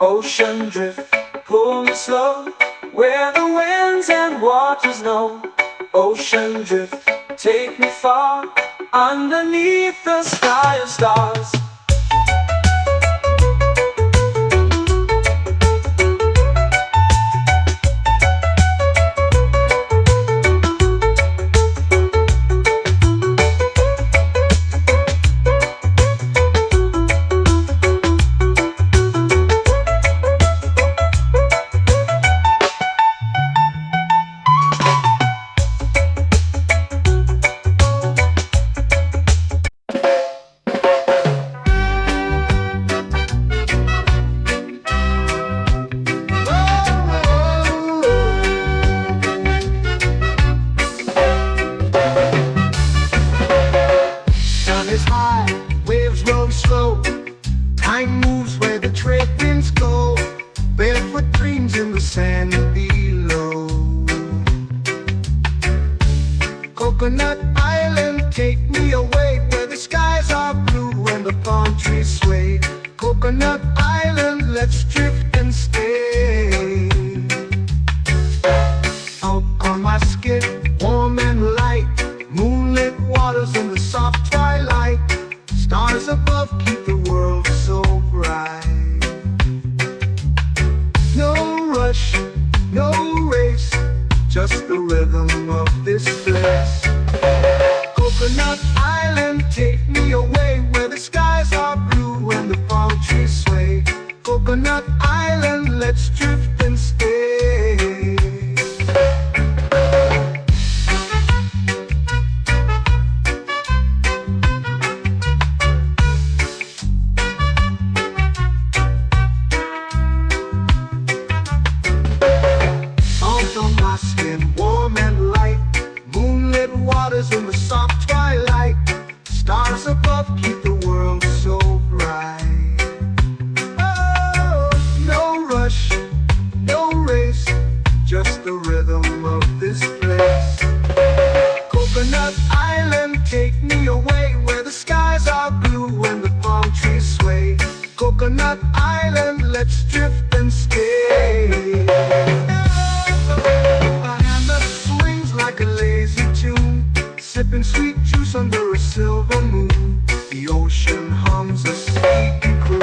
Ocean drift, pull me slow, where the winds and waters know. Ocean drift, take me far, underneath the sky of stars. Time moves where the trade winds go, barefoot dreams in the sand below. Coconut Island, take me away, where the skies are blue and the palm trees sway. Coconut Island, let's drift and stay. Out on my skin, warm and light, moonlit waters in the soft twilight. Stars above keep the world so bright. No rush, no race, just the rhythm of this place. Coconut Island, take me away, where the skies are blue and the palm trees sway. Coconut Island, let's drift and stay. In the soft twilight, stars above keep the world so bright. Oh, no rush, no race, just the rhythm of this place. Coconut Island, take me away, where the skies are blue and the palm trees sway. Coconut Island, let's drift and stay. A hand that swings like a lazy tune, sipping sweet juice under a silver moon. The ocean hums a sleepy croon.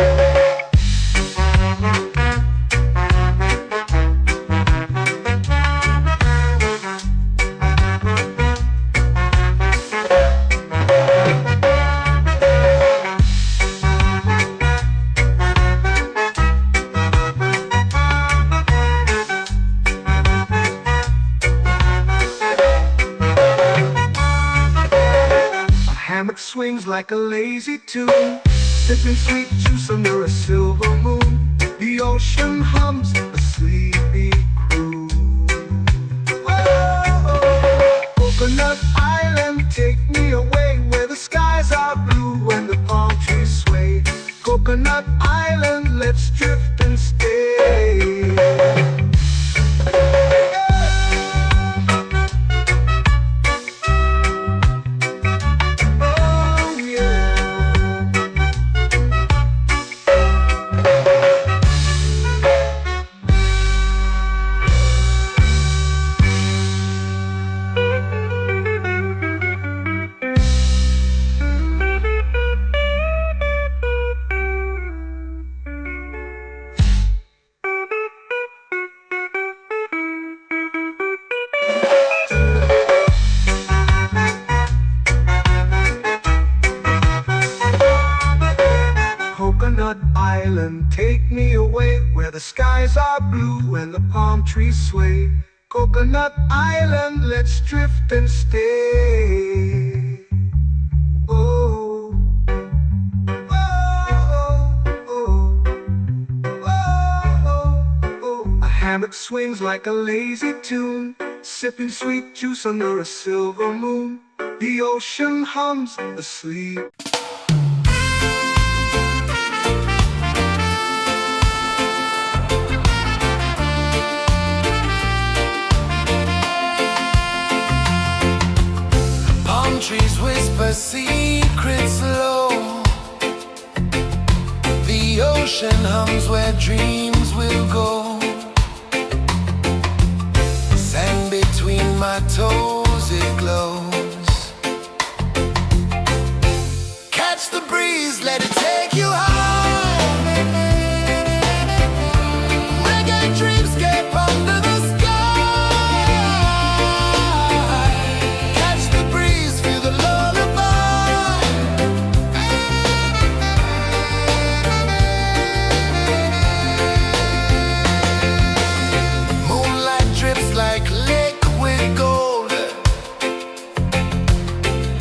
Hammock swings like a lazy tune, sipping sweet juice under a silver moon. The ocean hums a sleepy croon. Whoa, Coconut Island, take me away, where the skies are blue and the palm trees sway. Coconut Island, let's drift and stay. Coconut Island, take me away, where the skies are blue and the palm trees sway. Coconut Island, let's drift and stay. Oh, oh, oh, oh, oh. A hammock swings like a lazy tune, sipping sweet juice under a silver moon. The ocean hums asleep. Trees whisper secrets low. The ocean ocean hums where dreams will go. Sand between my toes, it glows. Catch the breeze, let it take you high. Reggae dreamscape under the sky. Catch the breeze, feel the lullaby. Moonlight drips like liquid gold.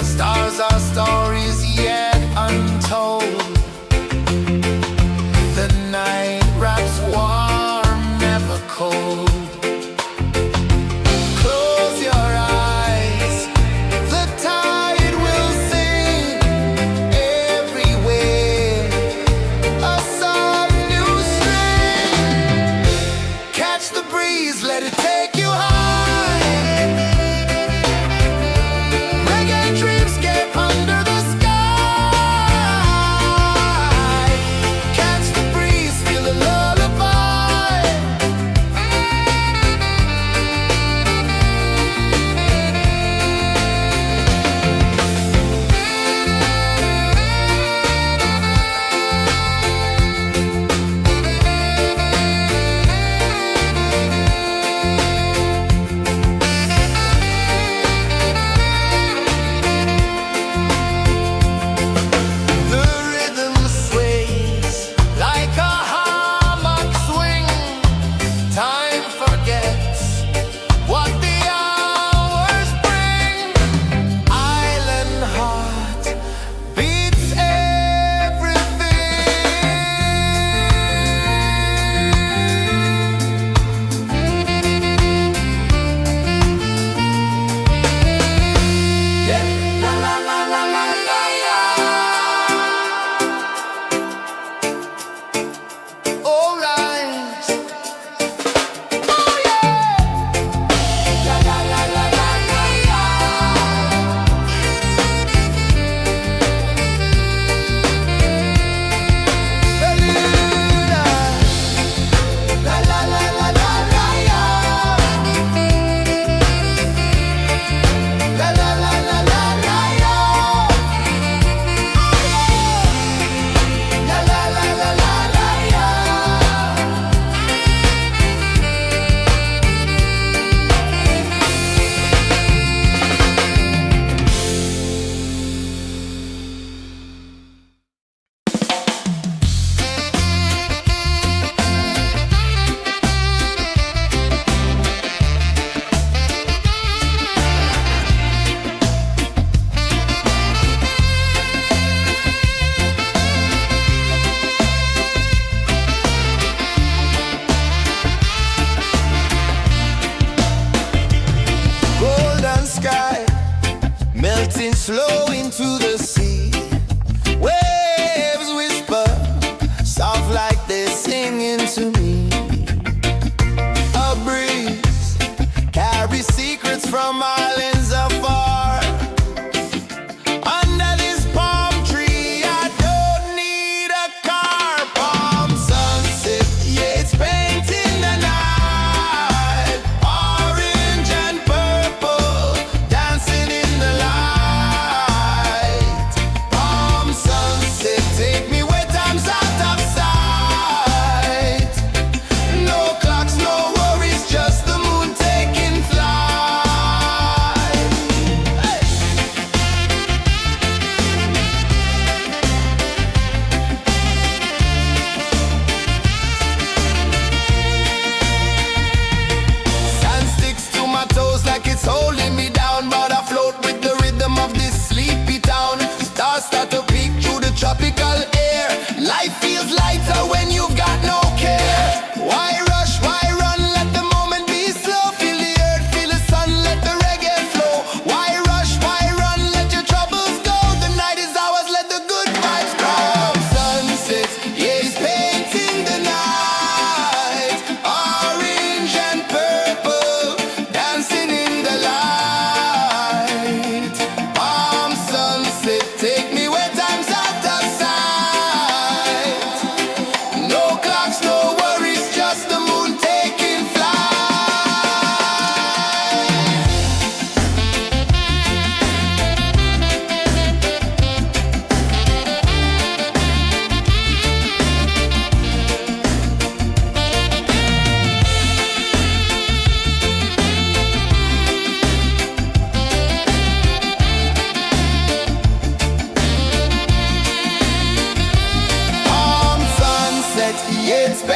Stars are stories yet untold. The night wraps warm, never cold. Close your eyes, the tide will sing everywhere. A soft new string. Catch the breeze, let it take you high. Reggae dreamscape under the sky. Catch the breeze, feel the lullaby. The rhythm sways like a hammock swing. Time forgets what the hours bring. Island heart beats everything. Yeah. La la la la la la la. All right. Oh yeah. La la la la la la la. Bermuda. La la la la la la la. La la la la la la la. La la la la la la la. Golden sky melting slow into the sea. Waves whisper soft like they're singing to me. A breeze carries secrets from islands afar. Under this palm tree, I don't need a car. Palm sunset, yeah, it's painting the night. Orange and purple, dancing in the light. Palm sunset, take me where time's out of sight.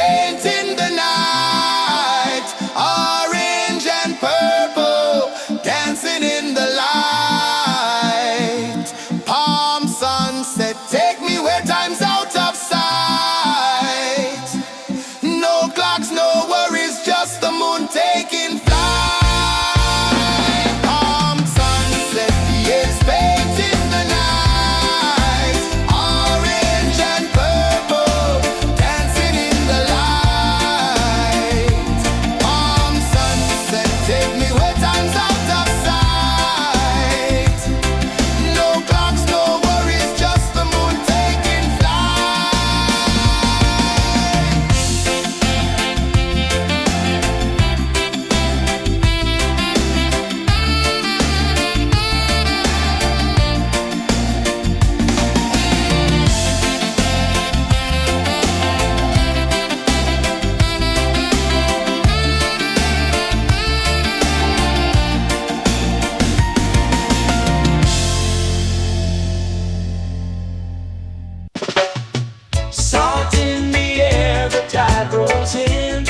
paint in the night, orange and purple, dancing in the light. Palm sunset, take me where time's out of sight. No clocks, no worries, just the moon taking flight. Palm sunset, yes, paint in the night, orange and purple, dancing in the light. Palm sunset, take me where time's out of sight. No clocks, no worries, just the moon taking flight. Salt in the air, the tide rolls in.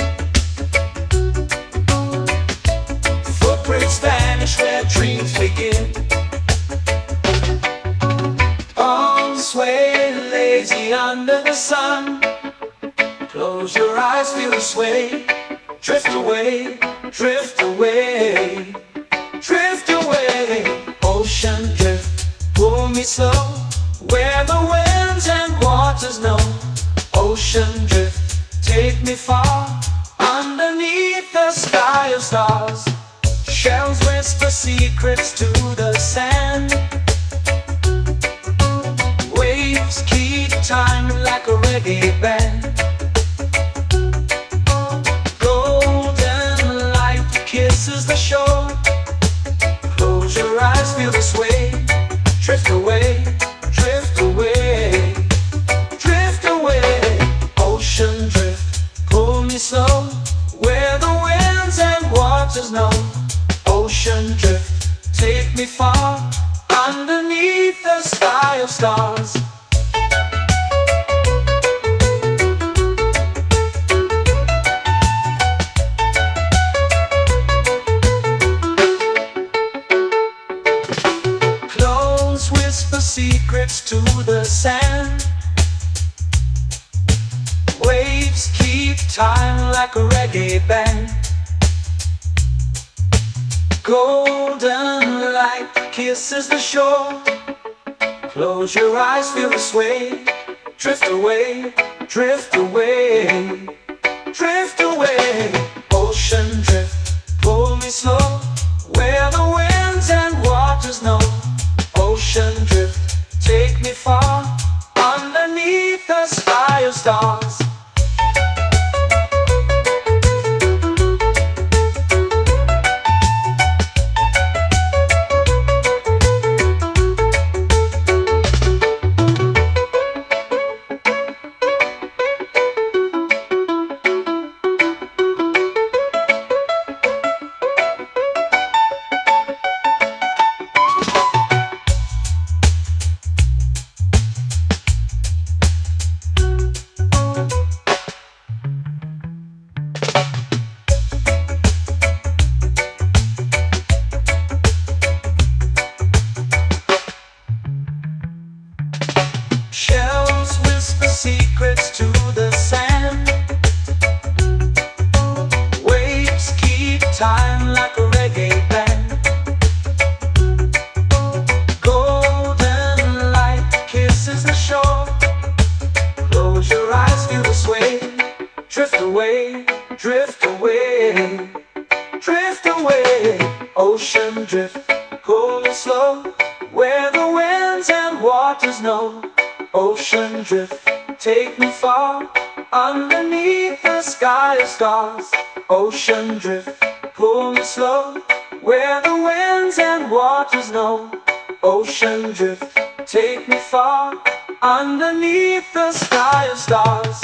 Footprints vanish where dreams begin. Arms sway lazy under the sun. Close your eyes, feel the sway. Drift away, drift away, drift away. Ocean drift, pull me slow, where the winds and waters know. Ocean drift, take me far, underneath the sky of stars. Shells whisper secrets to the sand. Waves keep time like a reggae band. Golden light kisses the shore. Close your eyes, feel the sway. Drift away, drift away, drift away. Ocean drift, pull me slow, where the winds and waters know. Ocean drift, take me far, underneath the sky of stars. Close whisper secrets to the sand. Waves keep time like a reggae band. Golden light kisses the shore. Close your eyes, feel the sway. Drift away, drift away, drift away. Ocean drift, pull me slow, where the winds and waters know. Ocean drift, take me far, underneath the sky of stars. Shells whisper secrets to the sand. Waves keep time like a reggae band. Golden light kisses the shore. Close your eyes, feel the sway. Drift away, drift away, drift away. Ocean drift, pull me slow, where the winds and waters know. Ocean drift, take me far, underneath the sky of stars. Ocean drift, pull me slow, where the winds and waters know. Ocean drift, take me far, underneath the sky of stars.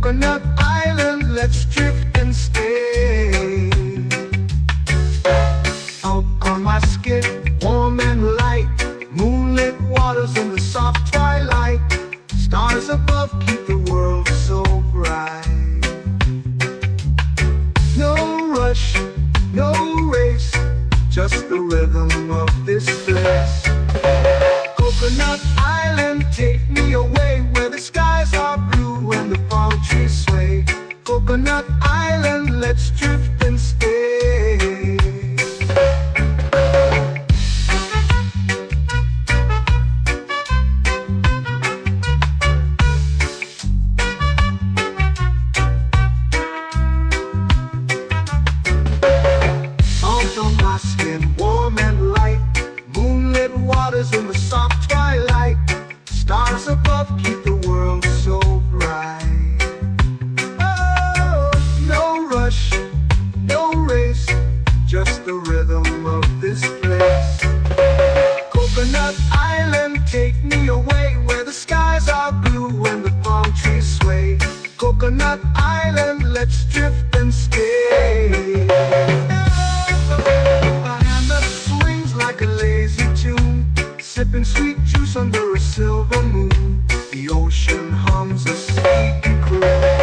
Coconut Island, let's drift and stay. Out on my skin, warm and light, moonlit waters in the soft twilight. Stars above keep the world so bright. No rush, no race, just the rhythm of this place. Coconut Island, take me away where the skies are blue and the palm trees sway. Coconut Island, let's drift and stay. Out on my skin, warm and light, moonlit waters in the soft twilight. Stars above keep the world so bright. Oh, no rush, no race, just the rhythm of this place. Coconut Island, take me away where the skies are blue and the palm trees sway. Coconut Island, let's drift and stay. A hand that swings like a lazy tune, sipping sweet juice under a silver moon. The ocean hums a sleepy croon.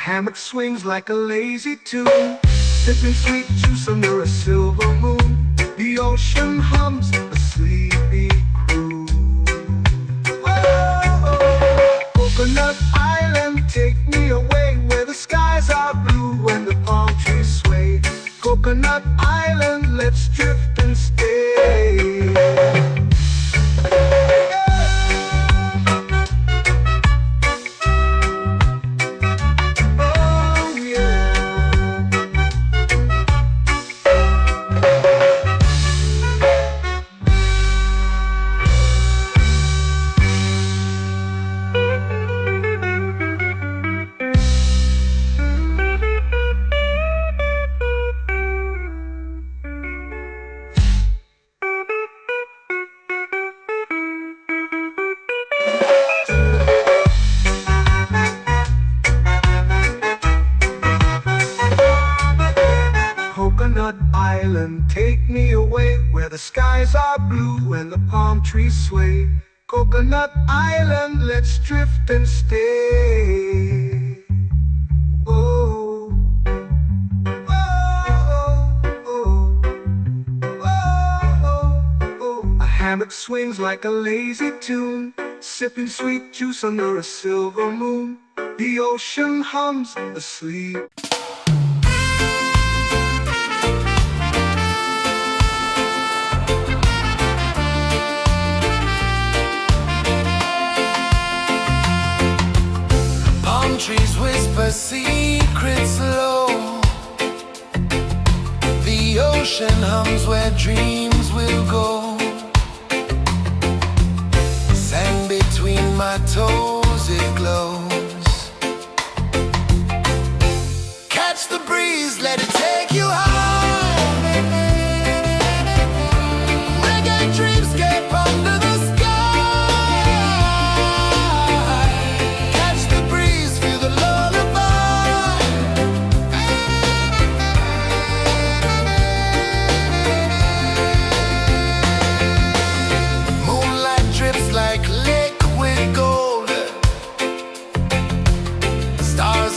Hammock swings like a lazy tune, sipping sweet juice under a silver moon. The ocean hums a sleepy croon. Whoa, Coconut Island, take me away where the skies are blue and the palm trees sway. Coconut Island, let's drift and stay. Coconut Island, take me away where the skies are blue and the palm trees sway. Coconut Island, let's drift and stay. Oh, oh, oh, oh, oh. A hammock swings like a lazy tune, sipping sweet juice under a silver moon. The ocean hums asleep. Trees whisper secrets low. The ocean hums where dreams will go. Sand between my toes, it glows. Catch the breeze, let it take you high. Reggae dreamscape under the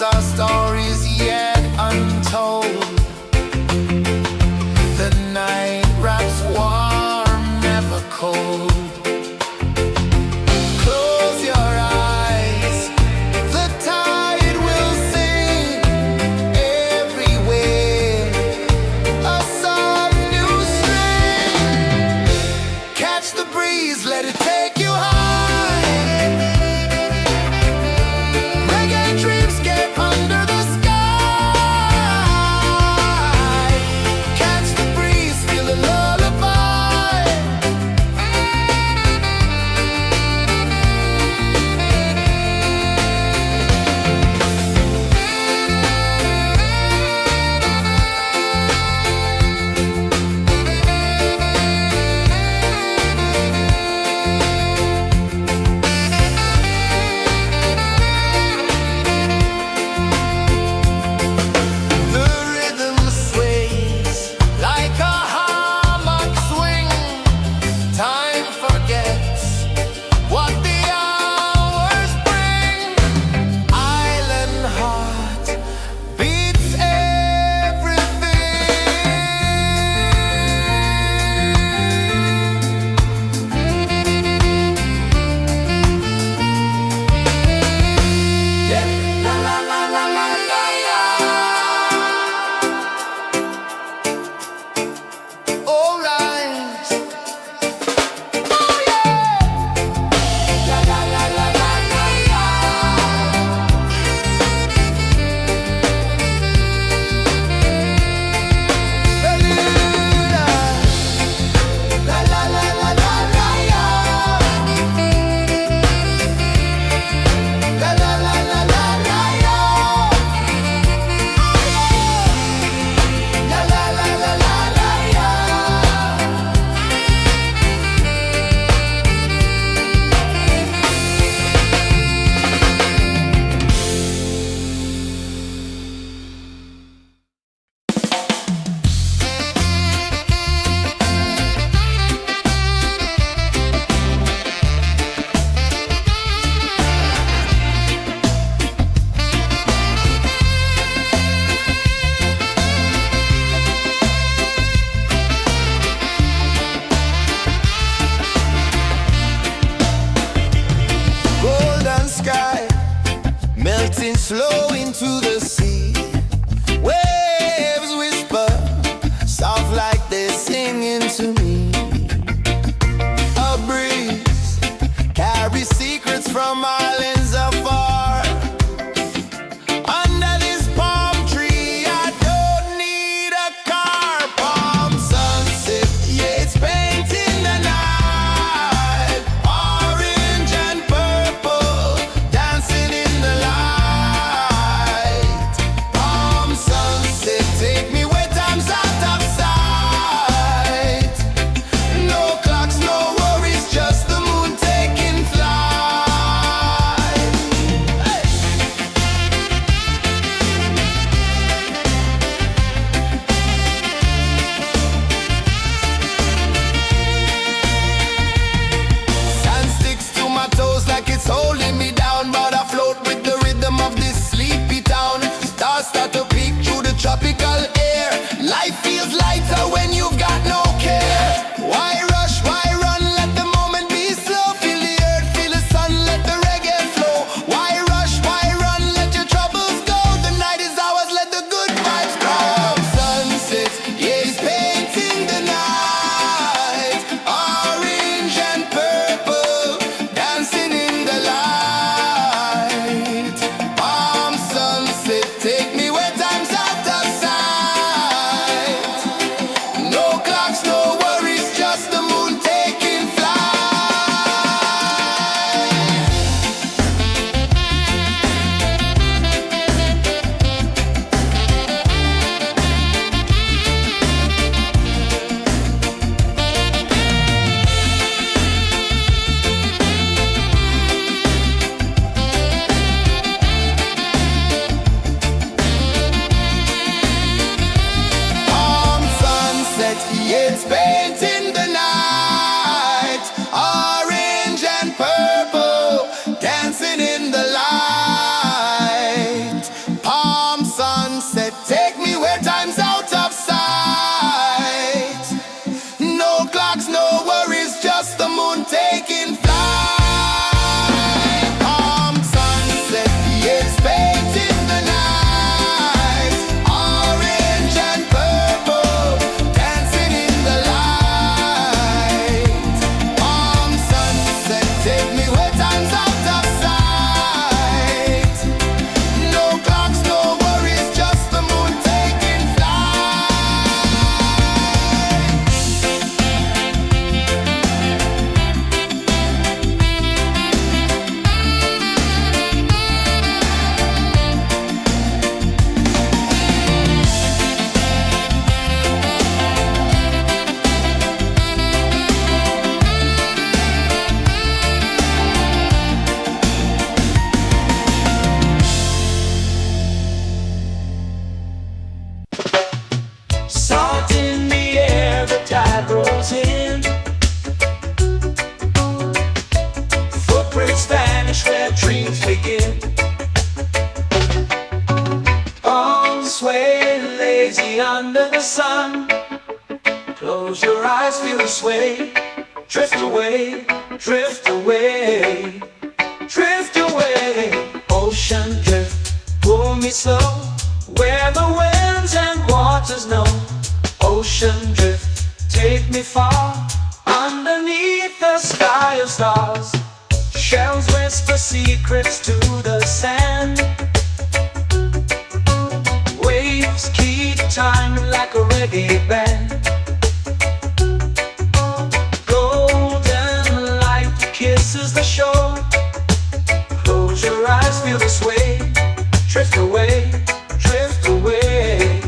our stories yet untold. It's painting the night, orange and purple, dancing in the light. Palm sunset, take me where time's out of sight. No clocks, no worries, just the moon taking flight. Palm sunset, it's painting the night, orange and purple, dancing in the light. Palm sunset, take me where time's out of sight. No clocks, no worries, just the moon taking flight. Salt in the air, the tide rolls in. Footprints vanish where dreams begin. Arms sway lazy under the sun. Close your eyes, feel the sway. Drift away, drift away, drift away. Ocean drift, pull me slow, where the winds and waters know. Ocean drift, take me far, underneath the sky of stars. Shells whisper secrets to the sand. Waves keep time like a reggae band. Golden light kisses the shore. Close your eyes, feel the sway. Drift away, drift away,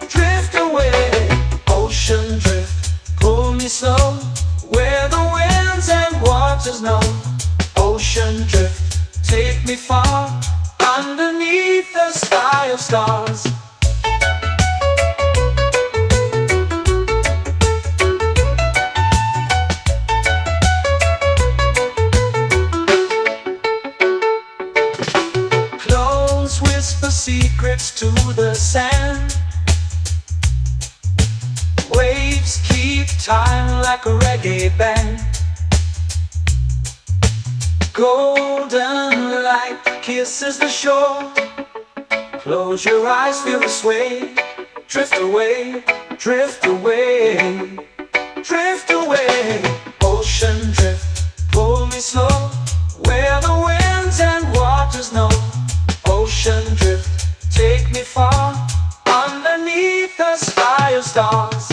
drift away. Ocean drift, pull me slow, where the winds and waters know. Ocean drift, take me far, underneath the sky of stars. Close whisper secrets to the sand. Waves keep time like a reggae band. Golden light kisses the shore. Close your eyes, feel the sway. Drift away, drift away, drift away. Ocean drift, pull me slow, where the winds and waters know. Ocean drift, take me far, underneath the sky of stars.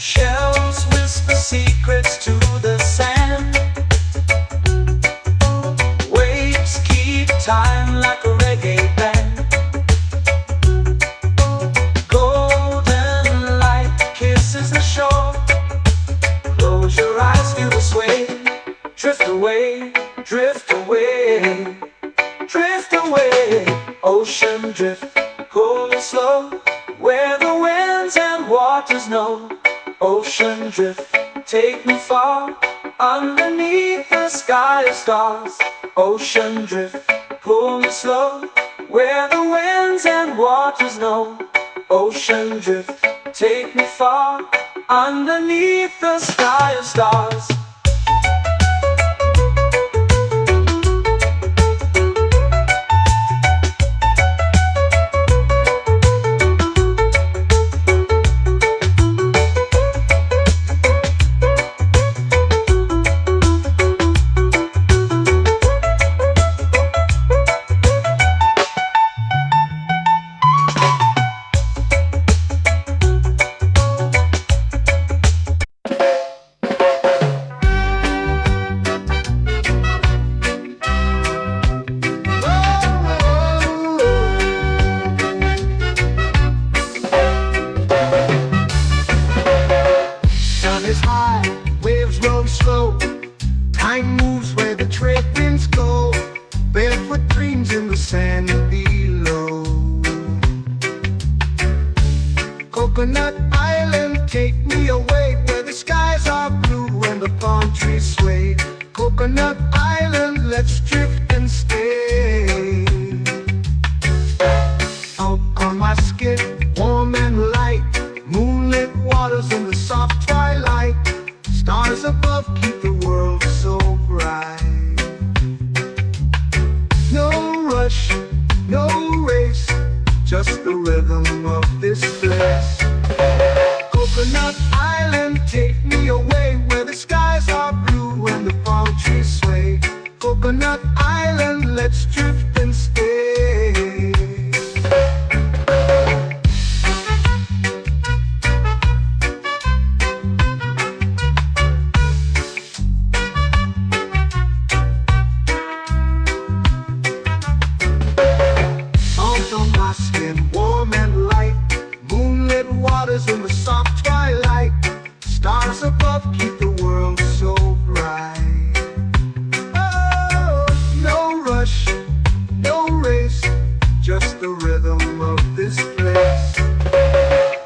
Shells whisper secrets to the sand. Waves keep time like a reggae band. Golden light kisses the shore. Close your eyes, feel the sway. Drift away, drift away, drift away. Ocean drift, pull me slow, where the winds and waters know. Ocean drift, take me far, underneath the sky of stars. Ocean drift, pull me slow, where the winds and waters know. Ocean drift, take me far, underneath the sky of stars. tree sway. Coconut Island, let's drift and stay. Out on my skin, warm and light, moonlit waters in the soft twilight. Stars above keep the world so bright. No rush, no race, just the rhythm of this place. Coconut Island, take me away where the skies are blue and the palm trees sway. Coconut Island, let's drift and stay. Out on my skin, warm and light, moonlit waters in the soft twilight. Stars above keep the world so bright. Oh, no rush, no race, just the rhythm of this place.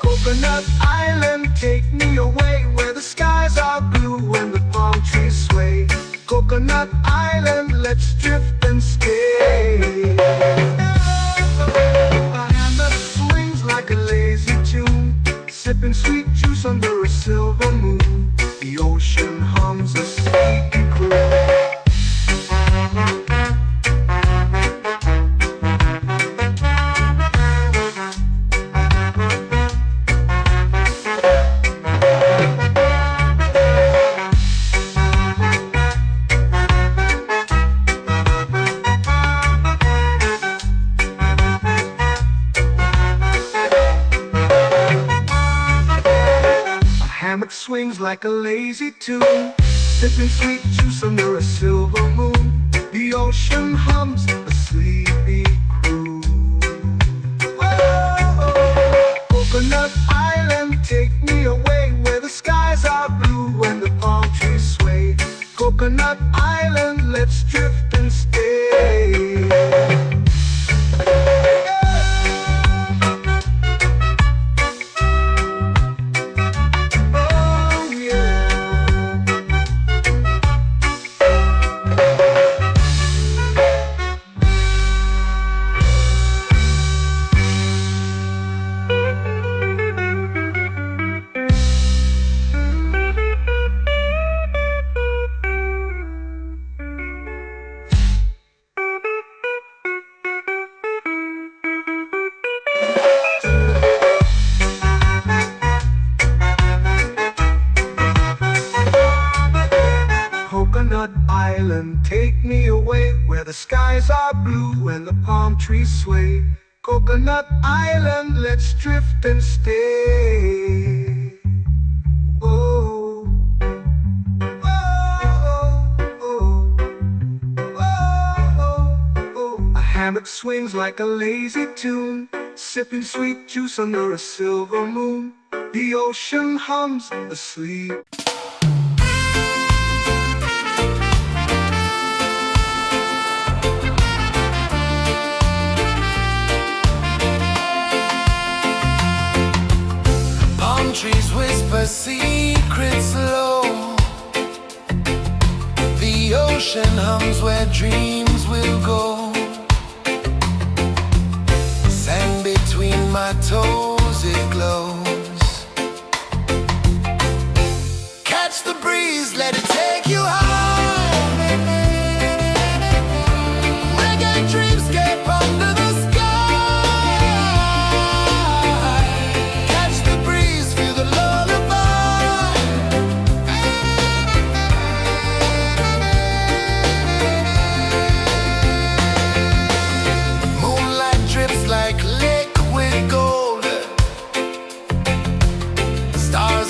Coconut Island, take me away where the skies are blue and the palm trees sway. Coconut Island, let's drift and stay. A hand that swings like a lazy tune, sipping sweet juice under a silver moon. The ocean hums a sleepy croon. Hammock swings like a lazy tune, sipping sweet juice under a silver moon. The ocean hums a sleepy croon. Whoa, Coconut Island, take me away where the skies are blue and the palm trees sway. Coconut Island, let's drift and stay. Coconut Island, take me away where the skies are blue and the palm trees sway. Coconut Island, let's drift and stay. Oh, oh, oh, oh, oh. A hammock swings like a lazy tune, sipping sweet juice under a silver moon. The ocean hums asleep. Trees whisper secrets low. The ocean hums where dreams will go. Sand between my toes, it glows. Catch the breeze, let it take you high. Reggae dreamscape under the sky.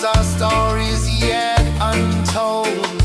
Our stories yet untold.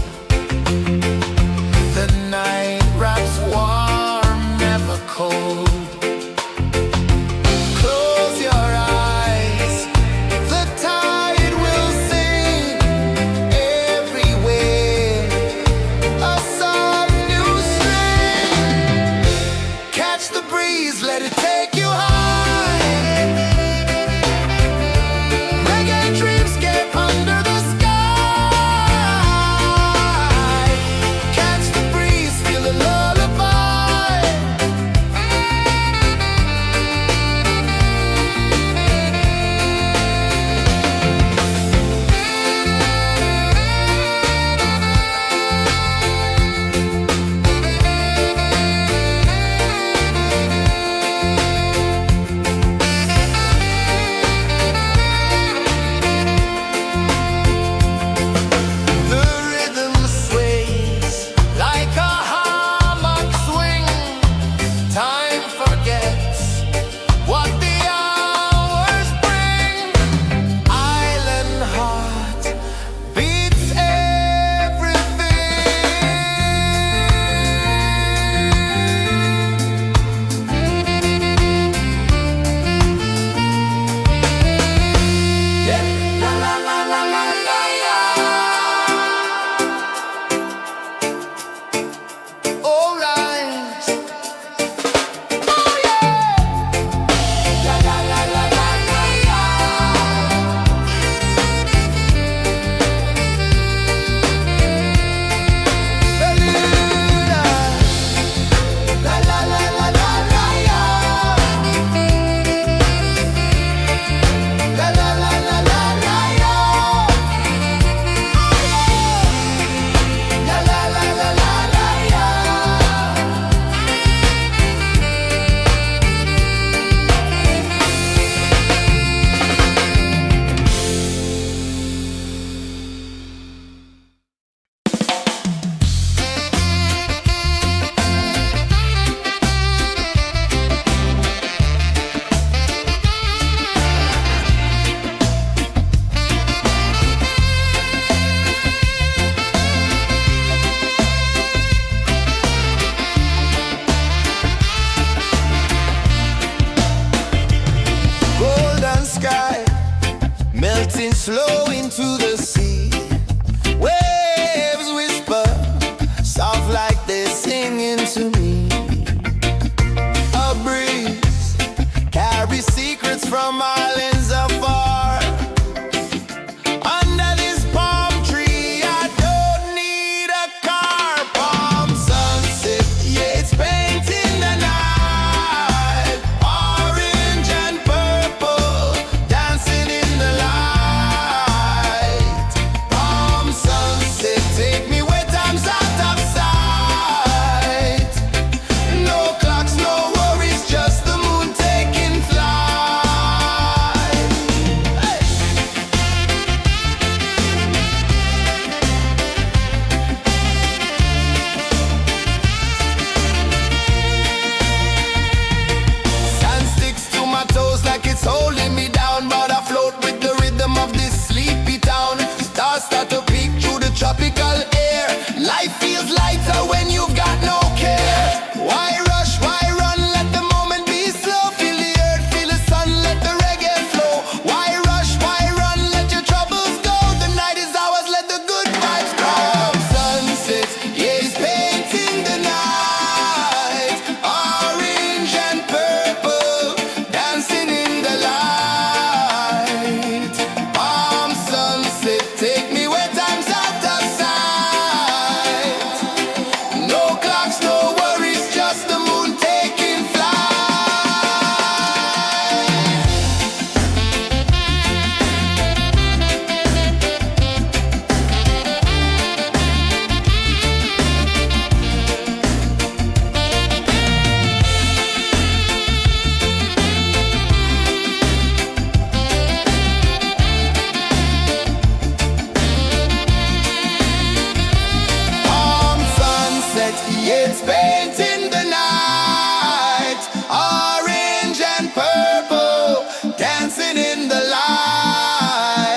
It's painting the night, orange and purple, dancing in the light.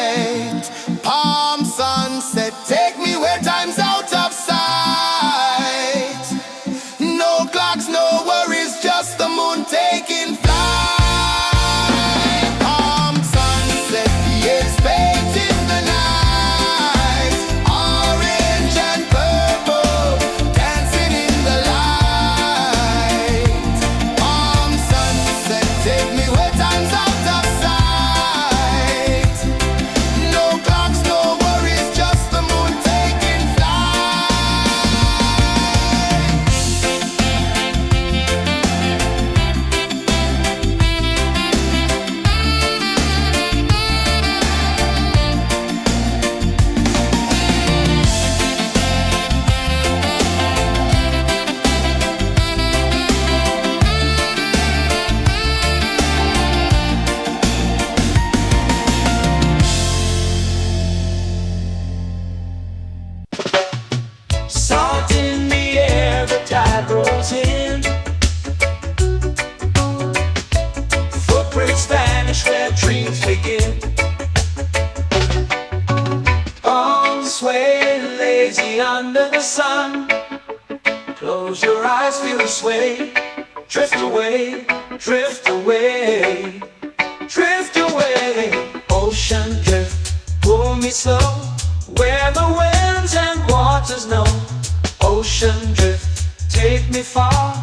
Palm sunset, take me where time's out of sight. No clocks, no worries, just the moon taking flight. Palm sunset, it's painting the night, orange and purple, dancing in the light. Palm sunset, take me where time's out of sight. No clocks, no worries, just the moon taking flight. Salt in the air, the tide rolls in. Footprints vanish where dreams begin. Arms sway lazy under the sun. Close your eyes, feel the sway. Drift away, drift away, drift away. Ocean drift, pull me slow, where the winds and waters know. Ocean drift, take me far,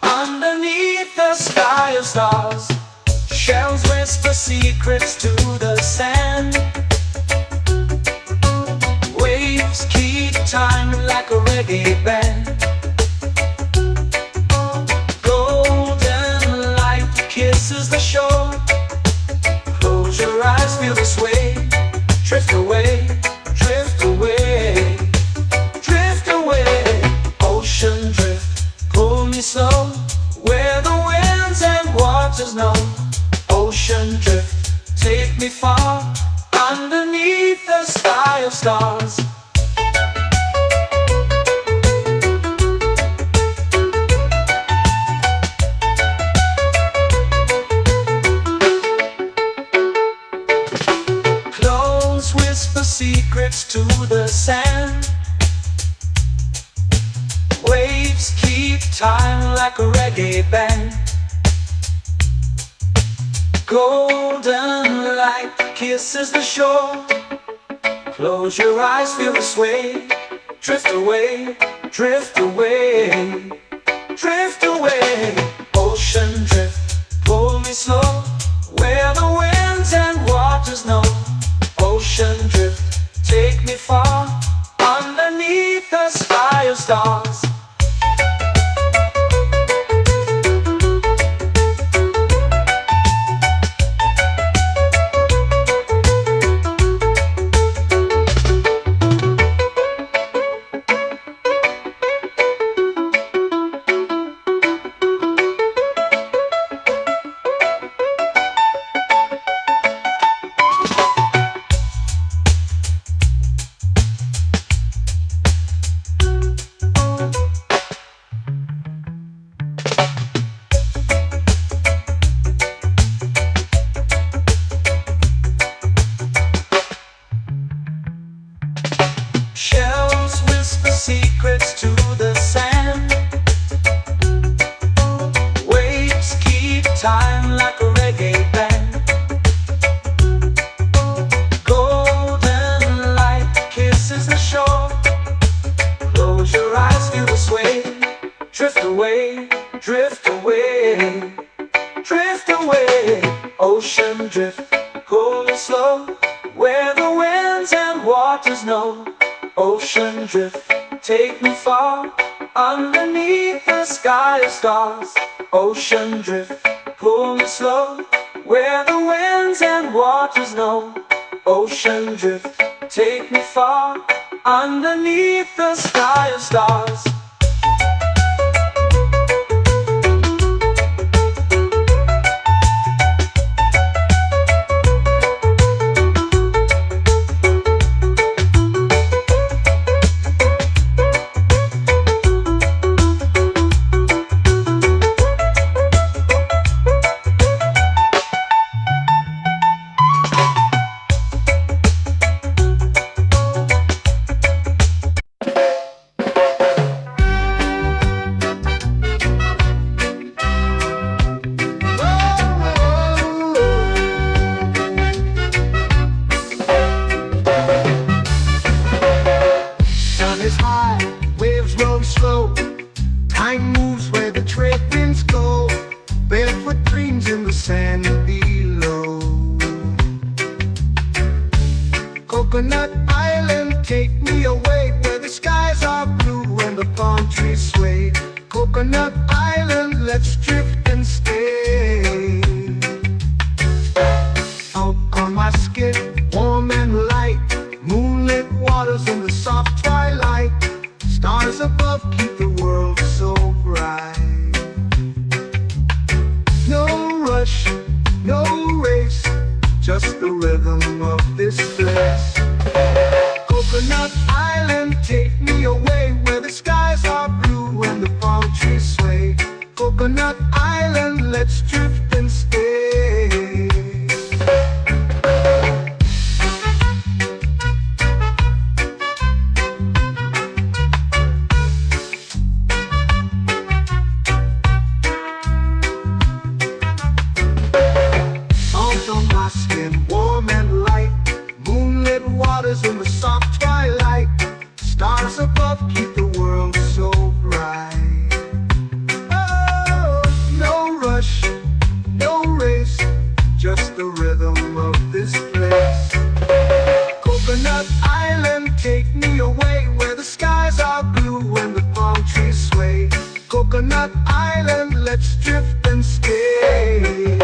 underneath the sky of stars. Shells whisper secrets to the sand. Waves keep time like a reggae band. Golden light kisses the shore. Close your eyes, feel the sway. Drift away, drift away, drift away. Ocean drift, pull me slow, where the winds and waters know. Ocean drift, take me far, underneath the sky of stars. Clothes whisper secrets to the sand. Waves keep time like a reggae band. Golden light kisses the shore. Close your eyes, feel the sway. Drift away, drift away, drift away. Ocean drift, pull me slow, where the winds and waters know. Ocean drift, take me far, underneath the sky of stars. Shells whisper secrets to the sand. Waves keep time like a reggae band. Golden light kisses the shore. Close your eyes, feel the sway. Drift away, drift away, drift away. Ocean drift, pull me slow, where the winds and waters know. Ocean drift, take me far, underneath the sky of stars. Ocean drift, pull me slow, where the winds and waters know. Ocean drift, take me far, underneath the sky of stars. flow. Time moves where the trade winds go. Barefoot dreams in the sand below. Coconut Island, take me away where the skies are blue and the palm trees sway. Coconut Island, let's drift and stay. Out on my skin, warm and light, moonlit waters in the soft twilight. Stars above keep the world so bright. No rush, no race, just the rhythm of this place. Coconut Island, take me away where the skies are blue and the palm trees sway. Coconut Island, let's drift and stay. Out on my skin, warm and light, moonlit waters in the soft twilight. Stars above keep the world so bright. Oh, no rush, no race, just the rhythm of this place. Coconut Island, take me away where the skies are blue and the palm trees sway. Coconut Island, let's drift and stay.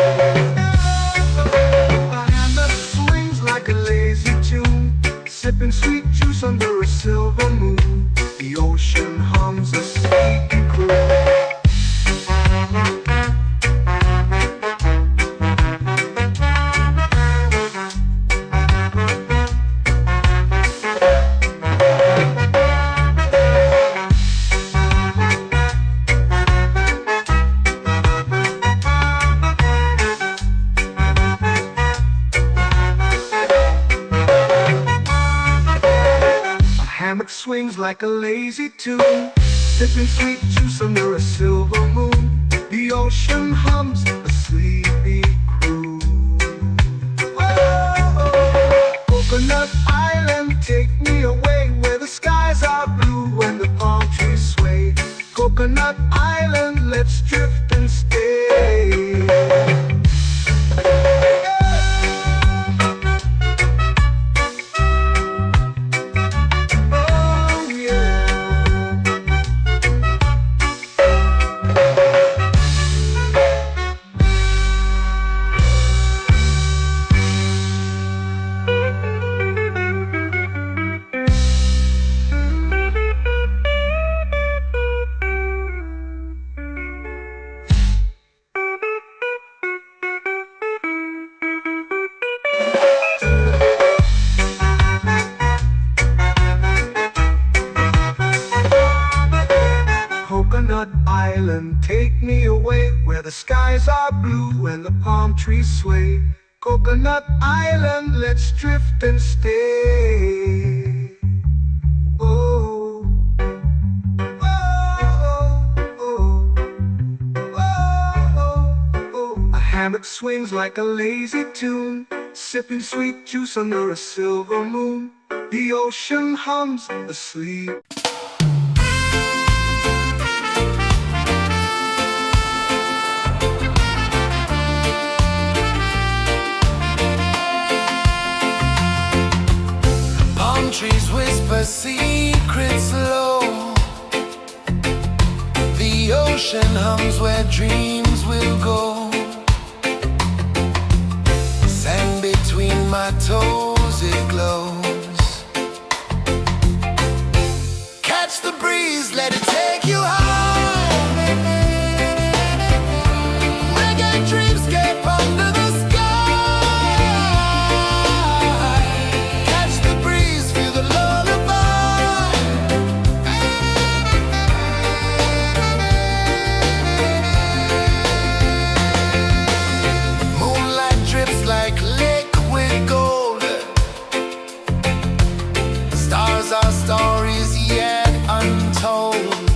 A hand that swings like a lazy tune, sipping sweet juice under a silver moon. The ocean hums a sleepy croon. Hammock swings like a lazy tune, sipping sweet juice under a silver moon. The ocean hums a sleepy croon. Oh, Coconut Island, take me away where the skies are blue and the palm trees sway. Coconut Island, let's drift and stay. Coconut Island, take me away where the skies are blue and the palm trees sway. Coconut Island, let's drift and stay. Oh, oh, oh, oh, oh. A hammock swings like a lazy tune, sipping sweet juice under a silver moon. The ocean hums asleep. Trees whisper secrets low. The ocean hums where dreams will go. Sand between my toes, it glows. Catch the breeze, let it take you high. Reggae dreamscape under the our stories yet untold.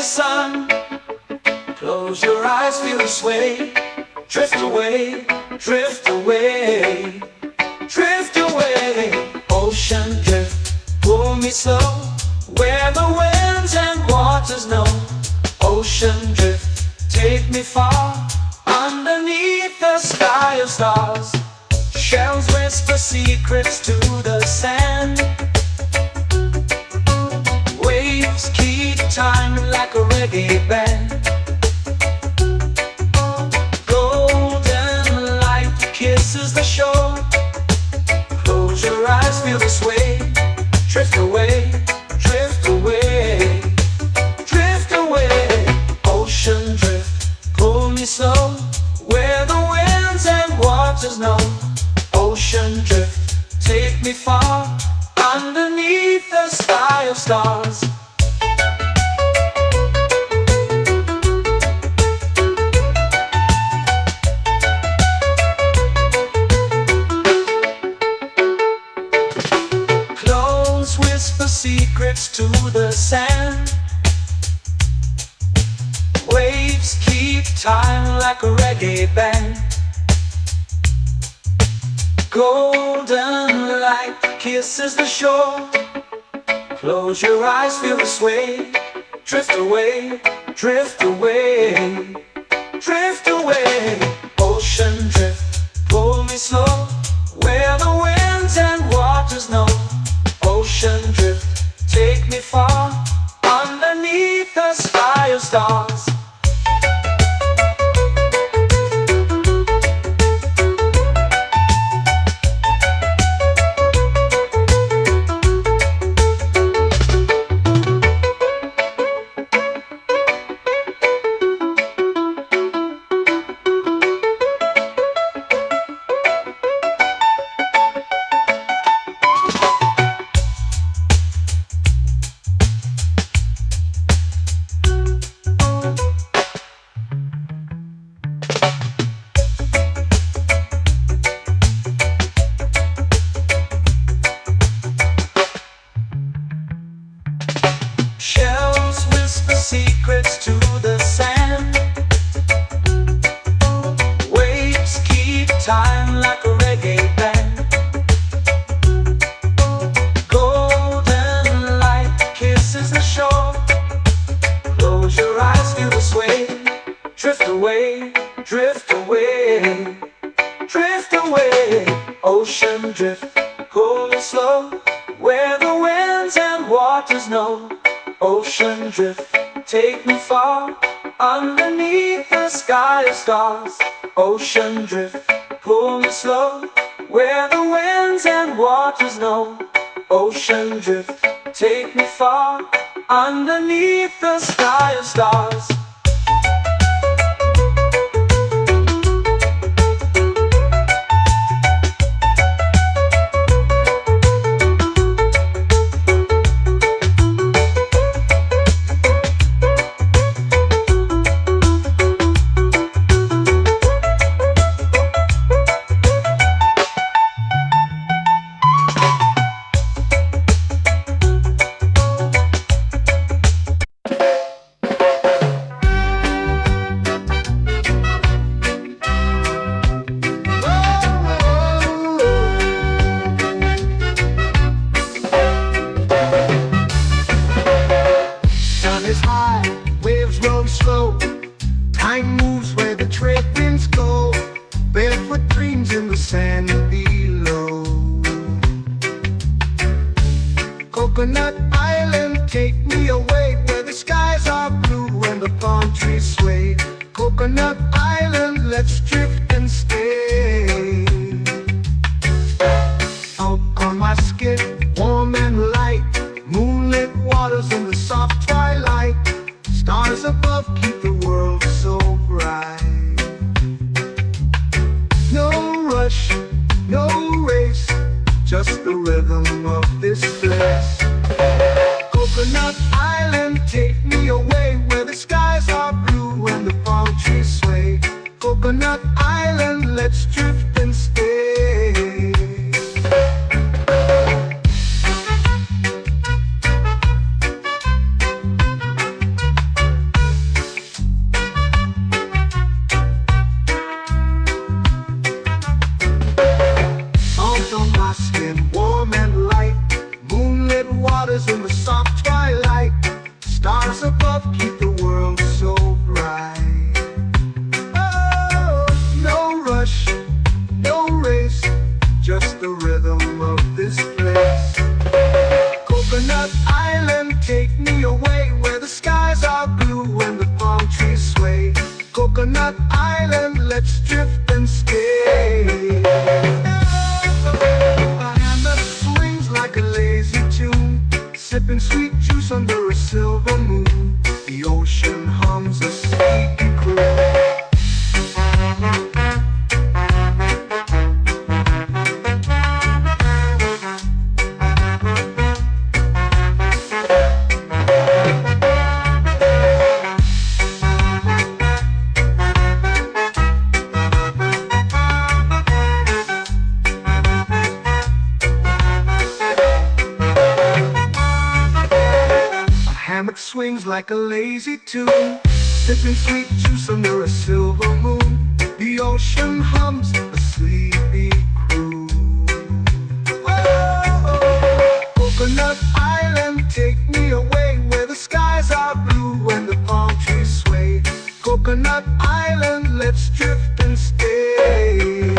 sun. Close your eyes, feel the sway. Drift away, drift away, drift away. Ocean drift, pull me slow, where the winds and waters know. Ocean drift, take me far, underneath the sky of stars. Shells whisper secrets to the sand. Waves keep time like a reggae band. Golden light kisses the shore. Close your eyes, feel the sway. Drift away, drift away, drift away. Ocean drift, pull me slow, where the winds and waters know. Ocean drift, take me far, underneath the sky of stars. Close whisper secrets to the sand. Waves keep time like a reggae band. Golden light kisses the shore. Close your eyes, feel the sway. Drift away, drift away, drift away. Ocean drift, pull me slow, where the winds and waters know. Ocean drift, take me far, underneath the sky of stars. Shells whisper secrets to the sand. Waves keep time like a reggae band. Golden light kisses the shore. Close your eyes, feel the sway. Drift away, drift away, drift away. Ocean drift, pull me slow, where the winds and waters know. Ocean drift, take me far, underneath the sky of stars. Ocean drift, pull me slow, where the winds and waters know. Ocean drift, take me far, underneath the sky of stars. Time moves where the trade winds go. Barefoot dreams in the sand below. Coconut Island, take me away, where the skies are blue and the palm trees sway. Coconut Island, let's drift and stay. Out on my skin, warm and light, moonlit waters in the soft twilight. Stars above keep the world so bright. No rush, no race, just the rhythm of this place. Coconut Island, take me away, where the skies are blue and the palm trees sway. Coconut Island. above keep the world so bright. Oh, no rush, no race, just the rhythm of this place. Coconut Island, take me away where the skies are blue and the palm trees sway. Coconut Island, let's drift and stay. A hand that swings like a lazy tune, sipping sweet juice under a silver moon. The ocean hums a sleepy croon. Hammock swings like a lazy tune, sipping sweet juice under a silver moon. The ocean hums a sleepy croon. Whoa, Coconut Island, take me away where the skies are blue and the palm trees sway. Coconut Island, let's drift and stay.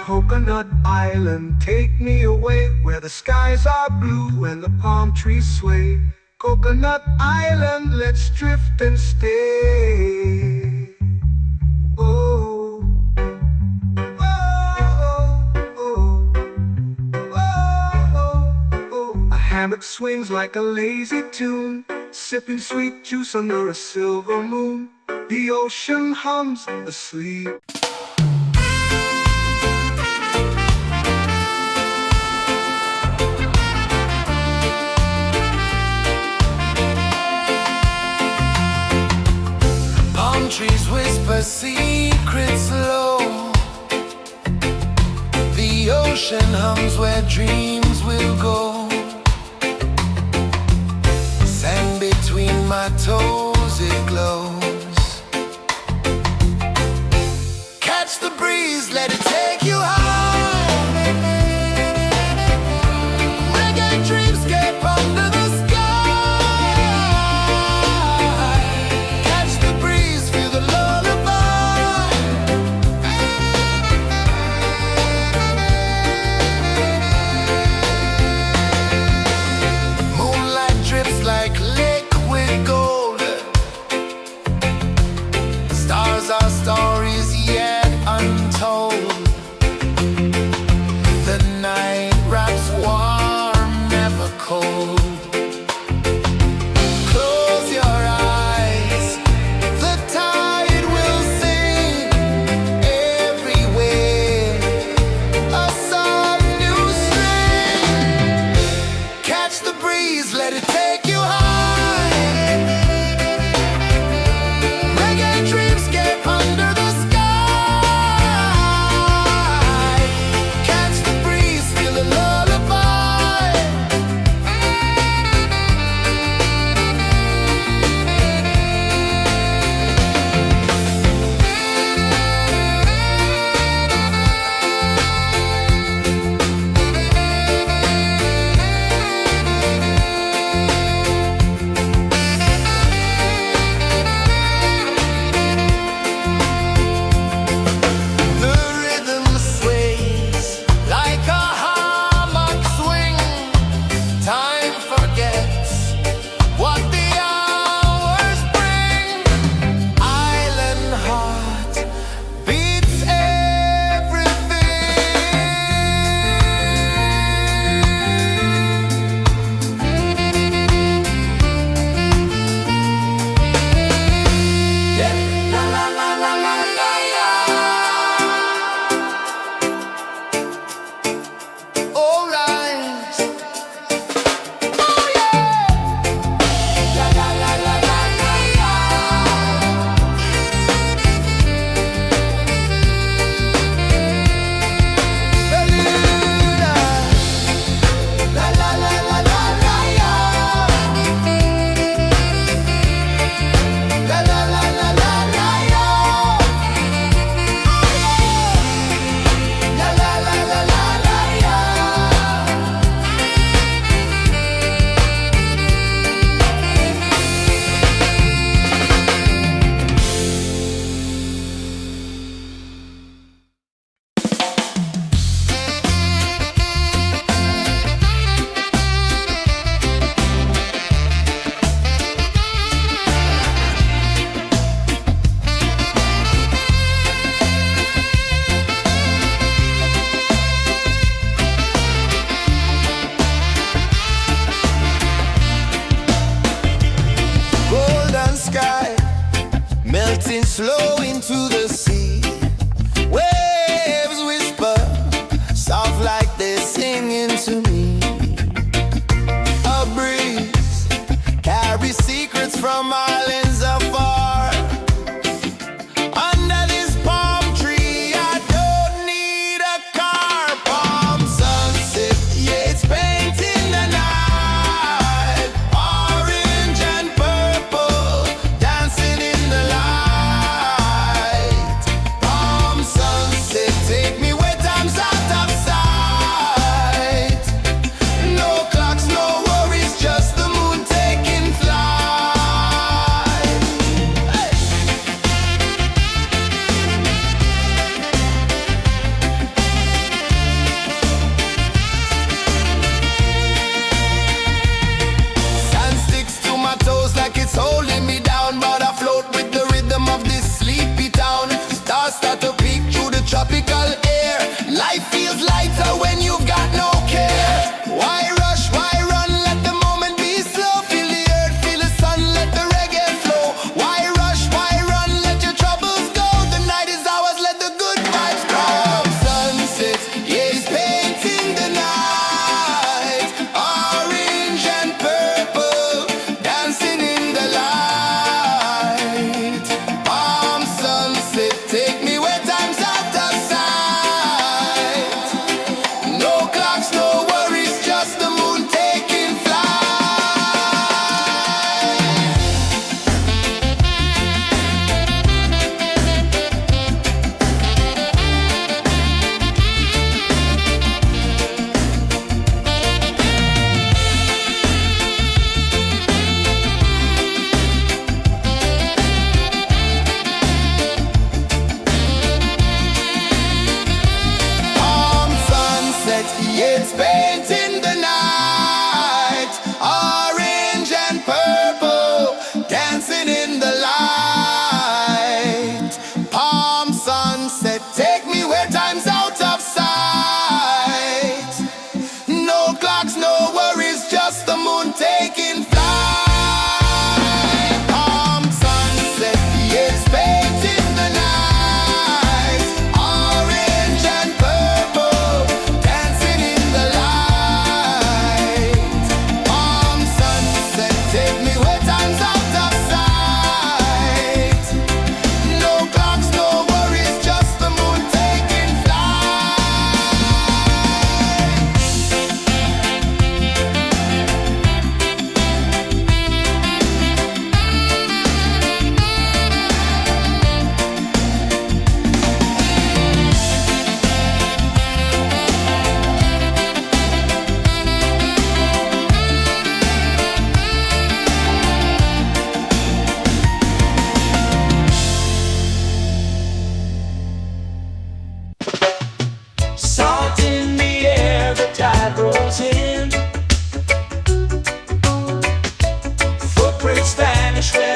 Coconut Island, take me away where the skies are blue and the palm trees sway. Coconut Island, let's drift and stay. Oh, oh, oh, oh, oh. A hammock swings like a lazy tune, sipping sweet juice under a silver moon. The ocean hums asleep. Trees whisper secrets low. The ocean hums where dreams will go. Sand between my toes, it glows. Catch the breeze, let it take you high. Reggae dreamscape under the sky. Our stories yet untold.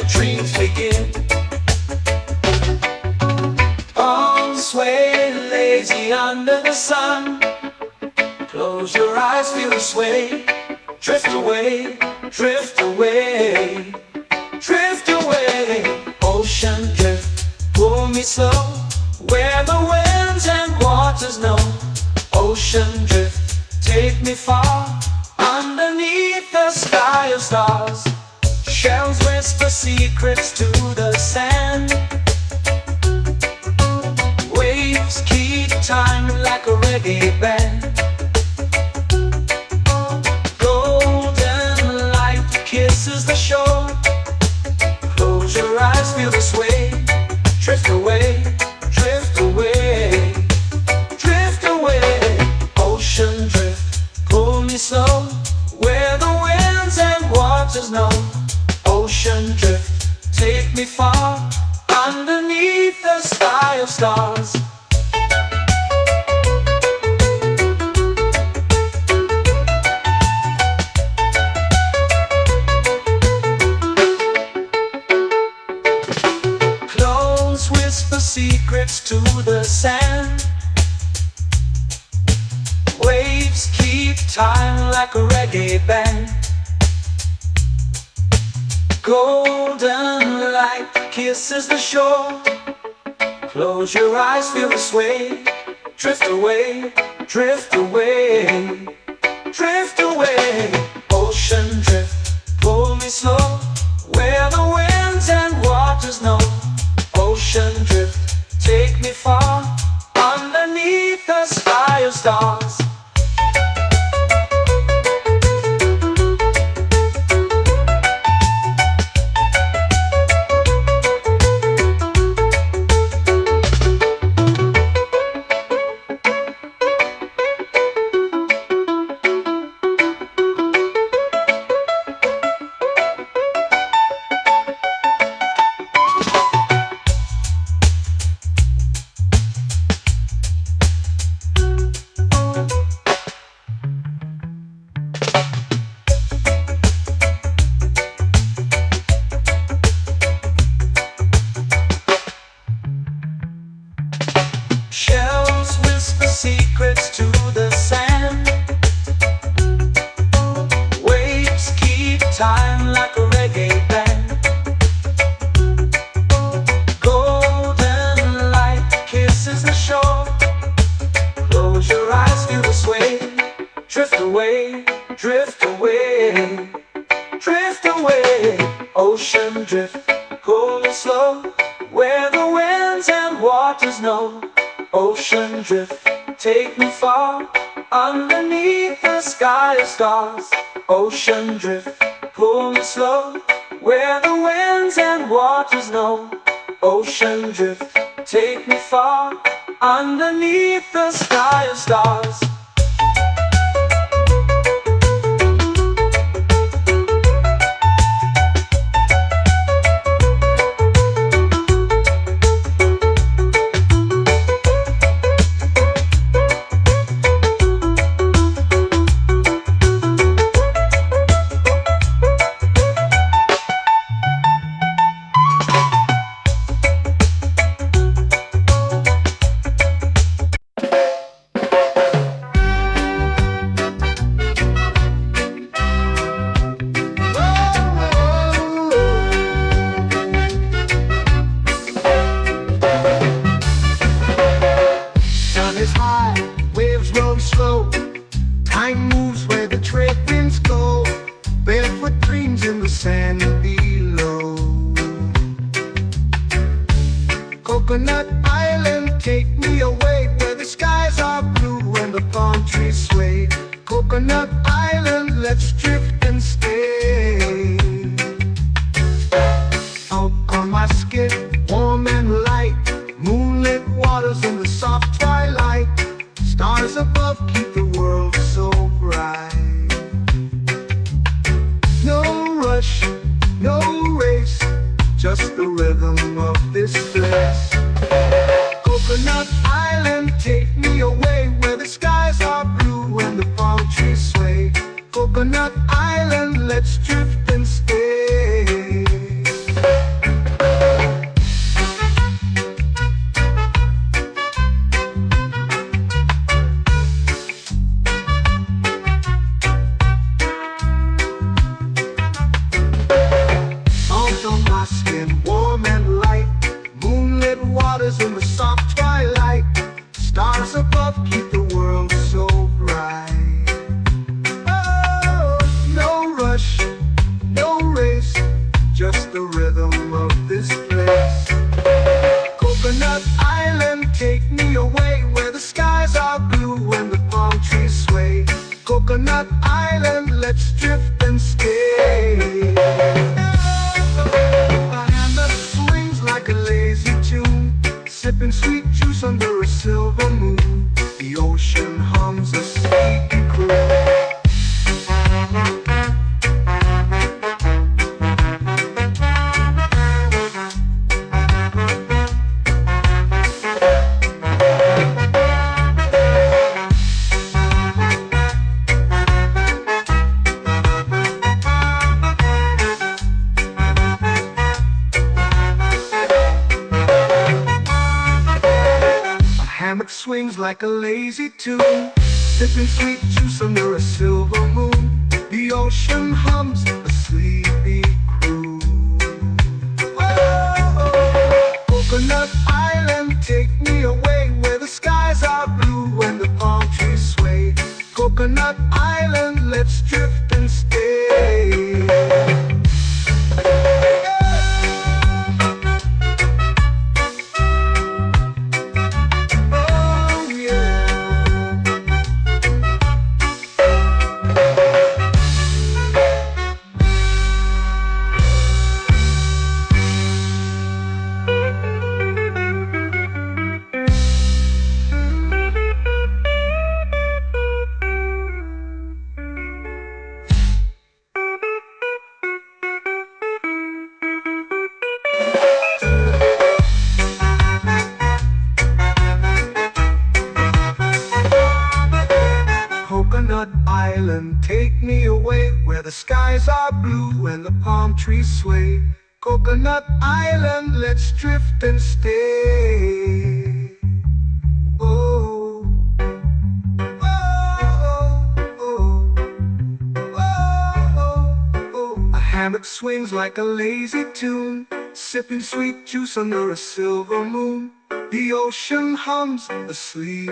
dreams begin. Arms sway lazy under the sun. Close your eyes, feel the sway. Drift away, drift away, drift away. Ocean drift, pull me slow, where the winds and waters know. Ocean drift, take me far, underneath the sky of stars. Shells whisper secrets to the sand. Waves keep time like a reggae band. Golden light kisses the shore. Close your eyes, feel the sway. Drift away, drift away, drift away. Ocean drift, pull me slow, where the winds and waters know. Ocean drift, take me far, underneath the sky of stars. Close whisper secrets to the sand. Waves keep time like a reggae band. Golden light kisses the shore. Close your eyes, feel the sway. Drift away, drift away, drift away. Ocean drift, pull me slow, where the winds and waters know. Ocean drift, take me far, underneath the sky of stars. Shells whisper secrets to the sand. Waves keep time like a reggae band. Golden light kisses the shore. Close your eyes, feel the sway. Drift away, drift away, drift away. Ocean drift, pull me slow, where the winds and waters know. Ocean drift, take me far, underneath the sky of stars. Ocean drift, pull me slow, where the winds and waters know. Ocean drift, take me far, underneath the sky of stars. Time moves where the trade winds go. Barefoot dreams in the sand below. Coconut Island, take me away, where the skies are blue and the palm trees sway. Coconut Island, let's drift and stay. Out on my skin, warm and light, moonlit waters in the soft twilight. Stars above keep the world so bright. No rush, no race, just the rhythm of this place. Coconut Island, take me away, where the skies are blue and the palm trees sway. Coconut Island. hammock swings like a lazy tune, sipping sweet juice under a silver moon. The ocean hums a sleepy croon. Whoa, Coconut Island, take me away where the skies are blue and the palm trees sway. Coconut Island, let's drift and stay. Coconut Island, take me away where the skies are blue and the palm trees sway. Coconut Island, let's drift and stay. Oh, oh, oh, oh, oh. A hammock swings like a lazy tune, sipping sweet juice under a silver moon. The ocean hums asleep.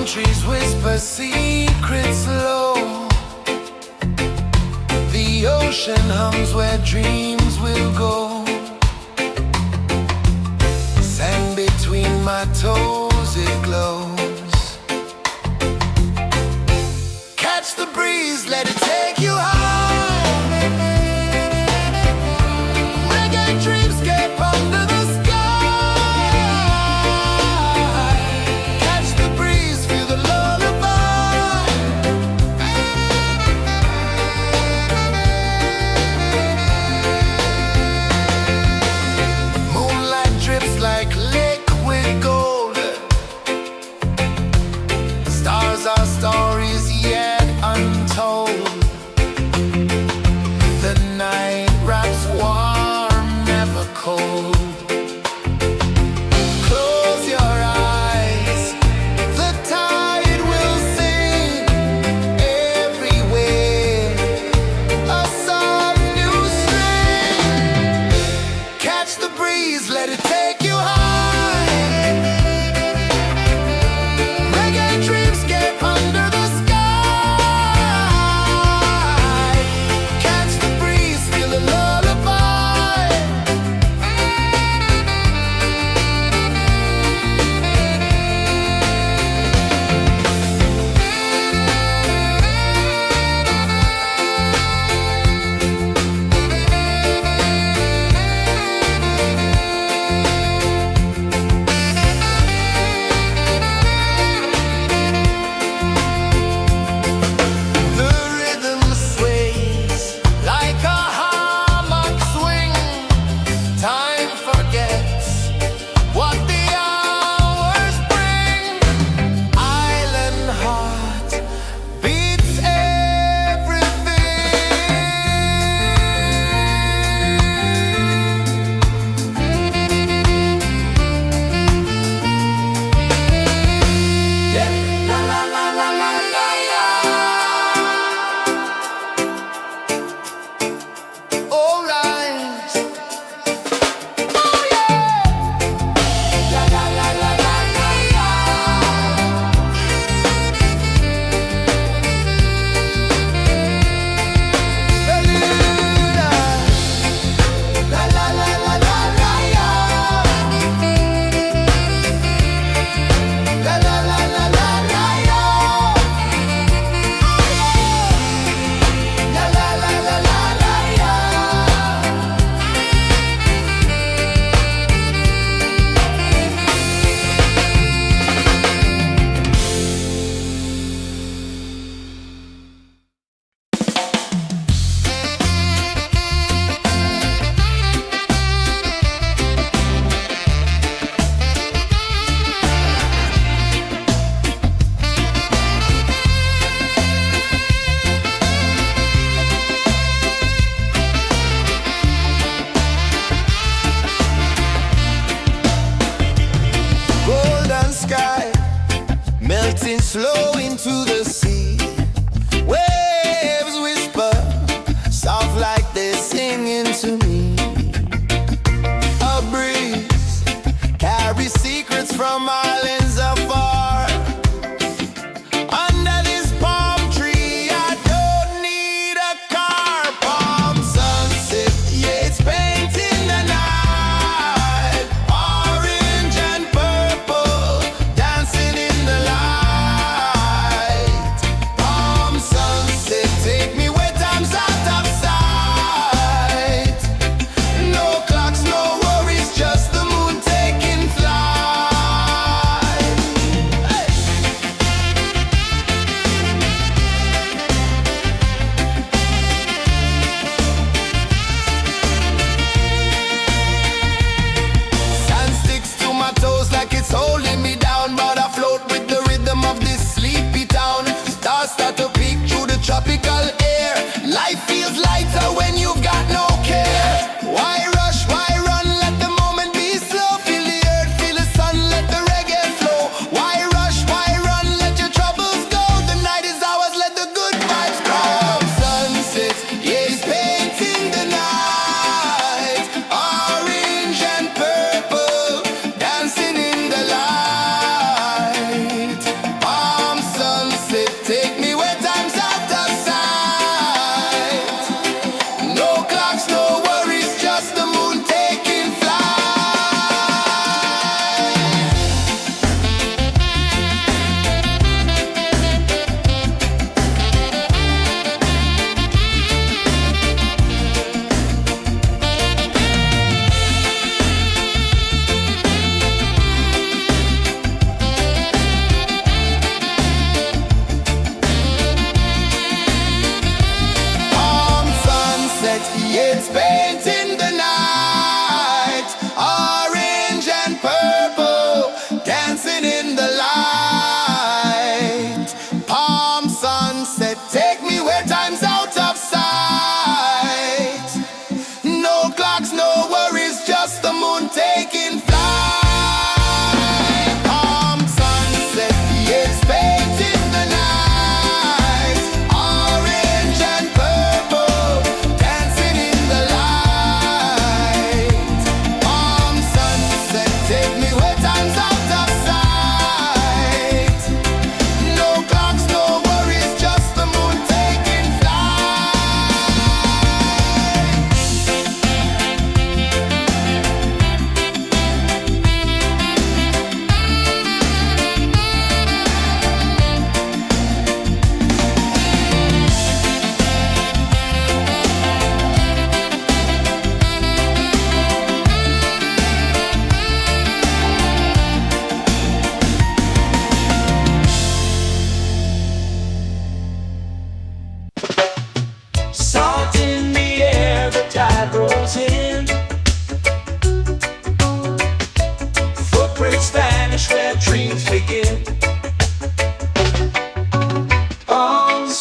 Trees whisper secrets low. The ocean hums where dreams will go. Sand between my toes, it glows. Catch the breeze, let it take you high. Reggae dreamscape under the sky. Our stories yet untold.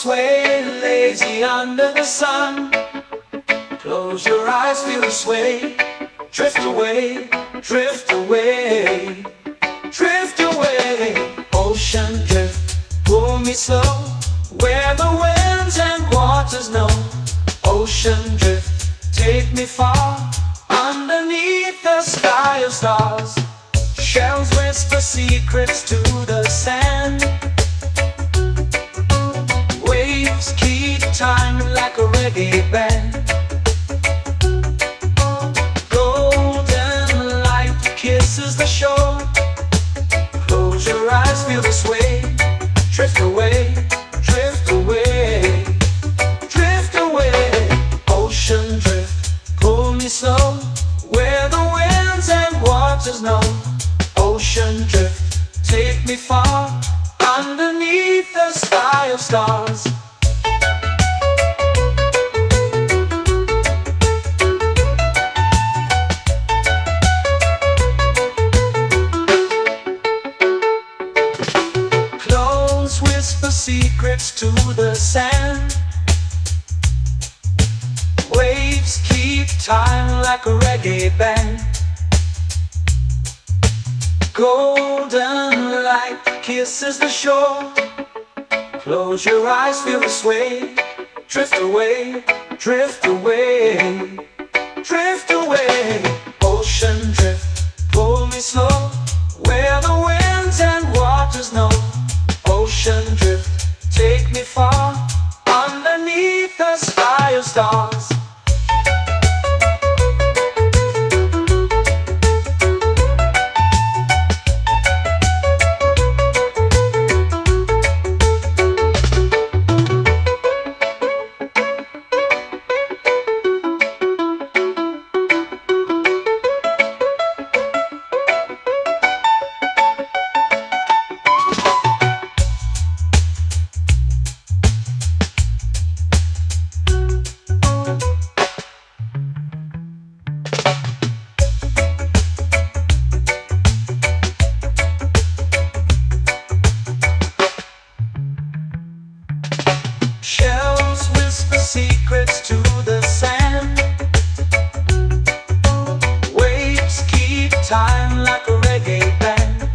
sway, lazy under the sun. Close your eyes, feel the sway. Drift away, drift away, drift away. Ocean drift, pull me slow, where the winds and waters know. Ocean drift, take me far, underneath the sky of stars. Shells whisper secrets to the sand. Waves keep time like a reggae band. Golden light kisses the shore. Close your eyes, feel the sway. Drift away, drift away, drift away. Ocean drift, pull me slow, where the winds and waters know. Ocean drift, take me far, underneath the sky of stars. Close whisper secrets to the sand. Waves keep time like a reggae band. Golden light kisses the shore. Close your eyes, feel the sway. Drift away, drift away, drift away. Ocean drift, pull me slow, where the winds and waters know. Ocean drift, take me far, underneath the sky of stars. Shells whisper secrets to the sand. Waves keep time like a reggae band.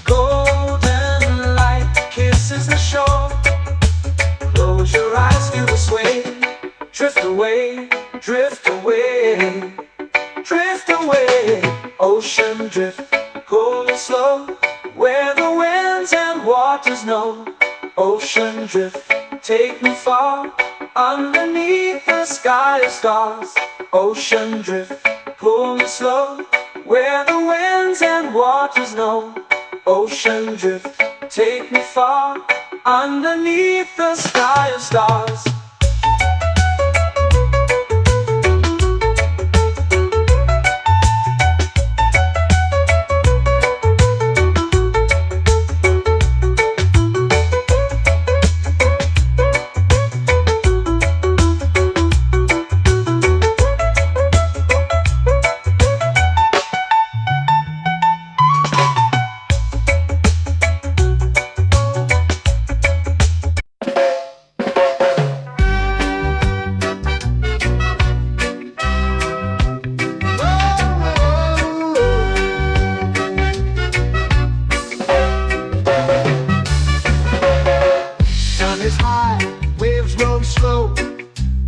Golden light kisses the shore. Close your eyes, feel the sway. Drift away, drift away, drift away. Ocean drift, pull me slow, where the winds and waters know. Ocean drift, take me far, underneath the sky of stars. Ocean drift, pull me slow, where the winds and waters know. Ocean drift, take me far, underneath the sky of stars.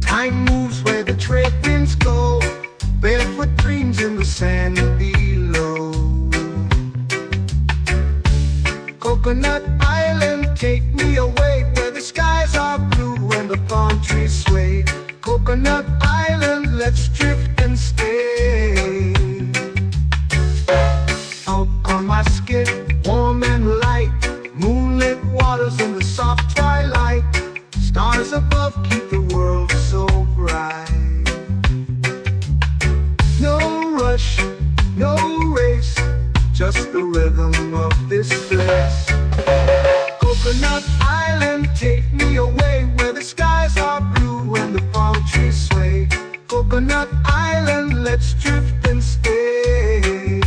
Time moves where the trade winds go. Barefoot dreams in the sand below. Coconut Island, take me away, where the skies are blue and the palm trees sway. Coconut Island, let's drift and stay. Out on my skin, warm and light, moonlit waters in the soft twilight. Stars above keep the world so bright. No rush, no race, just the rhythm of this place. Coconut Island, take me away, where the skies are blue and the palm trees sway. Coconut Island, let's drift and stay.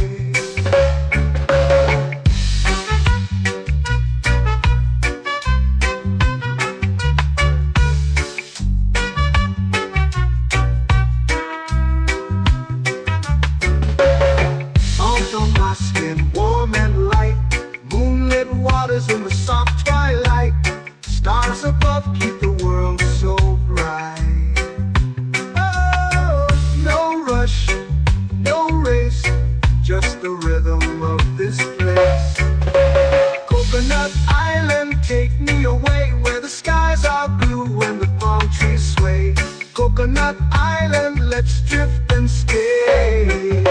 take me away where the skies are blue and the palm trees sway. Coconut Island, let's drift and stay.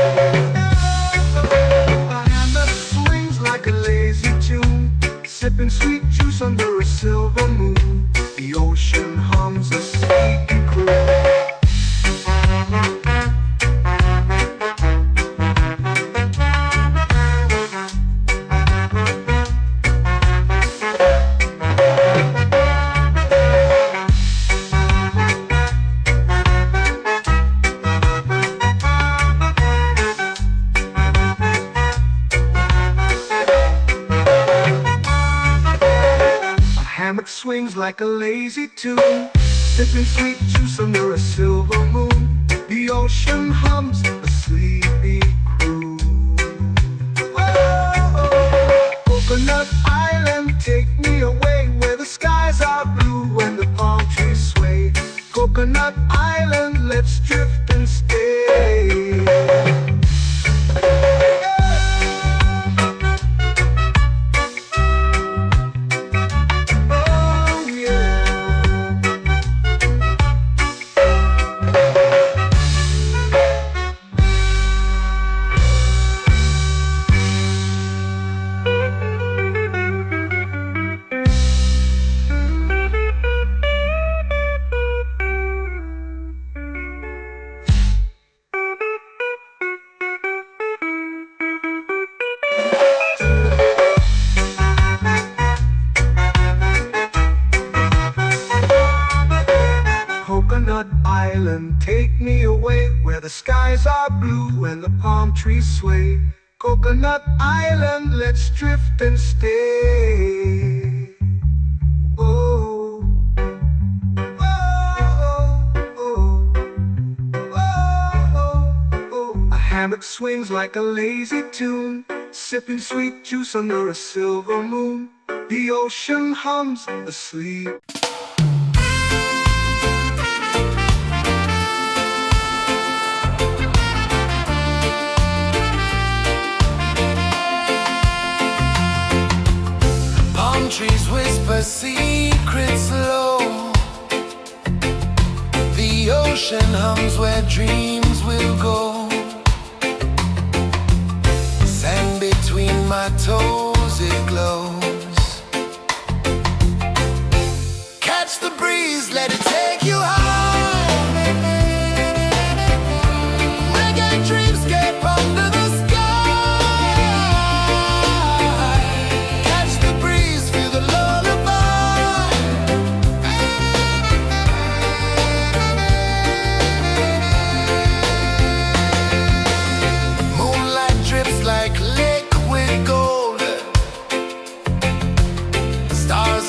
A hand that swings like a lazy tune, sipping sweet juice under a silver moon. The ocean hums a sleepy croon. Hammock swings like a lazy tune, sipping sweet juice under a silver moon. The ocean hums a sleepy croon. Whoa, Coconut Island, take me away where the skies are blue and the palm trees sway. Coconut Island, let's drift and stay. Coconut Island, take me away where the skies are blue and the palm trees sway. Coconut Island, let's drift and stay. Oh, oh, oh, oh, oh. A hammock swings like a lazy tune, sipping sweet juice under a silver moon. The ocean hums asleep. Trees whisper secrets low. The ocean hums where dreams will go. Sand between my toes, it glows. Catch the breeze, let it take you high. Reggae dreamscape under the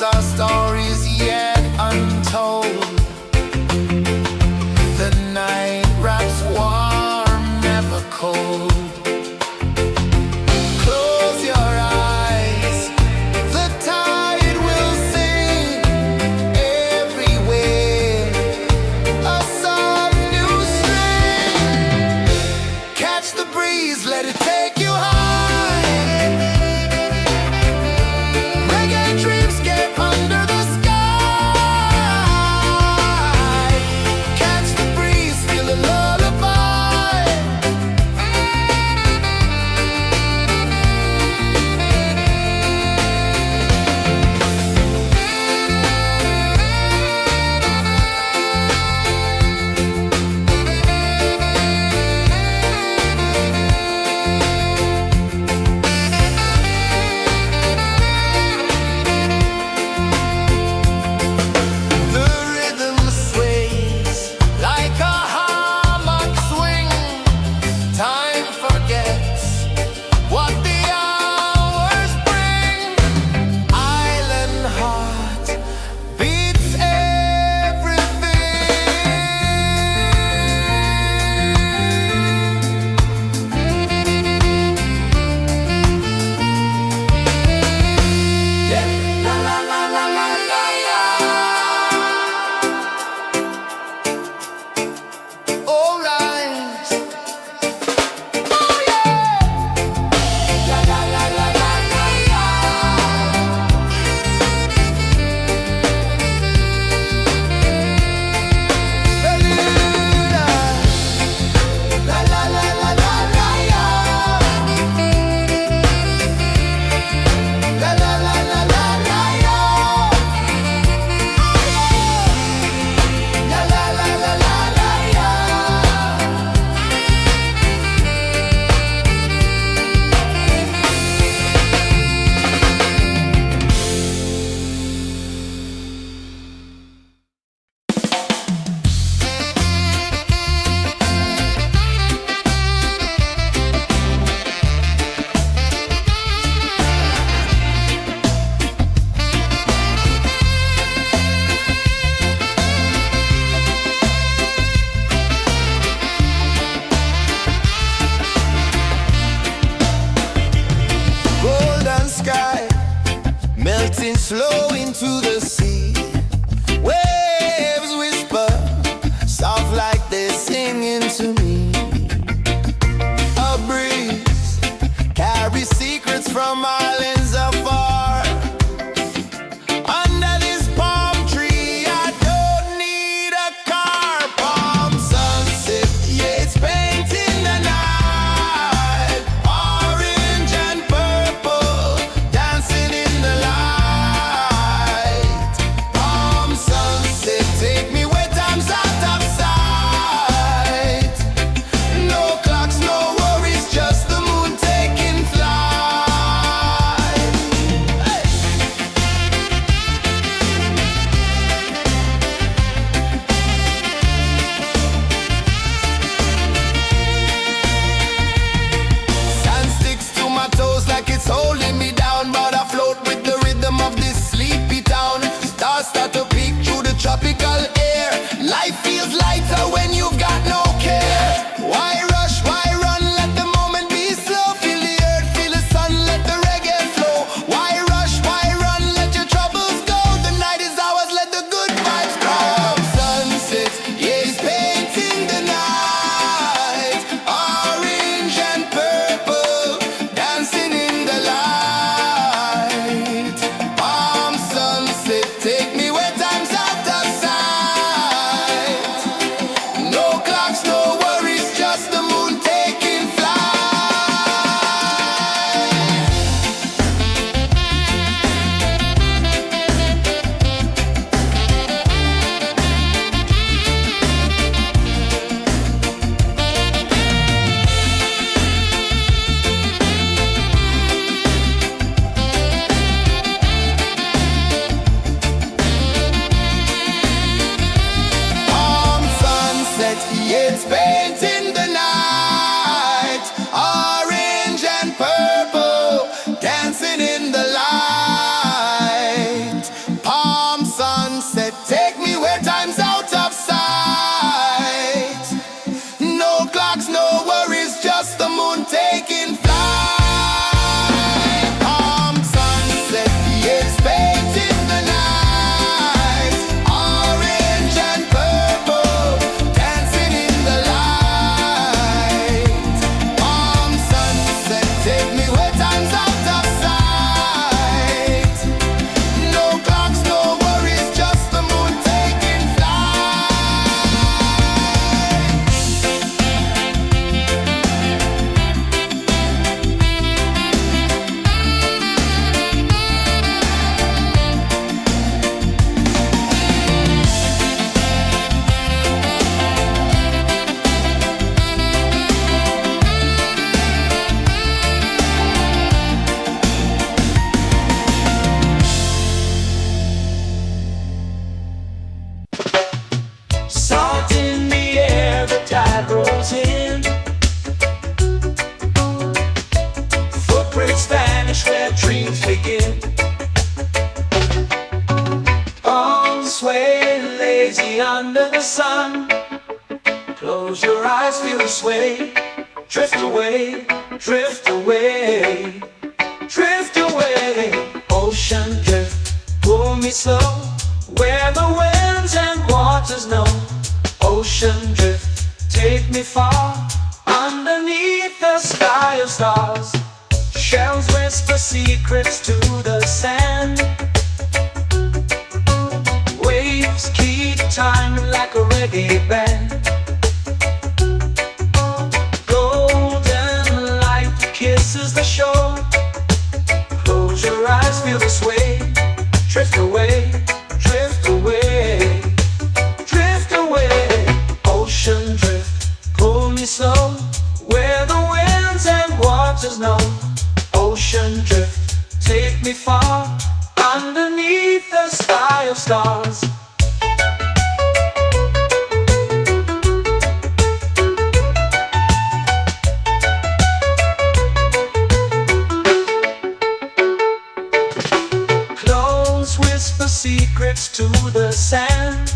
our stories yet untold. The night wraps warm, never cold. Close your eyes, the tide will sing everywhere. A soft new string. Catch the breeze, let it take you high. Reggae dreamscape under the to the sea. Waves whisper, soft like they're singing to me. A breeze carries secrets from islands afar. Under this palm tree, I don't need a car. Palm sunset, yeah, it's painting the night. Orange and purple, dancing in the light. Palm sunset, take me where time's out of sight. No clocks, no worries, just the moon taking flight. Hey! Sand sticks to my toes like it's holding me down, but I float with the rhythm of this sleepy town. Stars start to peek through the tropical air. Life feels lighter when you've got no care. Why rush, why run, let the moment be slow. Feel the earth, feel the sun, let the reggae flow. Why rush, why run, let your troubles go. The night is ours, let the good vibes come. Sunset, yeah, it's painting the night. Orange and purple, dancing in the light. Palm sunset, take me where time's out of sight. No clocks, no worries, just the moon taking flight. Palm sunset, yeah, it's painting the night. Orange and purple, dancing in the light. Palm sunset, take me where time's out of sight. No clocks, no worries, just the moon taking flight. Palm sunset, yeah, it's painting the night. Orange and purple, dancing in the light. Palm sunset, take me where time's out of sight. No clocks, no worries, just the moon taking flight. Salt in the air, the tide rolls in. Footprints vanish where dreams begin. Arms sway lazy under the sun. Close your eyes, feel the sway. Drift away, drift away, drift away. Ocean drift, pull me slow, where the winds and waters know. Ocean drift, take me far, underneath the sky of stars. Shells whisper secrets to the sand. Waves keep time like a reggae band. Golden light kisses the shore. Close your eyes, feel the sway. Drift away, drift away, drift away. Ocean drift, pull me slow, where the winds and waters know. Ocean drift, take me far, underneath the sky of stars. Close whisper secrets to the sand.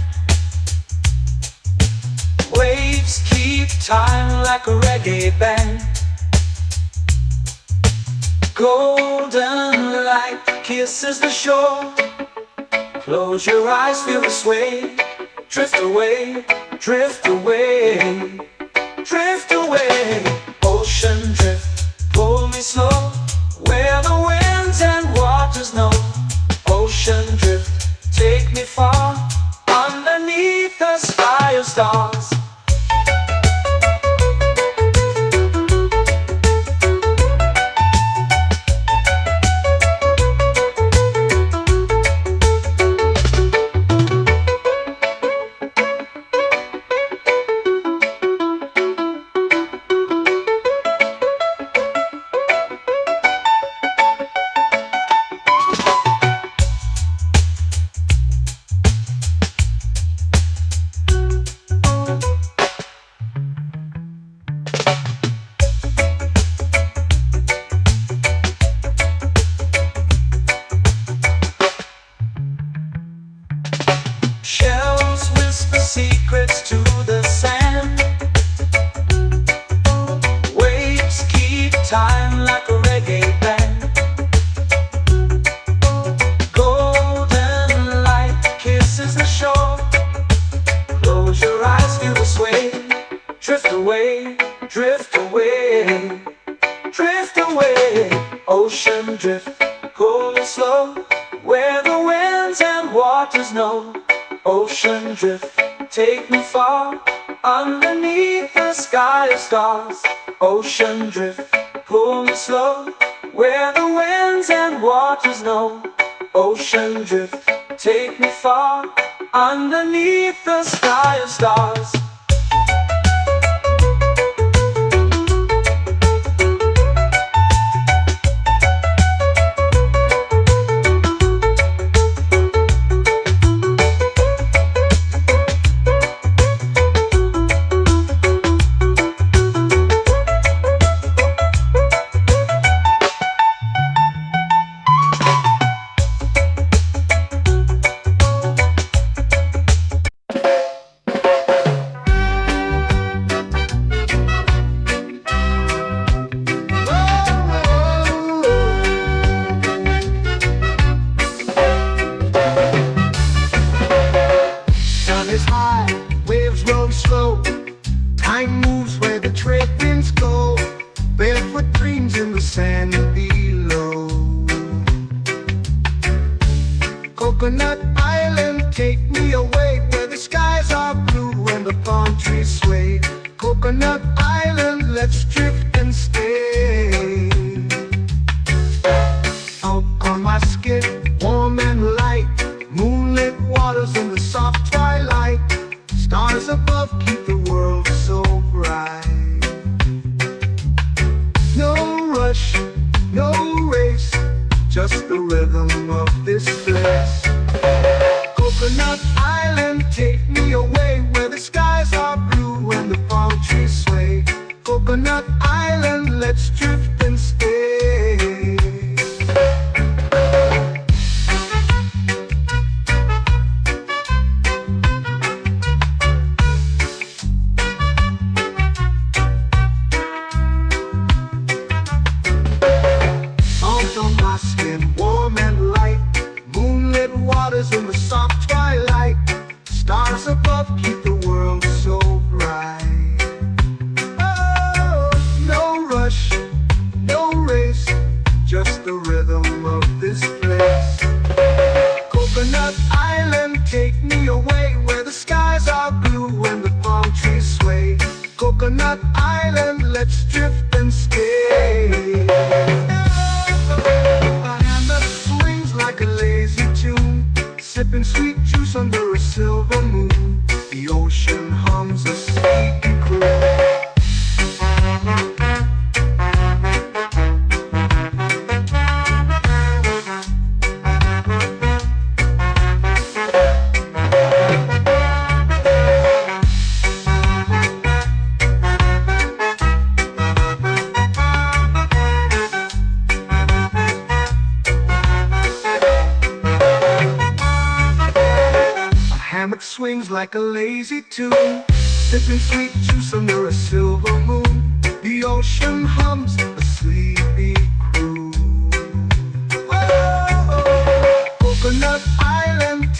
Waves keep time like a reggae band. Golden light kisses the shore. Close your eyes, feel the sway. Drift away, drift away, drift away. Ocean drift, pull me slow, where the winds and waters know. Ocean drift, take me far, underneath the sky of stars. Shells whisper secrets to the sand. Waves keep time like a reggae band. Golden light kisses the shore. Close your eyes, feel the sway. Drift away, drift away, drift away. Ocean drift, cool and slow, where the winds and waters know. Ocean drift, take me far, underneath the sky of stars. Ocean drift, pull me slow, where the winds and waters know. Ocean drift, take me far, underneath the sky of stars. Is high, waves roll slow. Time moves where the trade winds go. Barefoot dreams in the sand below. Coconut Island, take me away, where the skies are blue and the palm trees sway. Coconut Island, let's drift and stay. Out on my skin, warm and light, moonlit waters in the soft twilight. Stars above keep the world so bright. No rush, no race, just the rhythm of this place. Coconut Island, take me away, where the skies are blue and the palm trees sway. Coconut Island, let's drift and stay. In the soft twilight, stars above keep the world so bright. Oh, no rush, no race, just the rhythm of this place. Coconut Island, take me away, where the skies are blue and the palm trees sway. Coconut Island, let's drift and stay. My hand that swings like a lazy tune, sipping sweet juice under a silver moon. The ocean hums a sleepy croon. Swings like a lazy tune, sipping sweet juice under a silver moon. The ocean hums a sleepy croon. Whoa, Coconut Island,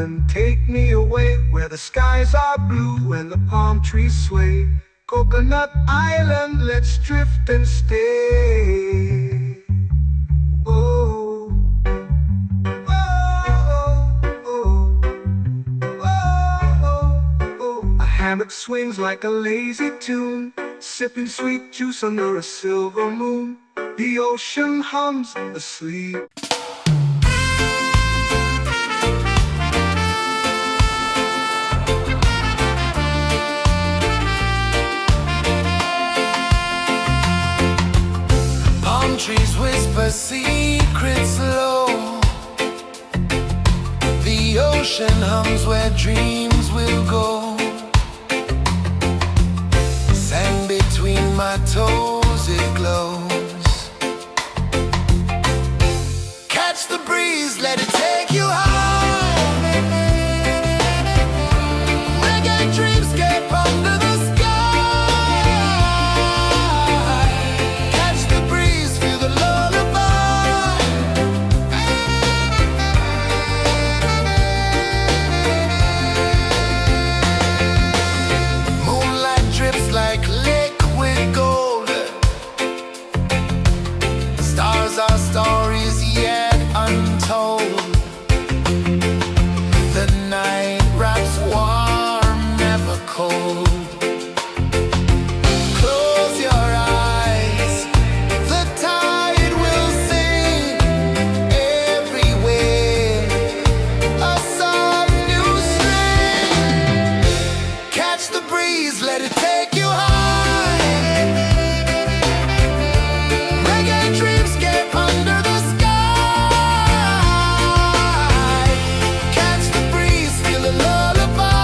island, take me away, where the skies are blue and the palm trees sway. Coconut Island, let's drift and stay. Oh, oh, oh, oh, oh. A hammock swings like a lazy tune, sipping sweet juice under a silver moon. The ocean hums asleep. Palm trees whisper secrets low. The ocean hums where dreams will go. Sand between my toes, it glows. Catch the breeze, let it take you high. Reggae dreamscape under the sky. Catch the breeze, feel the lullaby. Moonlight drips like liquid gold. Stars are stories yet untold. The night wraps warm, never cold. Close your eyes, the tide will sing everywhere. A soft new string. Catch the breeze, let it take you high. Reggae dreamscape under the sky. Catch the breeze, feel a lullaby.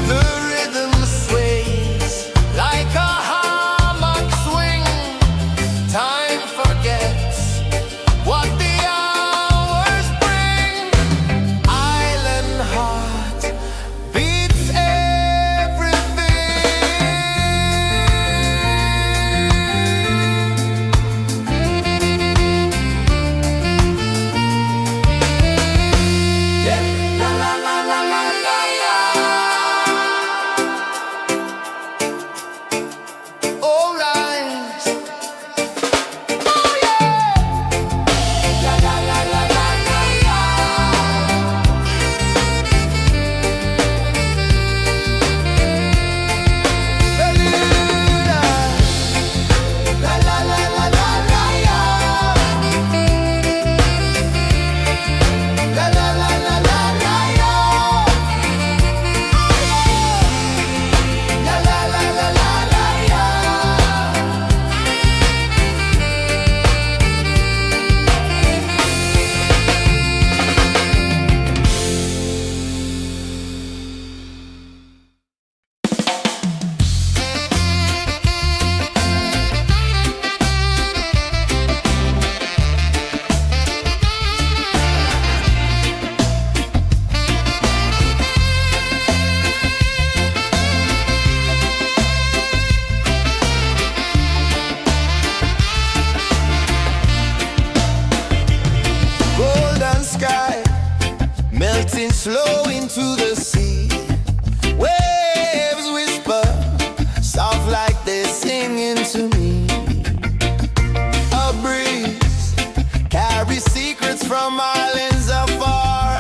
The rhythm sways like a hammock swing. Time forgets what the hours bring. Island heart beats everything. Yeah. La la la la la la la. All right. Oh yeah. La la la la la la la. La la la la la la la. La la la la la la la. La la la la la la la. Golden sky melting slow into the sea. Waves whisper soft like they're singing to me. A breeze carries secrets from islands afar.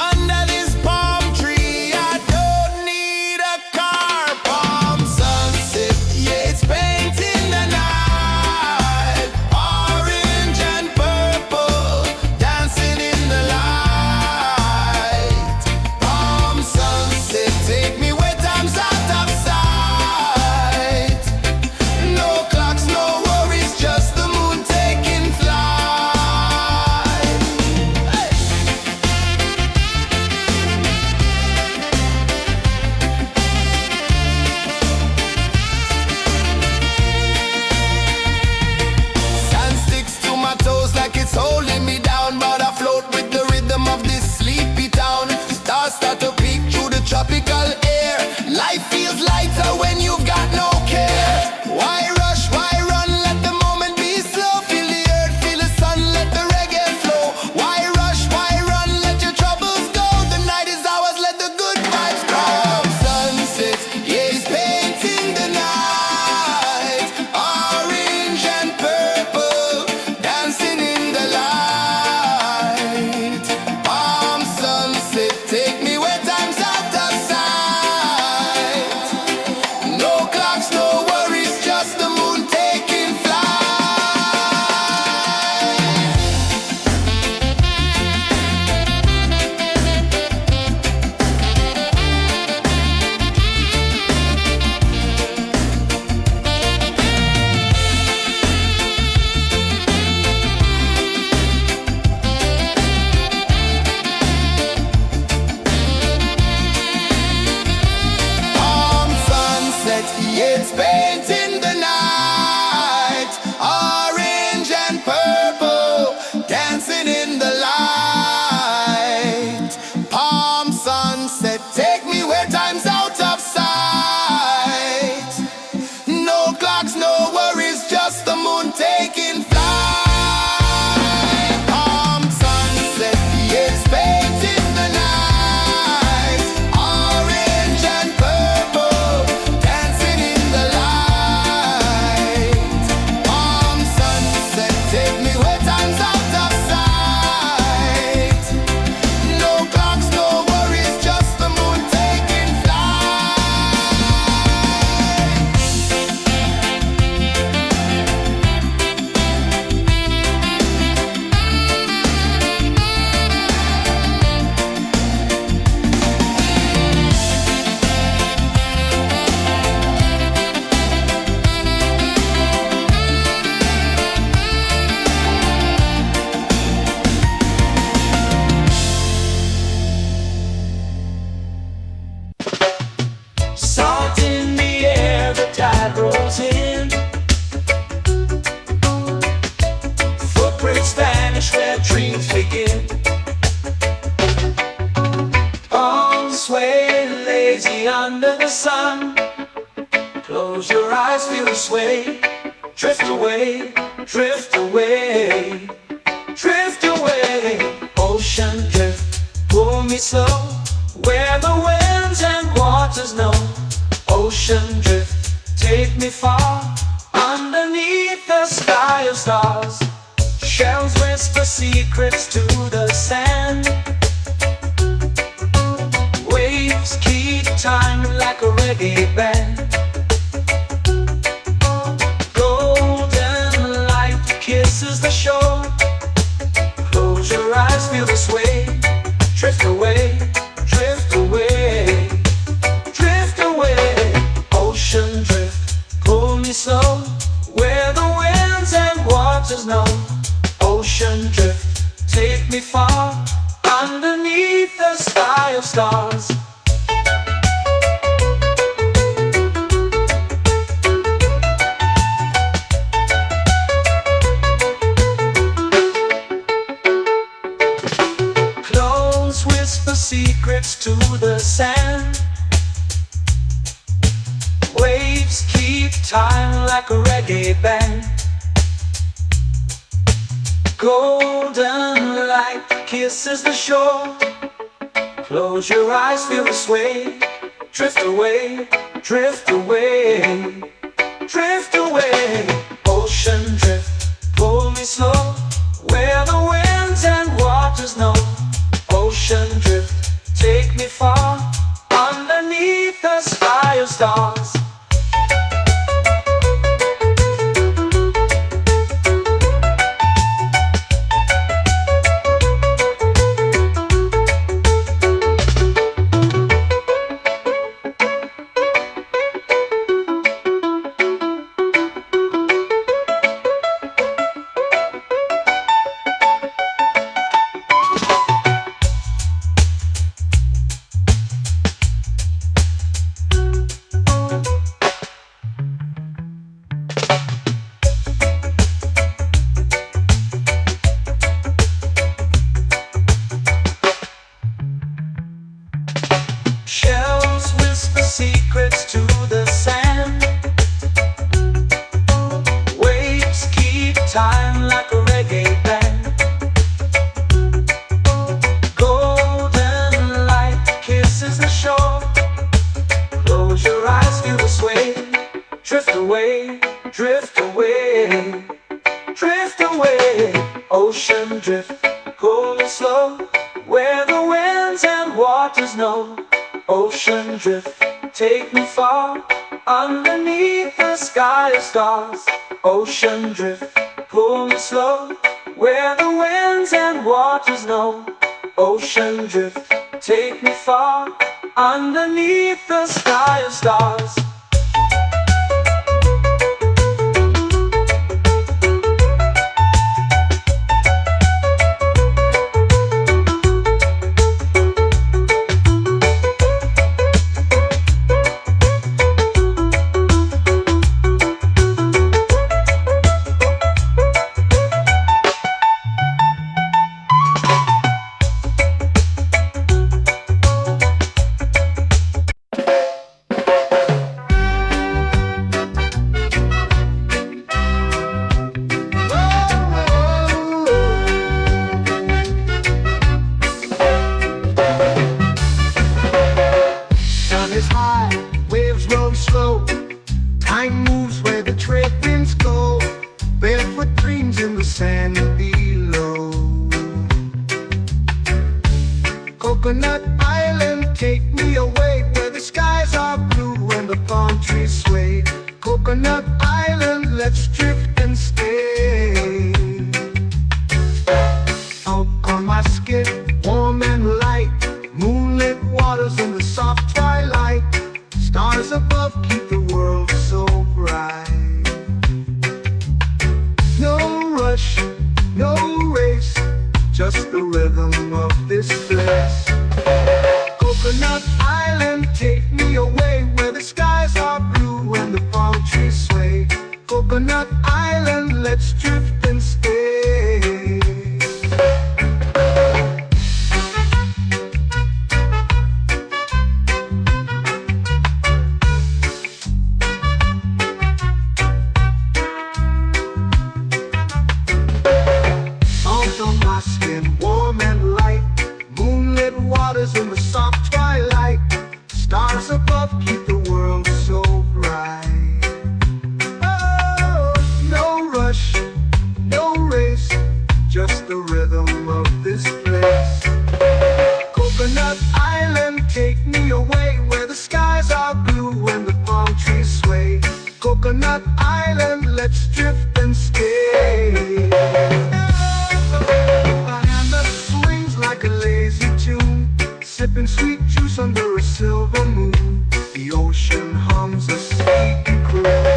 Under this palm tree, I don't need a car. Palm sunset, yeah, it's painting the night. Orange and purple dancing in the light. lazy under the sun. Close your eyes, feel the sway. Drift away, drift away, drift away. Ocean drift, pull me slow, where the winds and waters know. Ocean drift, take me far, underneath the sky of stars. Shells whisper secrets to the sand. Waves keep time like a reggae band. Golden light kisses the shore. Close your eyes, feel the sway. Drift away, drift away, drift away. Ocean drift, pull me slow, where the winds and waters know. Ocean drift, take me far, underneath the sky of stars. Clones whisper secrets to the sand. Waves keep time like a reggae band. Golden light kisses the shore. Close your eyes, feel the sway. Drift away, drift away, drift away. Ocean drift, pull me slow, where the winds and waters know. Ocean drift, take me far, underneath the sky of stars. Shells whisper secrets to the sand. Waves keep time like a reggae band. Golden light kisses the shore. Close your eyes, feel the sway. Drift away, drift away, drift away. Ocean drift, pull me slow, where the winds and waters know. Ocean drift, take me far, underneath the sky of stars. Ocean drift, pull me slow, where the winds and waters know. Ocean drift, take me far, underneath the sky of stars. Time moves where the trade winds go. Barefoot dreams in the sand below. Coconut Island, take me away, where the skies are blue and the palm trees sway. Coconut Island, let's drift and stay. Out on my skin, warm and light, moonlit waters in the soft twilight. Stars above keep the world so bright. No rush, no race, just the rhythm of this place. Coconut Island, take me away, where the skies are blue and the palm trees sway. Coconut Island, let's drift and stay. sipping sweet juice under a silver moon. The ocean hums a sleepy croon.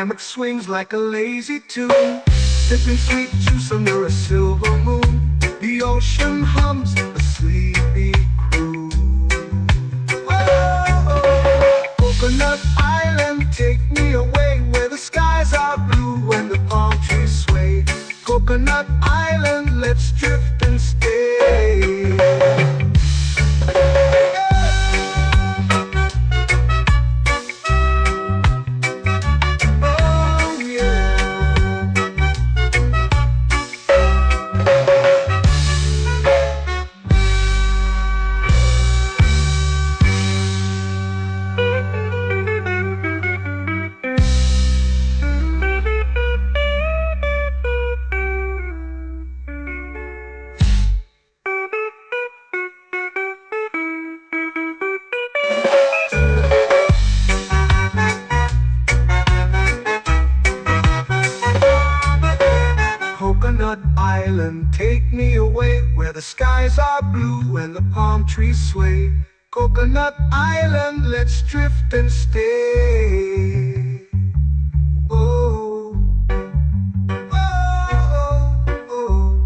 Hammock swings like a lazy tune, sipping sweet juice under a silver moon. The ocean hums a sleepy croon. Whoa, Coconut Island, take me away where the skies are blue and the palm trees sway. Coconut Island, let's drift and stay. Coconut Island, take me away where the skies are blue and the palm trees sway. Coconut Island, let's drift and stay. Oh, oh, oh,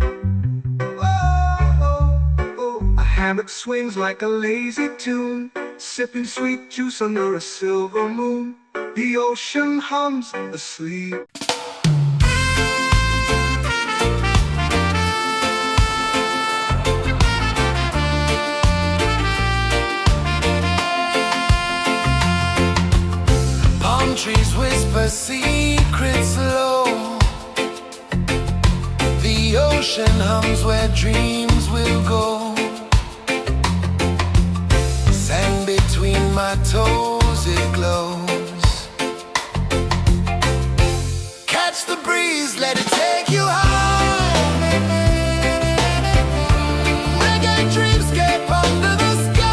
oh, oh. A hammock swings like a lazy tune, sipping sweet juice under a silver moon. The ocean hums asleep. Trees whisper secrets low. The ocean hums where dreams will go. Sand between my toes, it glows. Catch the breeze, let it take you high. Reggae dreamscape under the sky.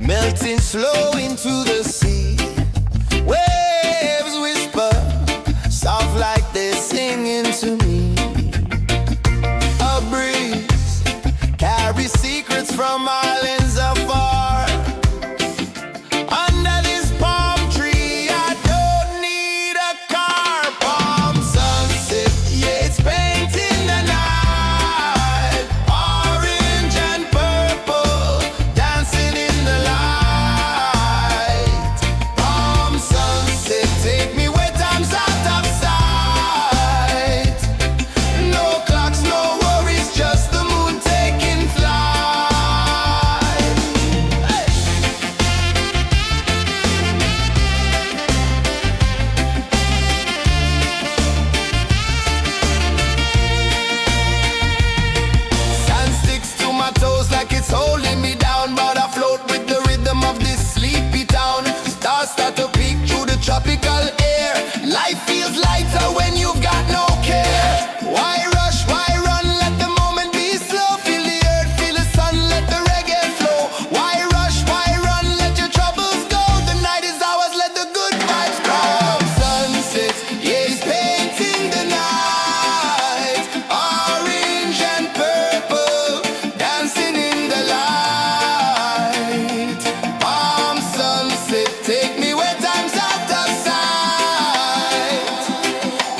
melting slow into the sea. Waves whisper, soft like they're singing to me. A breeze carries secrets from islands afar. Under this palm tree, I don't need a car. Palm sunset, yeah, it's painting the night. Orange and purple, dancing in the light. Palm sunset, take me where time's out of sight. No clocks, no worries, just the moon taking flight. Hey! Sand sticks to my toes like it's holding me down, but I float with the rhythm of this sleepy town. Stars start to peek through the tropical air. Life feels lighter when you've got no care. Why rush, why run, let the moment be slow. Feel the earth, feel the sun, let the reggae flow. Why rush, why run, let your troubles go. The night is ours, let the good vibes grow. Sunset, yeah, it's painting the night. Orange and purple, dancing in the light. Palm sunset, take me where time's out of sight.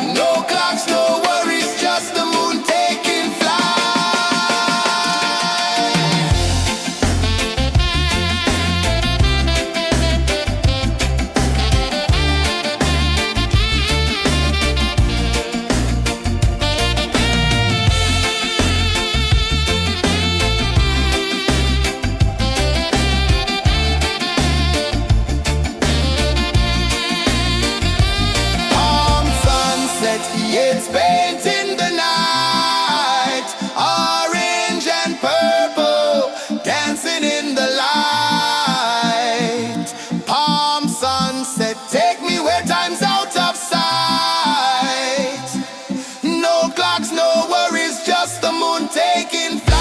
No clocks, no worries, just the moon taking flight. Palm sunset, yeah, it's painting the night. Orange and purple, dancing in the light. Palm sunset, take me where time's out of sight. No clocks, no worries, just the moon taking flight.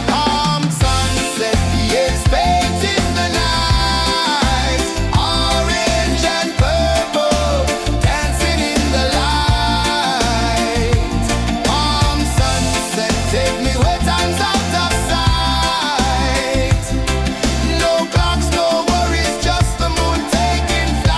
Palm sunset, yeah, it's painting the night. Orange and purple, dancing in the light. Palm sunset, take me where time's out of sight. No clocks, no worries, just the moon taking flight.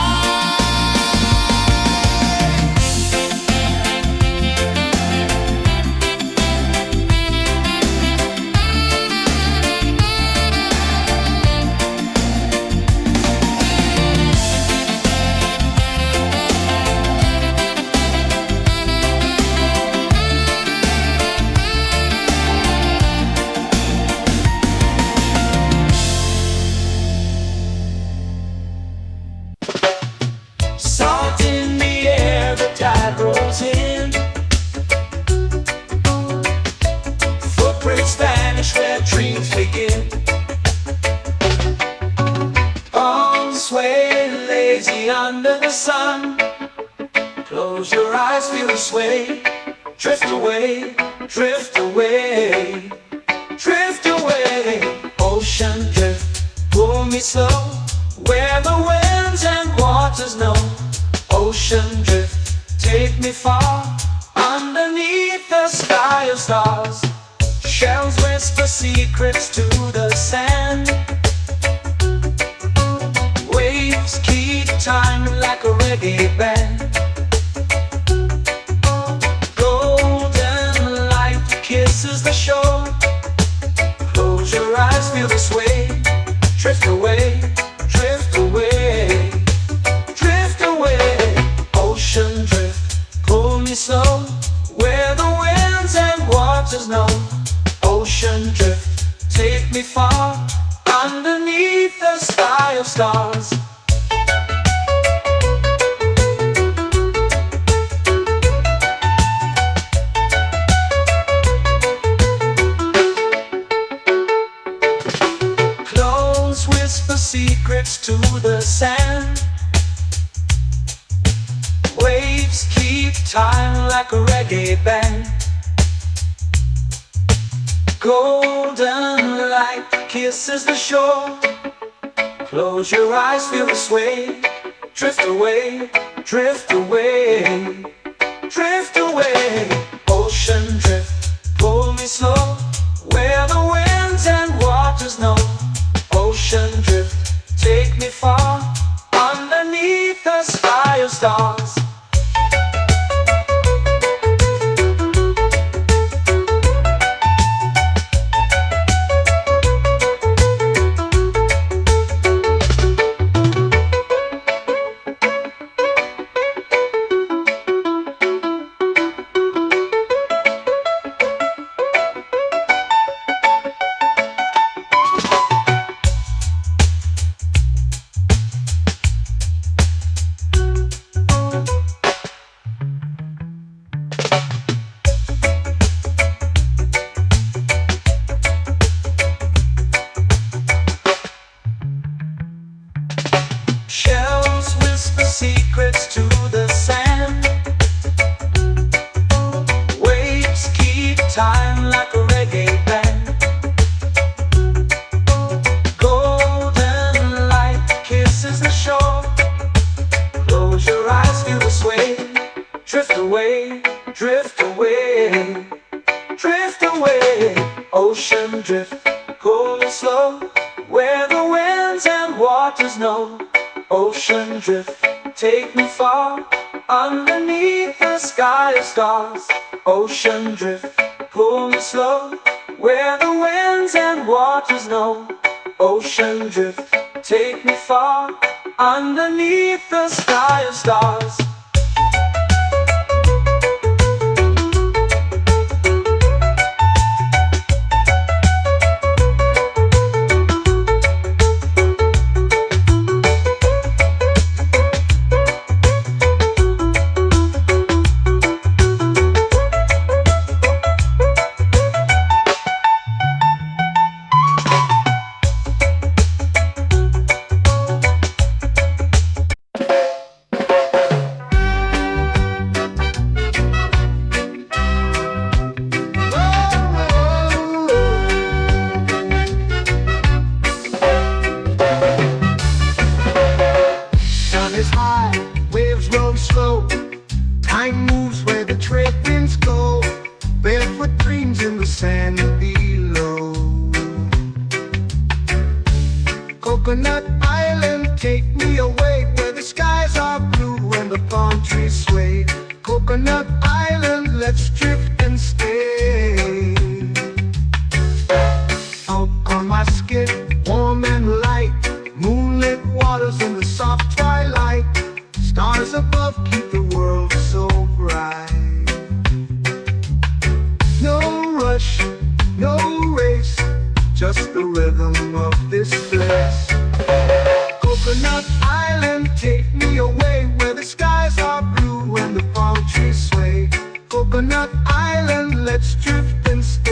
Salt in the air, the tide rolls in. Footprints vanish where dreams begin. Palms sway lazy under the sun. Close your eyes, feel the sway. Drift away, drift away, drift away. Ocean drift, pull me slow, where the winds and waters know. Ocean drift, take me far, underneath the sky of stars. Shells whisper secrets to the sand. Waves keep time like a reggae band. Golden light kisses the shore. Close your eyes, feel the sway. Drift away, drift away, drift away. Ocean drift, pull me slow, where the winds and waters know. Ocean drift, take me far, underneath the sky of stars. Close whisper secrets to the sand. Waves keep time like a reggae band. Golden light kisses the shore. Close your eyes, feel the sway. Drift away, drift away, drift away. Ocean drift, pull me slow, where the winds and waters know. Ocean drift, take me far, underneath the sky of stars. Shells whisper secrets to the sand. Waves keep time like a reggae band. Golden light kisses the shore. Close your eyes, feel the sway. Drift away, drift away, drift away. Ocean drift, cool and slow, where the winds and waters know. Ocean drift, take me far, underneath the sky of stars. Ocean drift, pull me slow, where the winds and waters know. Ocean drift, take me far, underneath the sky of stars. Is high, waves roll slow. Time moves where the trade winds go. Barefoot dreams in the sand below. Coconut Island, take me away, where the skies are blue and the palm trees sway. Coconut Island, let's drift and stay. Out on my skin, warm and light, moonlit waters in the soft twilight. Stars above keep the world so bright. No rush, no race, just the rhythm of this place. Coconut Island, take me away, where the skies are blue and the palm trees sway. Coconut Island, let's drift and stay.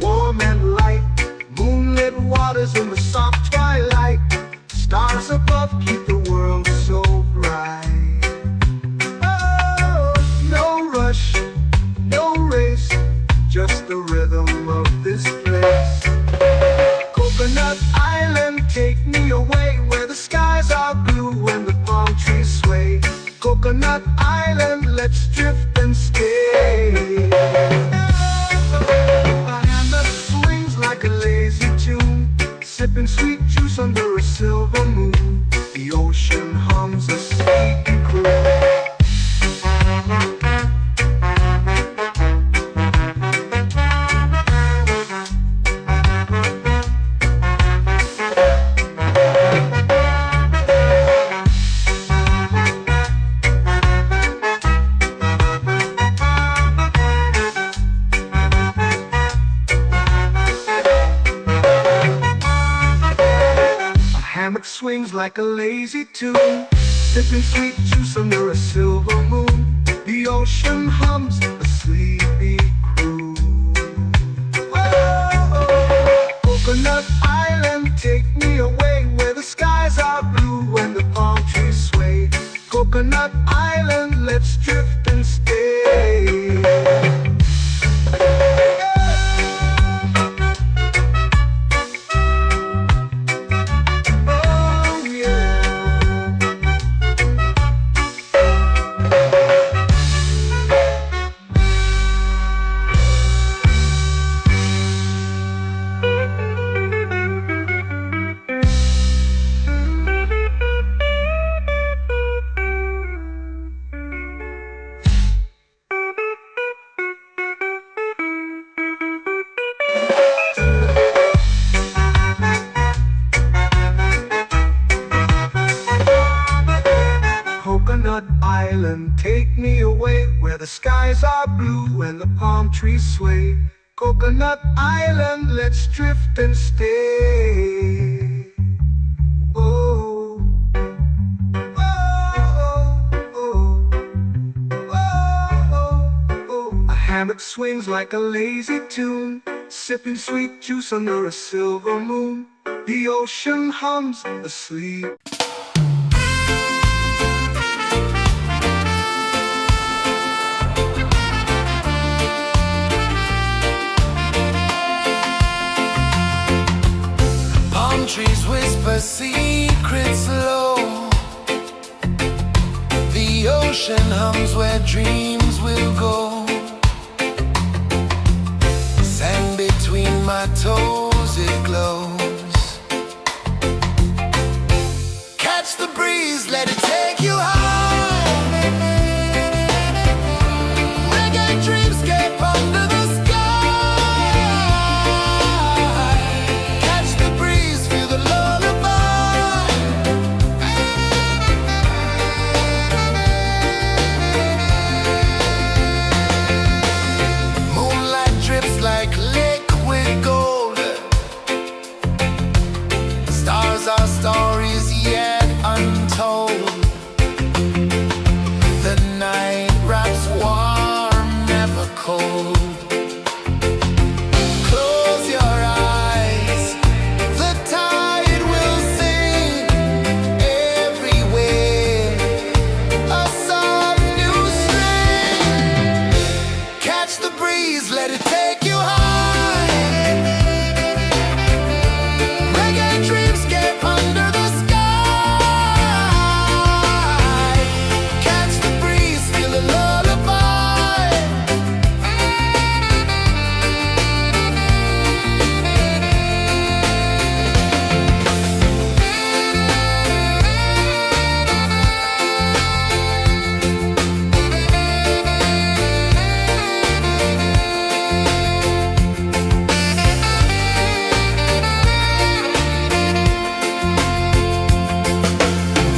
Warm and light, moonlit waters in the soft twilight. Stars above keep the world so bright. Oh, no rush, no race, just the rhythm of this place. Coconut Island, take me away, where the skies are blue and the palm trees sway. Coconut Island, let's drift and stay. Like a lazy tune, sipping sweet juice under a silver moon. The ocean hums a sleepy croon. Swings like a lazy tune, sipping sweet juice under a silver moon. The ocean hums a sleepy croon. skies are blue and the palm trees sway. Coconut Island, let's drift and stay. Oh, oh, oh, oh, oh. A hammock swings like a lazy tune, sipping sweet juice under a silver moon. The ocean hums asleep. Palm trees whisper secrets low. The ocean hums where dreams will go. Sand between my toes, it glows. Catch the breeze, let it take you high. Reggae dreamscape under the sky. Catch the breeze, feel the lullaby. Moonlight drips like liquid gold. Stars are stories yet untold. The night wraps warm, never cold. Close your eyes, the tide will sing everywhere. A soft new string. Catch the breeze, let it take you high. Reggae dreamscape under the sky. Catch the breeze, feel a lullaby.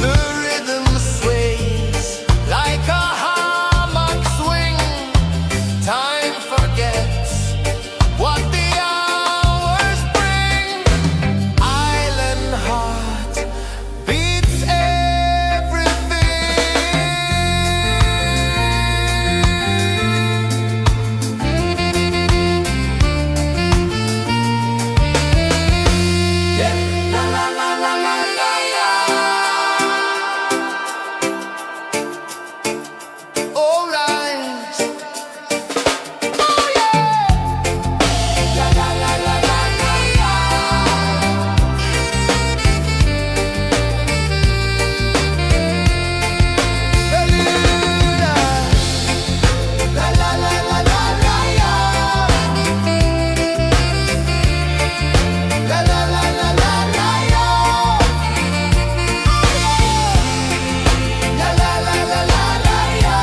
The rhythm sways like a hammock swing. Time forgets what the hours bring. Island heart beats everything. Yeah. La la la la la la la. All right. Oh yeah. La la la la la la la. La la la la la la la. La la la la la la la. La la la la la la la.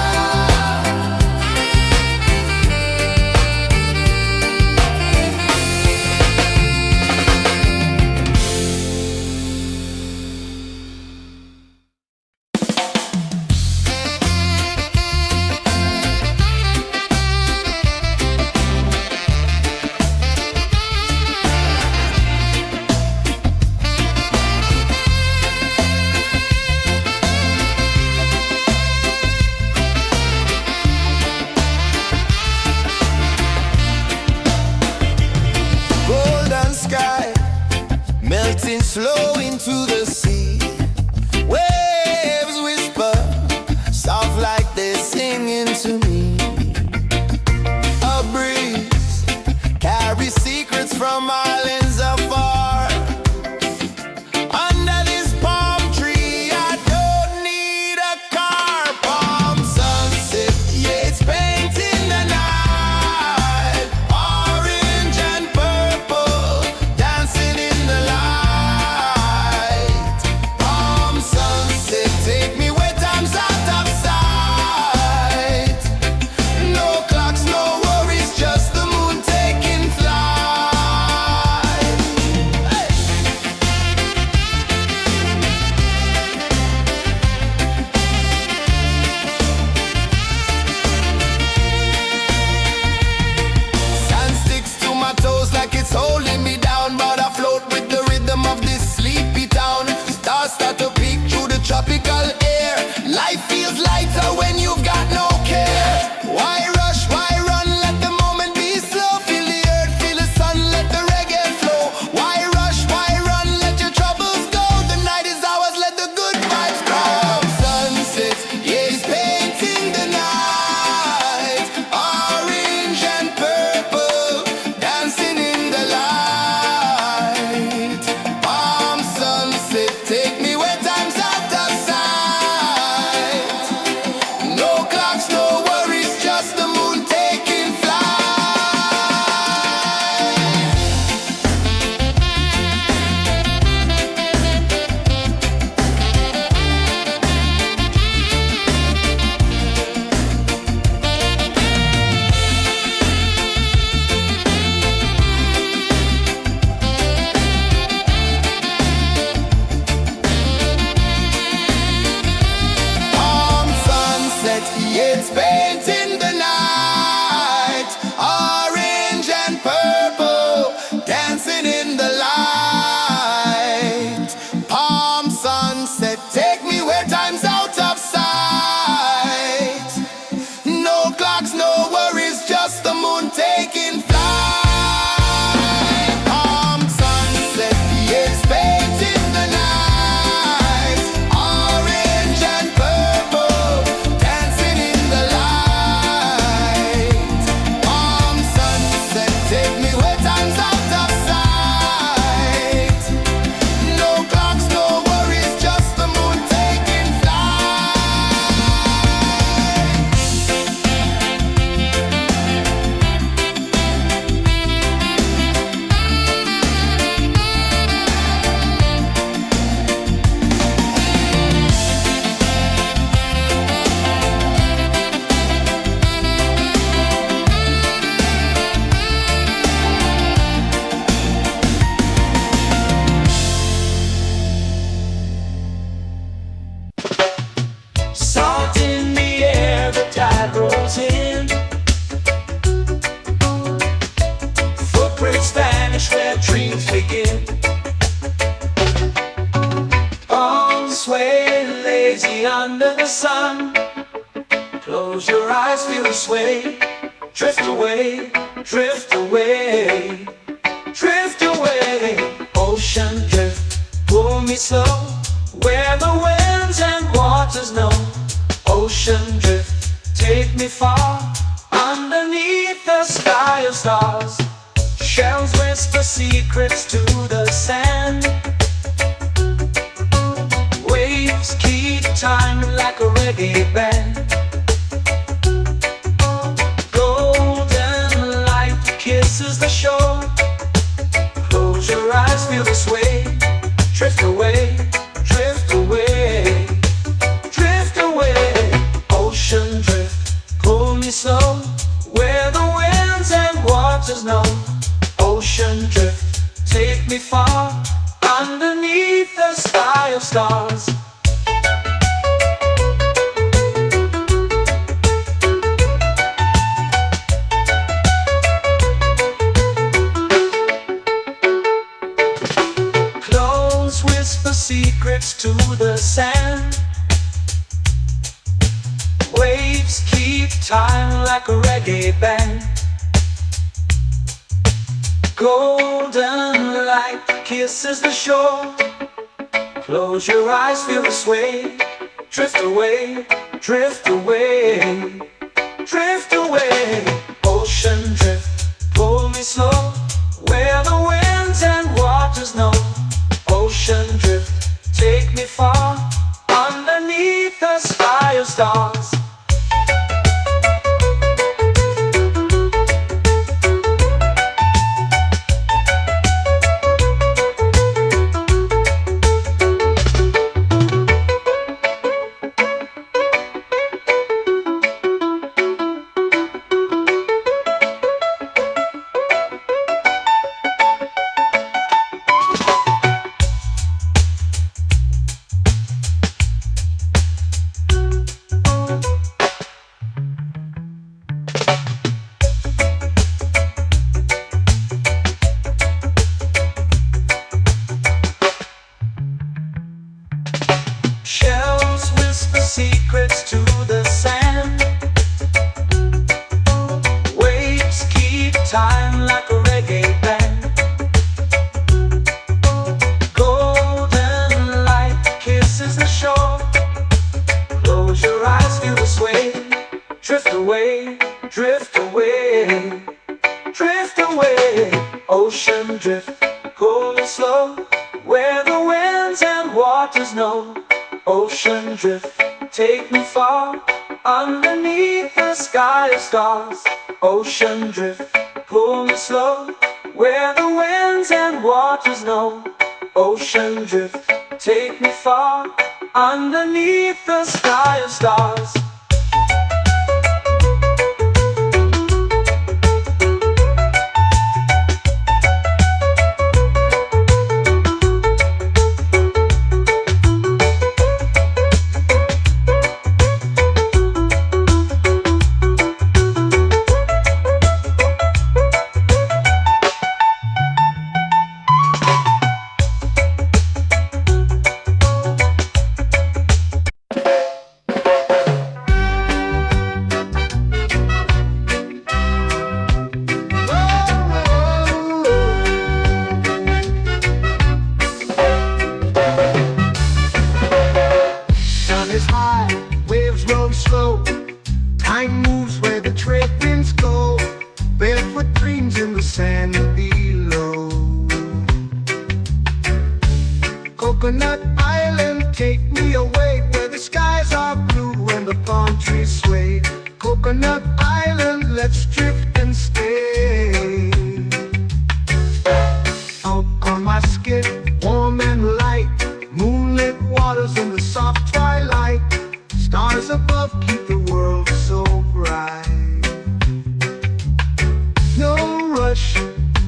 Golden sky melting slow into the sea. Waves whisper soft like they're singing to me. A breeze carries secrets from islands afar. Under this palm tree, I don't need a car. Palm sunset, yeah, it's painting the night. Orange and purple dancing in the light. me under the sun. Close your eyes, feel the sway. Drift away, drift away, drift away. Ocean drift, pull me slow, where the winds and waters know. Ocean drift, take me far, underneath the sky of stars. Shells whisper secrets to the sand. Waves keep time like a reggae band. Golden light kisses the shore. Close your eyes, feel the sway. Drift away, drift away, drift away. Ocean drift, pull me slow, where the winds and waters know. Ocean drift, take me far, underneath the sky of stars. Close whisper secrets to the sand. Waves keep time like a reggae band. Golden light kisses the shore. Close your eyes, feel the sway. Drift away, drift away, drift away. Ocean drift, pull me slow, where the winds and waters know. Ocean drift, take me far, underneath the sky of stars. Shells whisper secrets to the sand. Waves keep time like a reggae band. Golden light kisses the shore. Close your eyes, feel the sway. Drift away, drift away, drift away. Ocean drift, pull me slow, where the winds and waters know. Ocean drift, take me far, underneath the sky of stars. Ocean drift, pull me slow, where the winds and waters know. Ocean drift, take me far, underneath the sky of stars. Time moves where the trade winds go. Barefoot dreams in the sand below. Coconut Island, take me away, where the skies are blue and the palm trees sway. Coconut Island, let's drift and stay. Out on my skin, warm and light, moonlit waters in the soft twilight. Stars above keep the world so bright. No rush,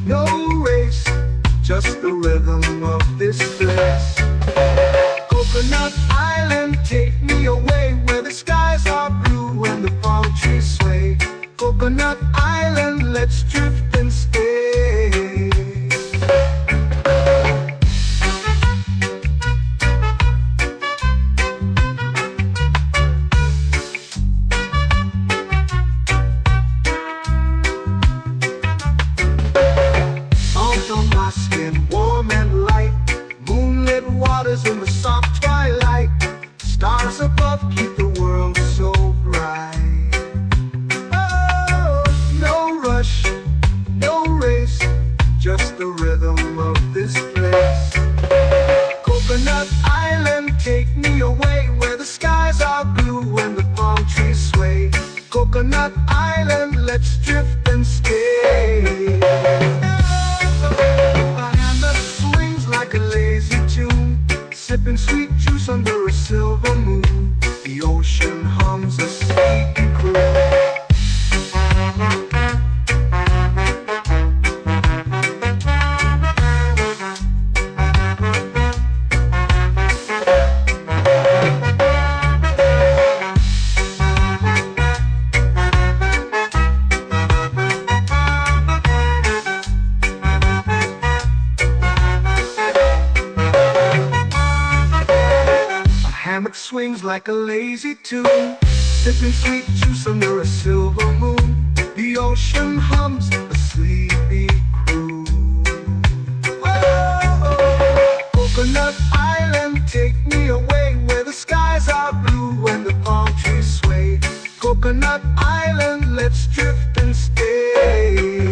no race, just the rhythm of this place. Coconut Island, take me away, where the skies are blue and the palm trees sway. Coconut Island, let's drift and stay. like a lazy tune, sipping sweet juice under a silver moon. The ocean hums a sleepy croon. Hammock swings like a lazy tune, sipping sweet juice under a silver moon. The ocean hums a sleepy croon. Whoa, Coconut Island, take me away where the skies are blue and the palm trees sway. Coconut Island, let's drift and stay.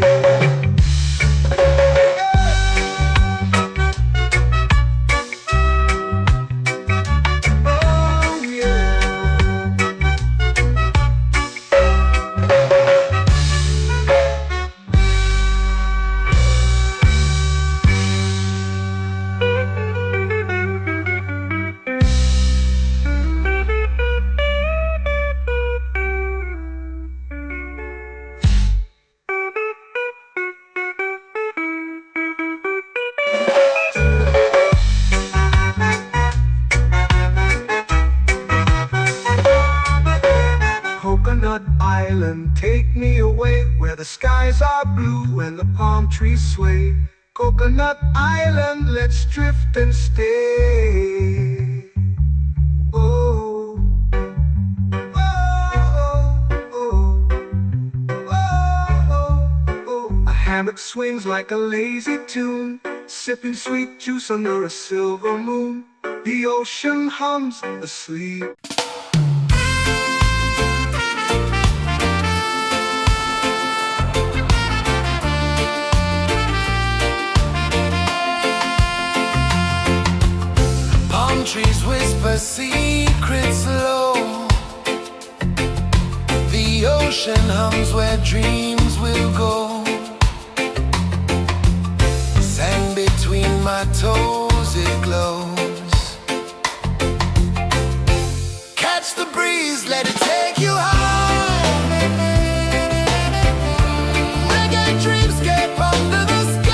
Coconut Island, take me away where the skies are blue and the palm trees sway. Coconut Island, let's drift and stay. Oh, oh, oh, oh, oh. A hammock swings like a lazy tune, sipping sweet juice under a silver moon. The ocean hums asleep. Trees whisper secrets low. The ocean hums where dreams will go. Sand between my toes, it glows. Catch the breeze, let it take you high. Reggae dreamscape under the sky.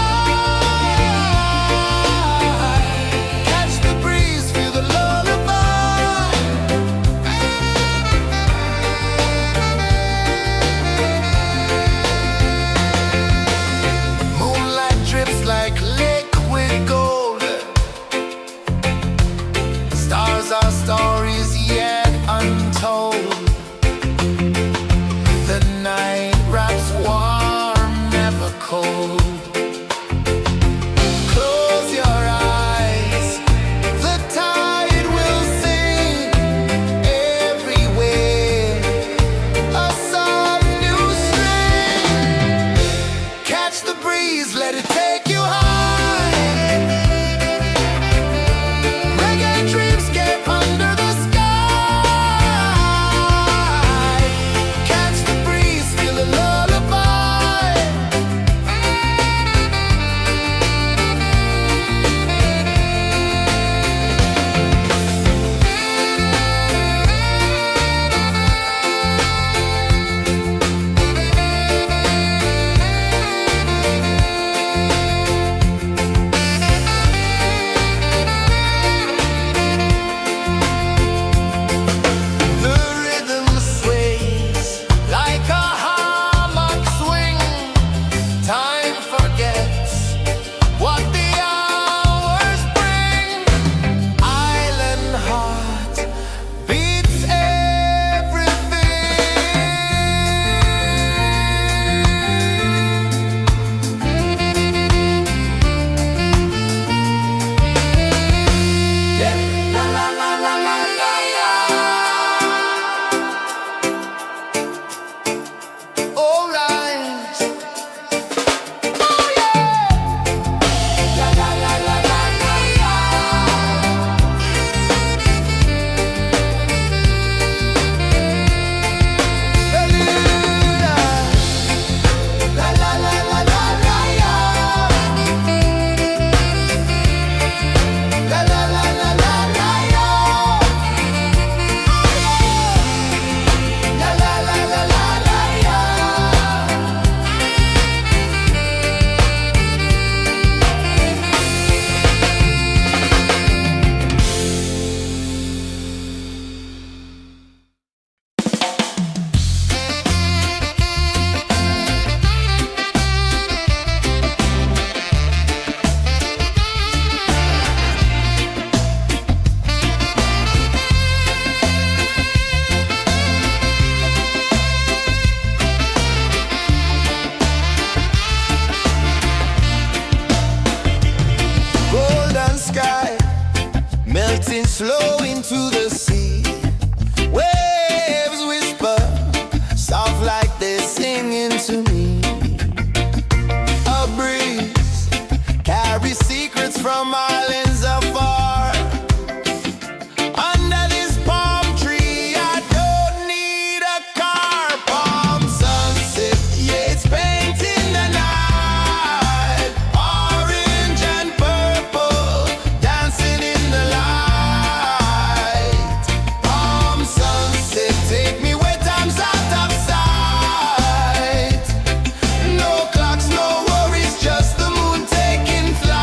drifting slow into the sea. Waves whisper, soft like they're singing to me. A breeze carries secrets from islands afar. Under this palm tree, I don't need a car. Palm sunset, yeah, it's painting the night. Orange and purple, dancing in the light. Palm sunset, take me where time's out of sight. No clocks, no worries, just the moon taking flight.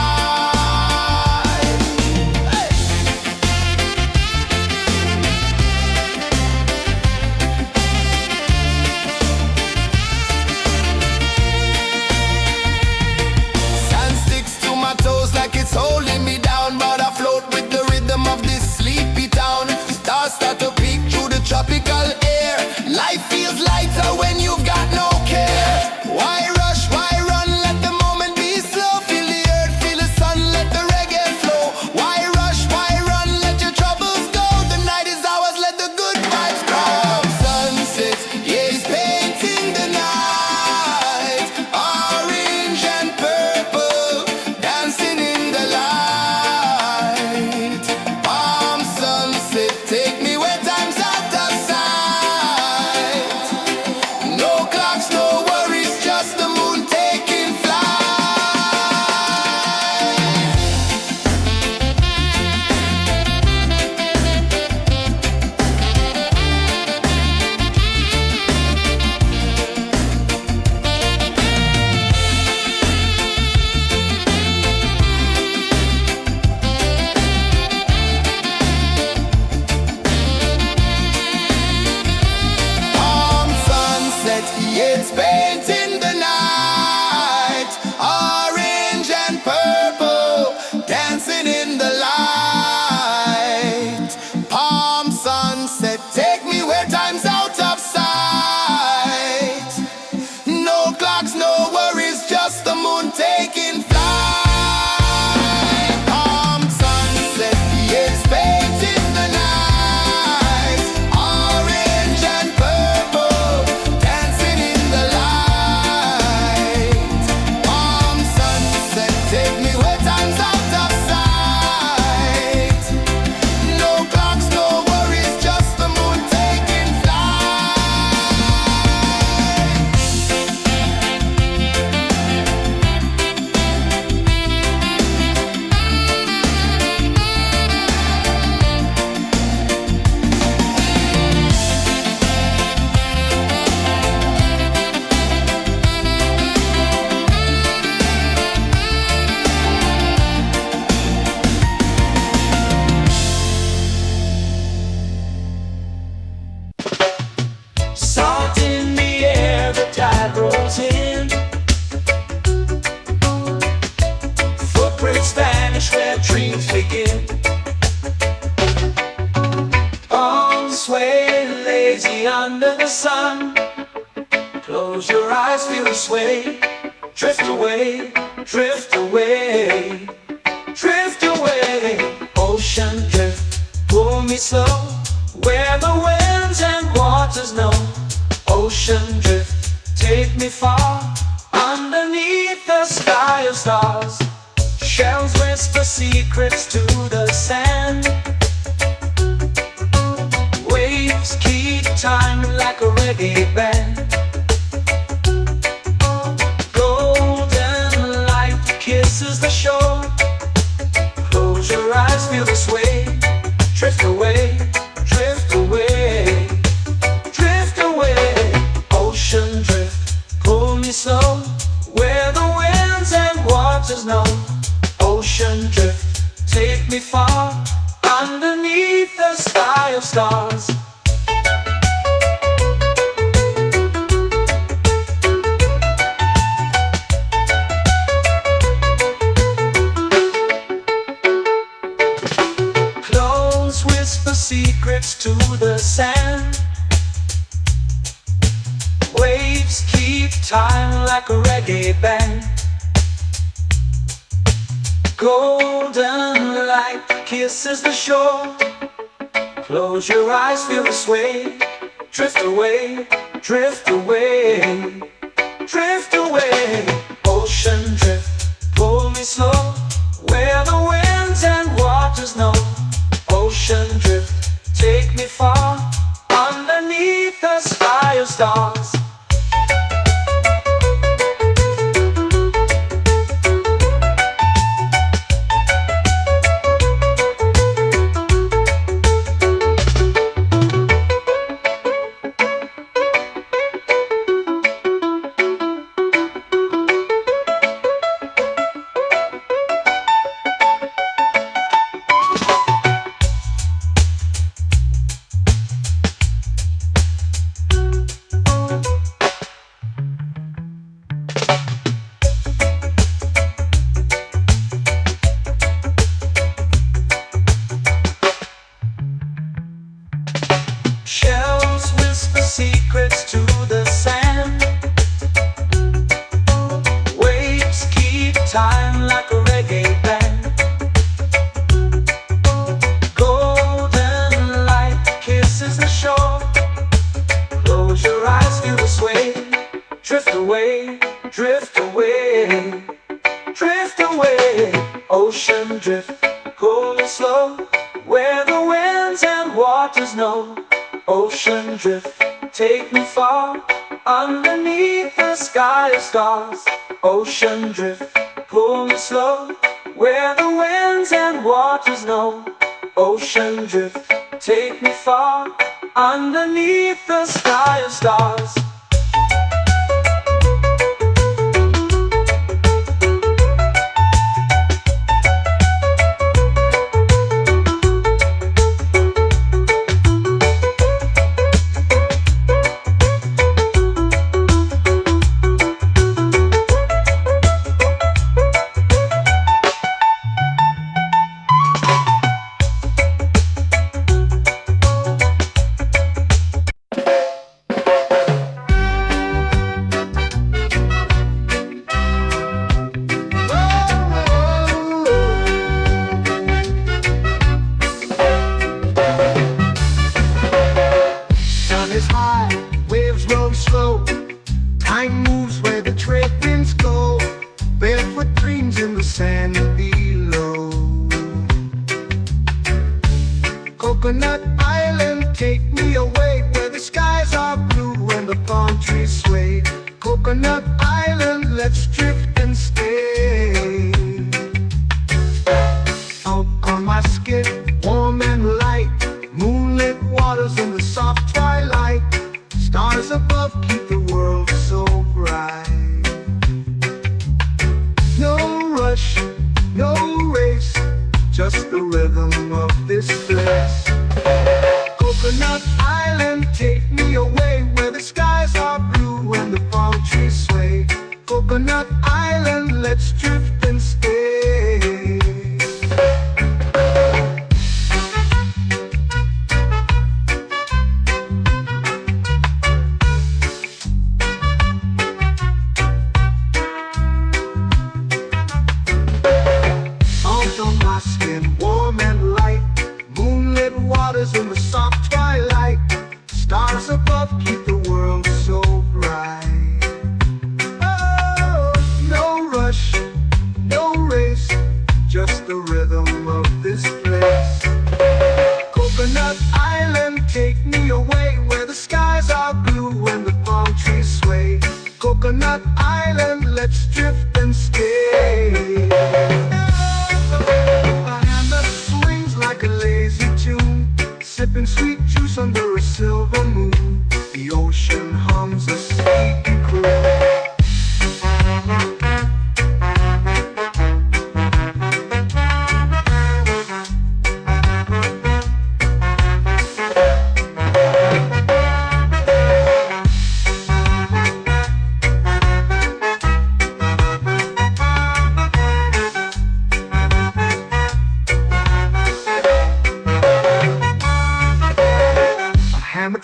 Hey! Sand sticks to my toes like it's holding me down, but I float with the rhythm of this sleepy town. Stars start to peek through the tropical air. Life feels lighter when you've got no care. Why rush, why run, let the moment be slow. Feel the earth, feel the sun, let the reggae flow. Why rush, why run, let your troubles go. The night is ours, let the good vibes grow. Sunset, yeah, it's painting the night. Orange and purple, dancing in the light. Palm sunset, take me where time's out of sight. No clocks, no worries, just the moon taking flight. Palm sunset, yeah, it's painting the night. Orange and purple, dancing in the light. Palm sunset, take me where time's out of sight. No clocks, no worries, just the moon taking flight. Palm sunset, yeah, it's painting the night. Orange and purple, dancing in the light. Palm sunset, take me where time's out of sight. No clocks, no worries, just the moon taking flight. Salt in the air, the tide rolls in. Footprints vanish where dreams begin. Arms sway lazy under the sun. Close your eyes, feel the sway. Drift away, drift away, drift away. Ocean drift, pull me slow, where the winds and waters know. Ocean drift, take me far, underneath the sky of stars. Shells whisper secrets to the sand. Waves keep time like a reggae band. Golden light kisses the shore. Close your eyes, feel the sway. Drift away, drift away, drift away. Ocean drift, pull me slow, where the winds and waters know. Ocean drift, take me far, underneath the sky of stars. Close whisper secrets to the sand. Waves keep time like a reggae band. Golden light kisses the shore. Close your eyes, feel the sway. Drift away, drift away, drift away. Ocean drift, pull me slow, where the winds and waters know. Ocean drift, take me far, underneath the sky of stars. Shells whisper secrets to the sand. Waves keep time like a reggae band. Golden light kisses the shore. Close your eyes, feel the sway. Drift away, drift away, drift away. Ocean drift, cool and slow, where the winds and waters know. Ocean drift, take me far, underneath the sky of stars. Ocean drift, pull me slow, where the winds and waters know. Ocean drift, take me far, underneath the sky of stars. Is high, waves roll slow. Time moves where the trade winds go. Barefoot dreams in the sand below. Coconut Island, take me away, where the skies are blue and the palm trees sway. Coconut Island, let's drift and stay. Out on my skin, warm and light, moonlit waters in the soft twilight. Stars above keep the world so bright. No rush, no race, just the rhythm of this place. Coconut Island, take me away, where the skies are blue and the palm trees sway. Coconut Island, let's drift and stay. Warm and light, moonlit waters in the soft twilight. Stars above keep the world so bright. Oh, no rush, no race, just the rhythm of this place. Coconut Island, take me away, where the skies are blue and the palm trees sway. Coconut Island, let's drift and stay. Like a lazy tune, sipping sweet juice under a silver moon. The ocean hums a sleepy croon.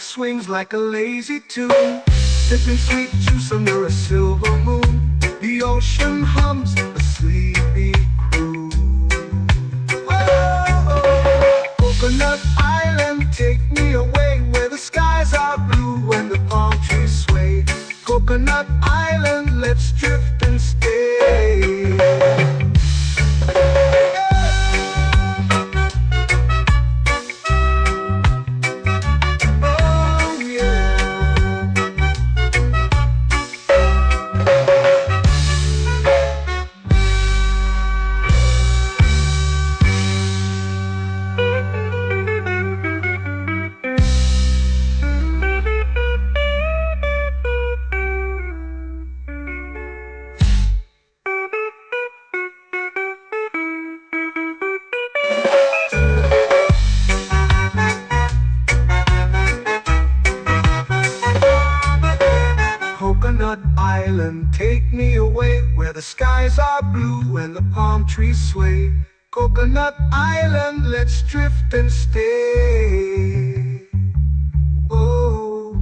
Swings like a lazy tune, sipping sweet juice under a silver moon. The ocean hums a sleepy croon. Whoa. the skies are blue and the palm trees sway. Coconut Island, let's drift and stay. Oh,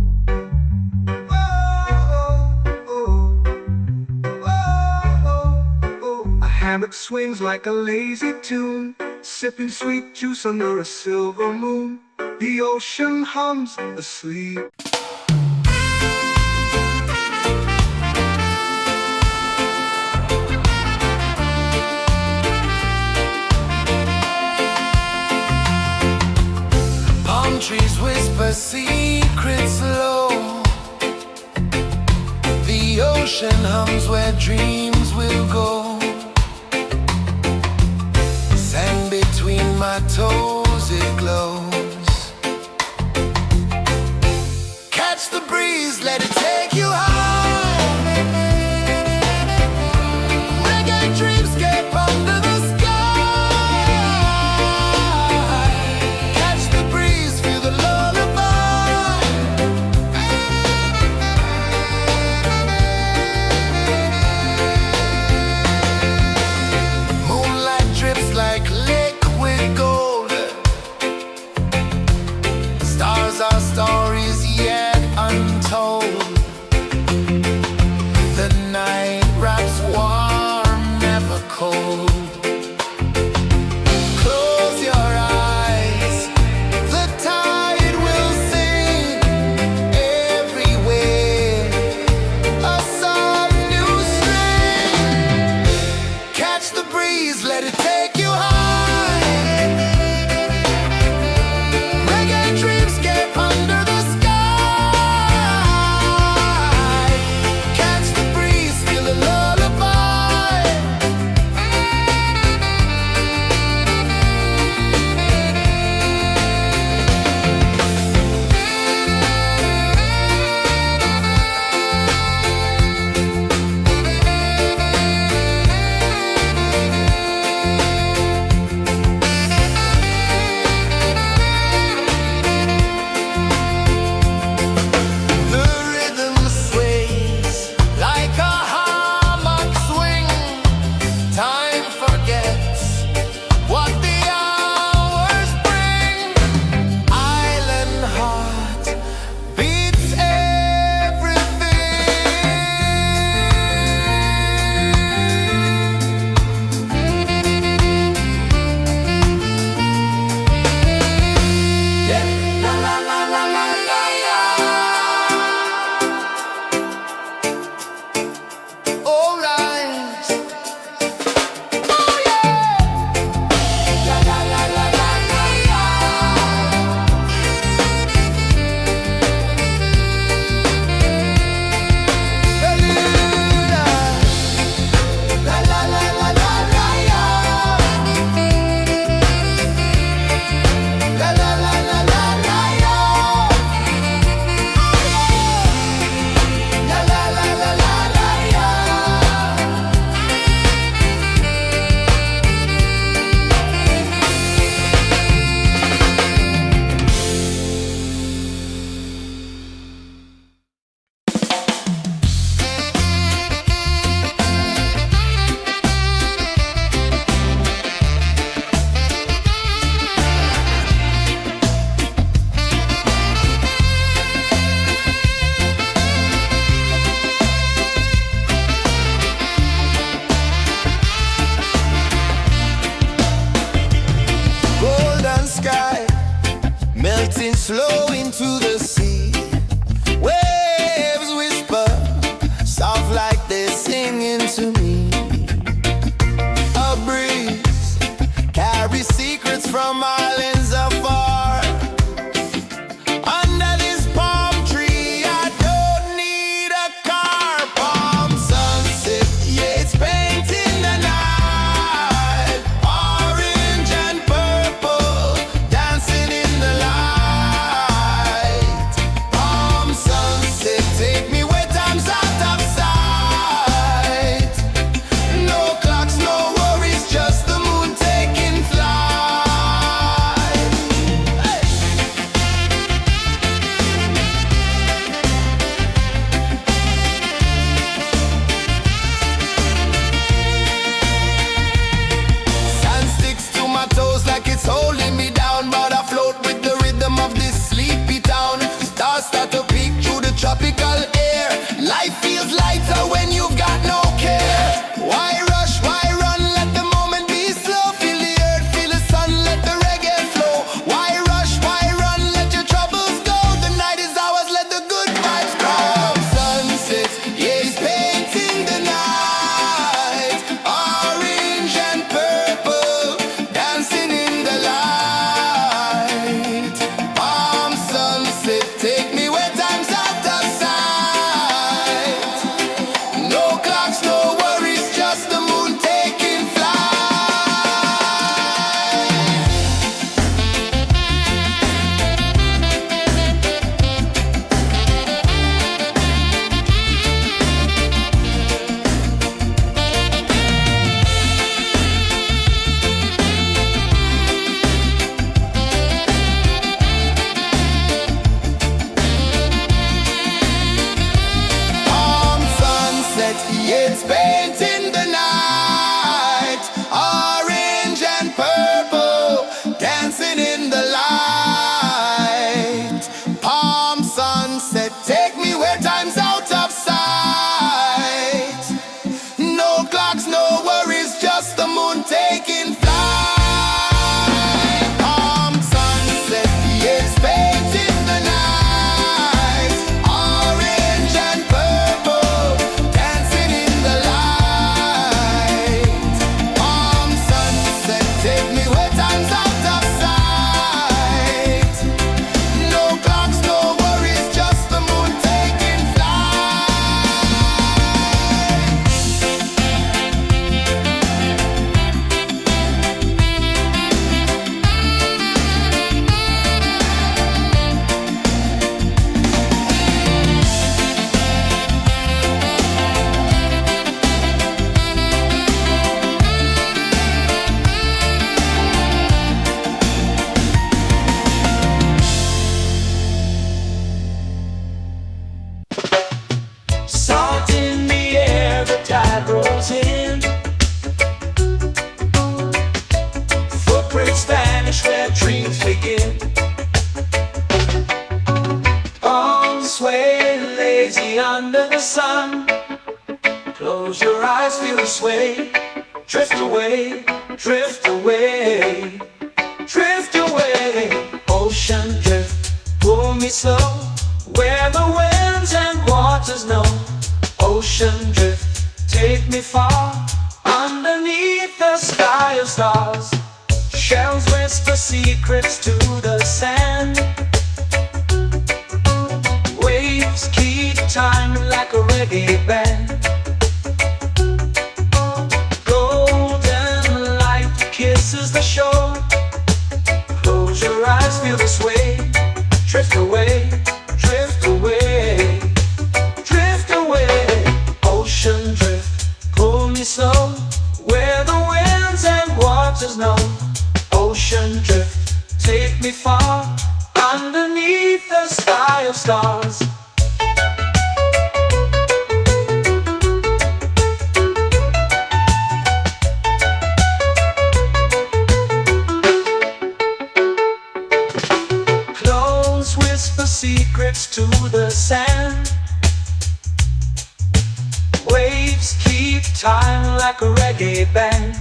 oh, oh, oh, oh. A hammock swings like a lazy tune, sipping sweet juice under a silver moon. The ocean hums asleep. Palm trees whisper secrets low. The ocean hums where dreams will go. Sand between my toes, it glows. Catch the breeze, let it take you high. Reggae dreamscape under the sky. Catch the breeze, feel the lullaby. Moonlight drips like liquid gold. Stars are stories yet untold. The night wraps warm, never cold. Close your eyes, the tide will sing everywhere. A soft new string. Catch the breeze, let it take you high. Reggae dreamscape under the sky. Catch the breeze, feel a lullaby. The rhythm sways like a hammock swing. Time forgets what the hours bring. Island heart beats everything. Yeah. La la la la la la la. All right. Oh yeah. La la la la la la la. Bermuda. La la la la la la la. La la la la la la la. La la la la la la la. Golden sky melting slow into the sea. Waves whisper soft like they're singing to me. A breeze carries secrets from islands afar. Under this palm tree, I don't need a car. Palm sunset, yeah, it's painting the night. Orange and purple, dancing in the light. Palm sunset, take me where time's out of sight. No clocks, no worries, just the moon taking flight. secrets vanish where dreams begin. Arms sway lazy under the sun. Close your eyes, feel the sway. Drift away, drift away, drift away. Ocean drift, pull me slow, where the winds and waters know. Ocean drift, take me far, underneath the sky of stars. Shells whisper secrets to the sand. Waves keep time like a reggae band. Golden light kisses the shore. Close your eyes, feel the sway. Drift away, drift away, drift away. Ocean drift, pull me slow, where the winds and waters know. Ocean drift, take me far, underneath the sky of stars. Close whisper secrets to the sand. Waves keep time like a reggae band.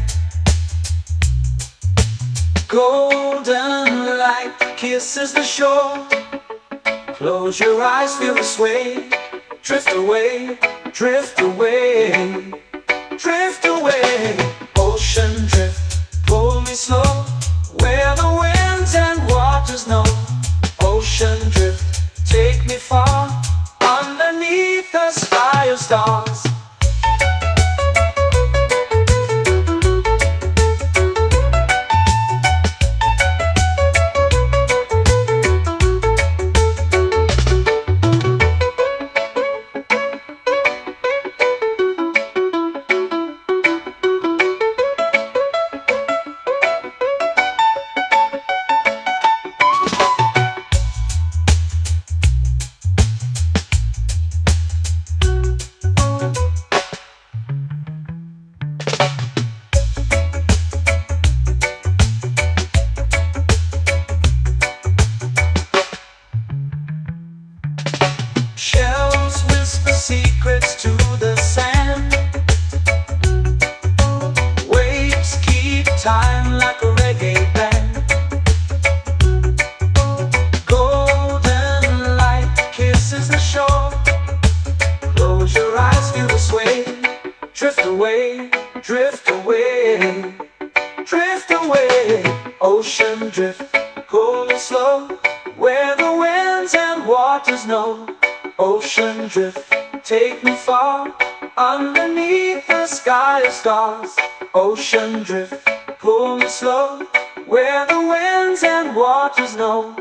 Golden light kisses the shore. Close your eyes, feel the sway. Drift away, drift away, drift away. Ocean drift, pull me slow, where the winds and waters know. Ocean drift, take me far, underneath the sky of stars. Shells whisper secrets to the sand. Waves keep time like a reggae band. Golden light kisses the shore. Close your eyes, feel the sway. Drift away, drift away, drift away. Ocean drift, pull me slow, where the winds and waters know. Ocean drift, take me far, underneath the sky of stars. Ocean drift, pull me slow, where the winds and waters know.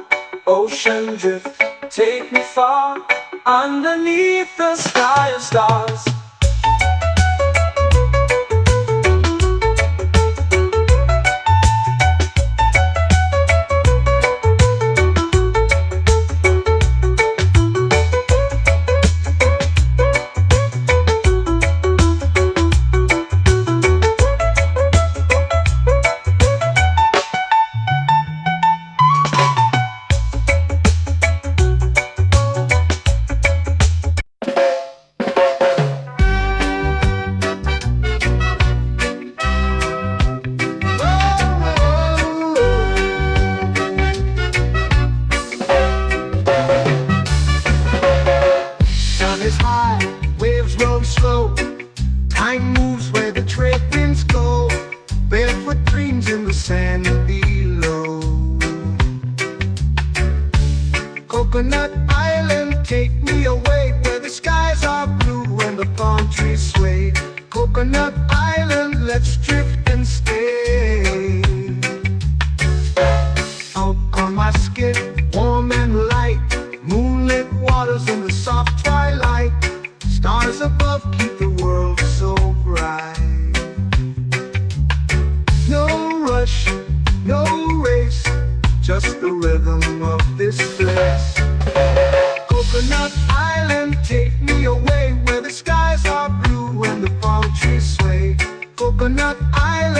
Ocean drift, take me far, underneath the sky of stars. Is high, waves roll slow. Time moves where the trade winds go. Barefoot dreams in the sand below. Coconut Island, take me away, where the skies are blue and the palm trees sway. Coconut Island, let's drift and stay. Out on my skin, warm and light, moonlit waters in the soft twilight. Stars above keep the world so bright. No rush, no race, just the rhythm of this place. Coconut Island, take me away, where the skies are blue and the palm trees sway. Coconut Island.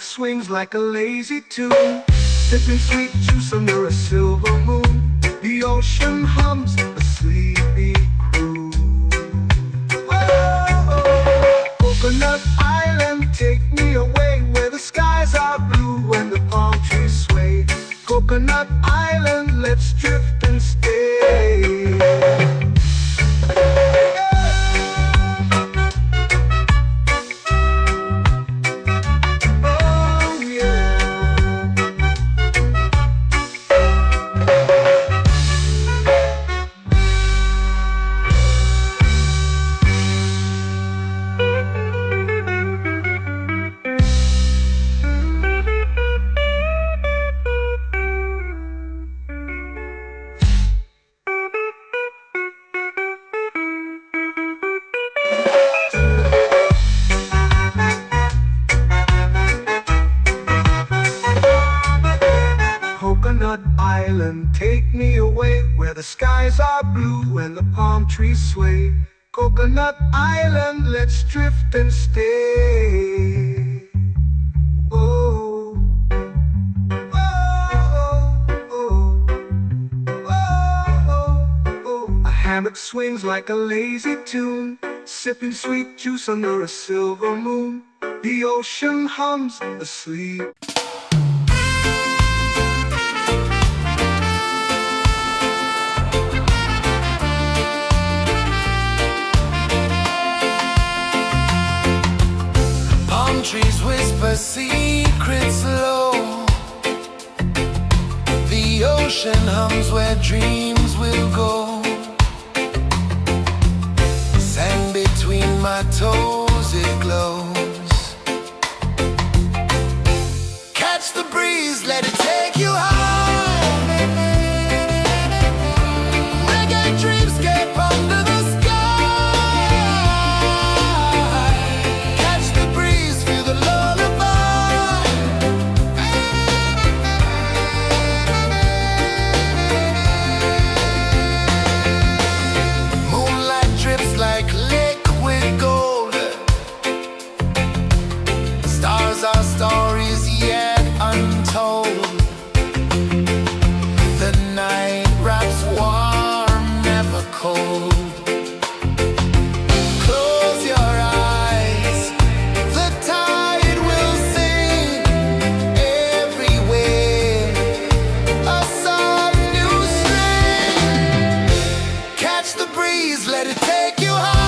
hammock swings like a lazy tune, sipping sweet juice under a silver moon. The ocean hums a sleepy croon. Whoa, Coconut Island, take me away where the skies are blue and the palm trees sway. Coconut Island, let's drift and stay. Coconut Island, take me away where the skies are blue and the palm trees sway. Coconut Island, let's drift and stay. Oh, oh, oh, oh, oh. A hammock swings like a lazy tune, sipping sweet juice under a silver moon. The ocean hums asleep. Trees whisper secrets low. The ocean hums where dreams will go. Sand between my toes, it glows. Catch the breeze, let it take you high. Reggae dreamscape under the sky. Our stories yet untold. The night wraps warm, never cold. Close your eyes, the tide will sing everywhere. A soft new string. Catch the breeze, let it take you high.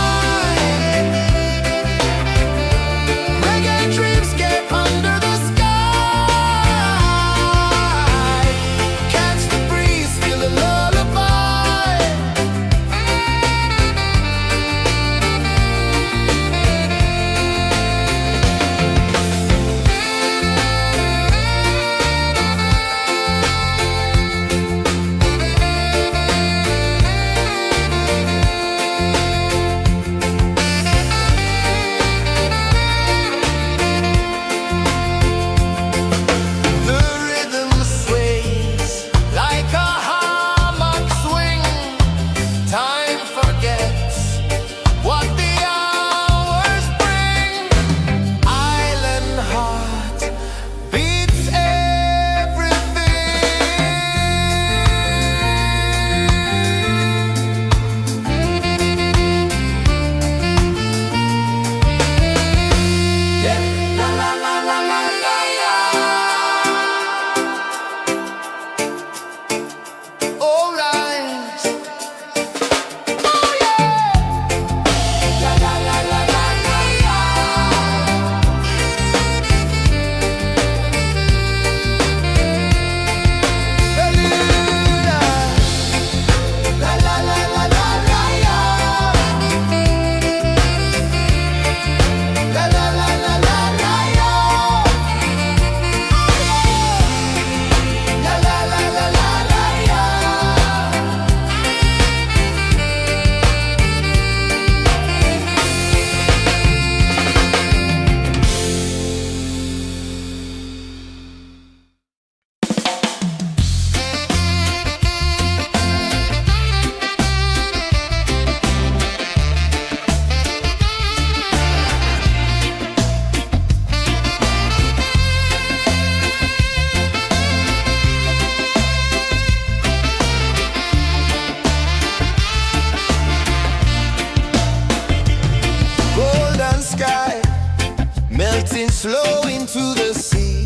flow into the sea.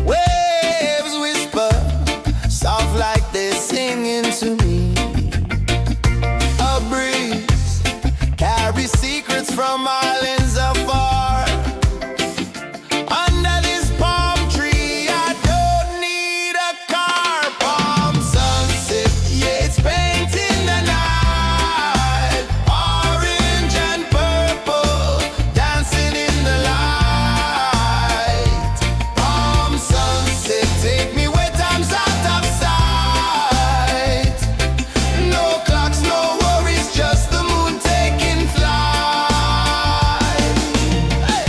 Waves whisper, soft like they're singing to me. A breeze carries secrets from islands afar. Under this palm tree, I don't need a car. Palm sunset, yeah, it's painting the night. Orange and purple, dancing in the light. Palm sunset, take me where time's out of sight. No clocks, no worries, just the moon taking flight. Hey!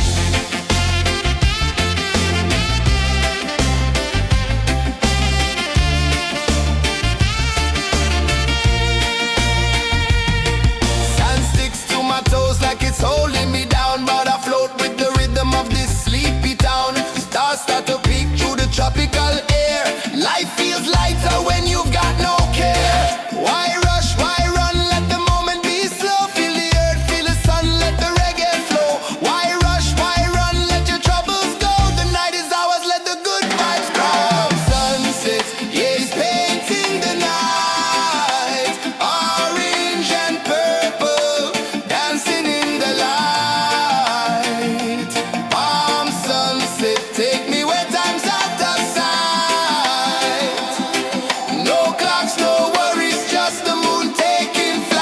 Sand sticks to my toes like it's holding me down, but I float with the rhythm of this sleepy town. Stars start to peek through the tropical air. Life feels lighter when you've got no care. Why rush, why run, let the moment be slow. Feel the earth, feel the sun, let the reggae flow. Why rush, why run, let your troubles go. The night is ours, let the good vibes grow. Sunset, yeah, it's painting the night. Orange and purple, dancing in the light. Palm sunset, take me where time's out of sight. No clocks, no worries, just the moon taking flight.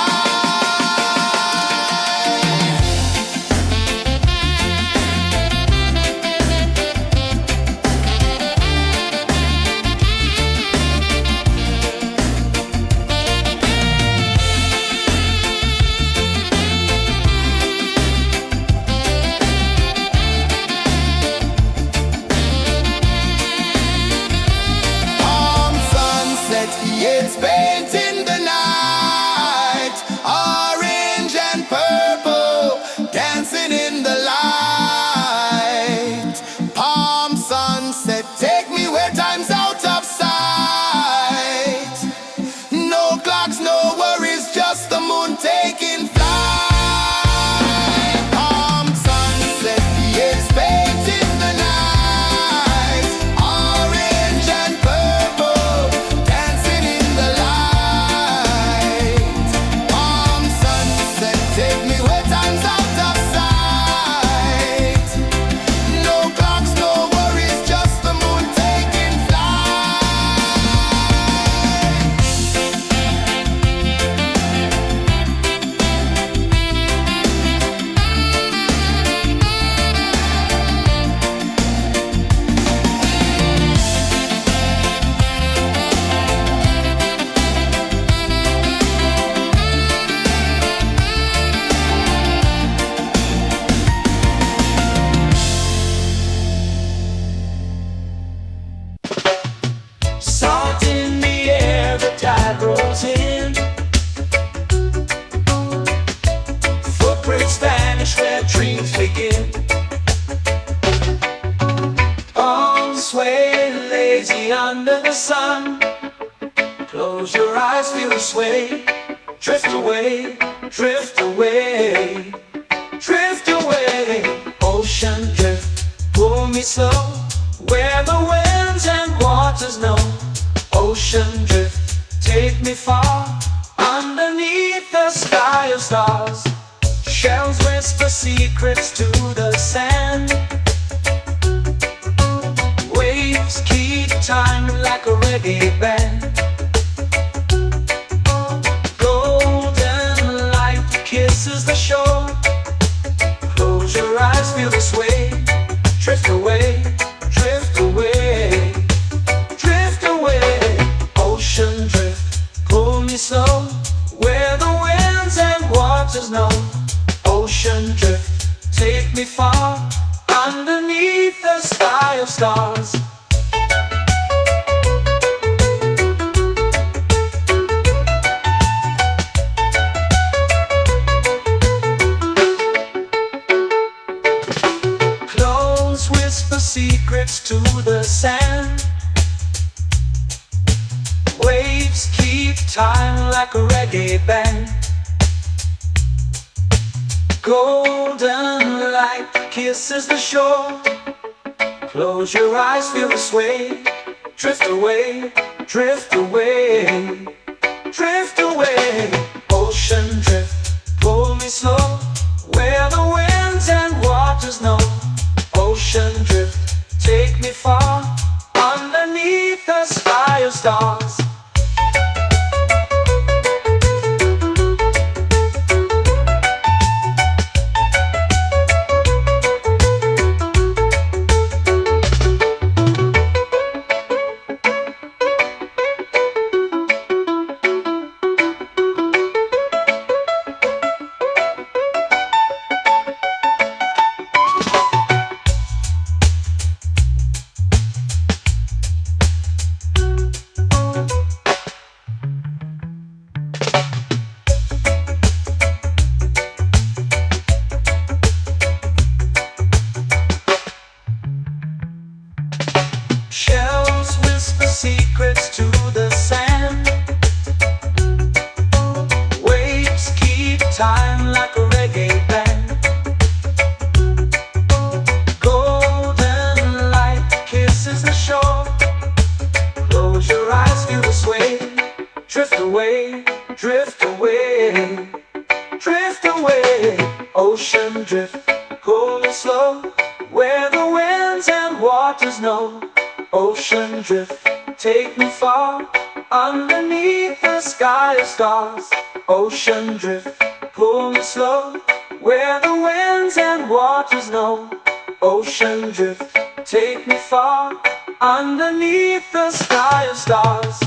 Palm sunset, yeah, it's painting the night. Orange and purple, dancing in the light. Palm sunset, take me where time's out of sight. No clocks, no worries, just the moon taking flight. Palm sunset, yeah, it's painting the night. Orange and purple, dancing in the light. Palm sunset, take me where time's out of sight. No clocks, no worries, just the moon taking flight. Salt in the air, the tide rolls in. Footprints vanish where dreams begin. Arms sway lazy under the sun. Close your eyes, feel the sway. Drift away, drift away, drift away. Ocean drift, pull me slow, where the winds and waters know. Ocean drift, take me far, underneath the sky of stars. Shells whisper secrets to the sand. Waves keep time like a reggae band. Golden light kisses the shore. Close your eyes, feel the sway. Drift away, drift away, drift away. Ocean drift, pull me slow, where the winds and waters know. Ocean drift, take me far, underneath the sky of stars. Close whisper secrets to the sand. Waves keep time like a reggae band. Golden light kisses the shore. Close your eyes, feel the sway. Drift away, drift away, drift away. Ocean drift, pull me slow, where the winds and waters know. Ocean drift, take me far, underneath the sky of stars. Shells whisper secrets to the sand. Waves keep time like a reggae band. Golden light kisses the shore. Close your eyes, feel the sway. Drift away, drift away, drift away. Ocean drift, pull me slow, where the winds and waters know. Ocean drift, take me far, underneath the sky of stars. Ocean drift, pull me slow, where the winds and waters know. Ocean drift, take me far, underneath the sky of stars.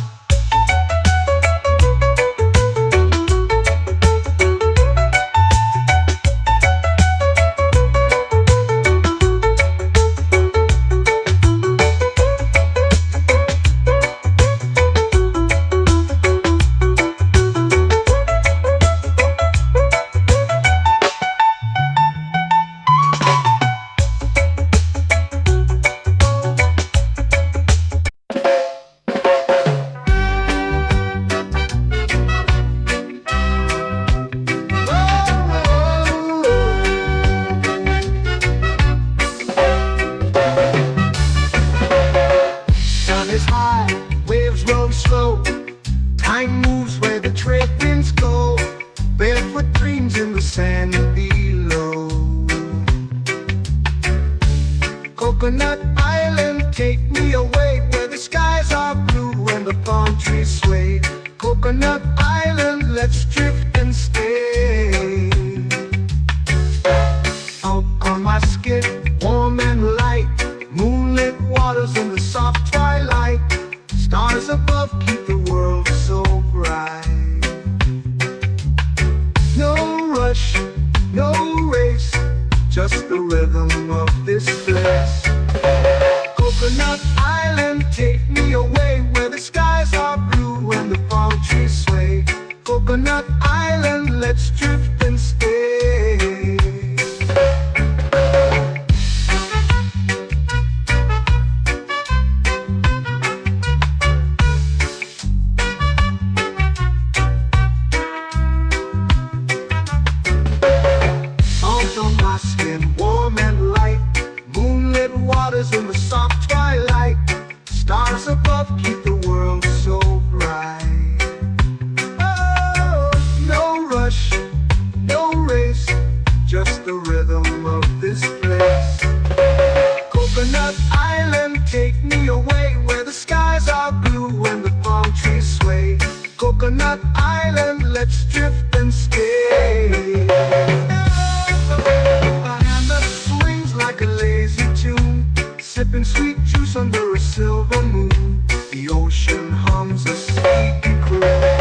Is high, waves roll slow. Time moves where the trade winds go. Barefoot dreams in the sand below. Coconut Island, take me away, where the skies are blue and the palm trees sway. Coconut Island, let's drift and stay. Out on my skin, warm and light, moonlit waters in the soft twilight. Stars above keep the world so bright. No rush, no race, just the rhythm of this place. Coconut Island, take me away, where the skies are blue and the palm trees sway. Coconut Island, let's drift and stay. Warm and light, moonlit waters in the soft twilight. Stars above keep the world so bright. Oh, no rush, no race, just the rhythm of this place. Coconut Island, take me away, where the skies are blue and the palm trees sway. Coconut Island, let's drift and stay. Like a lazy tune, sipping sweet juice under a silver moon. The ocean hums a sleepy croon.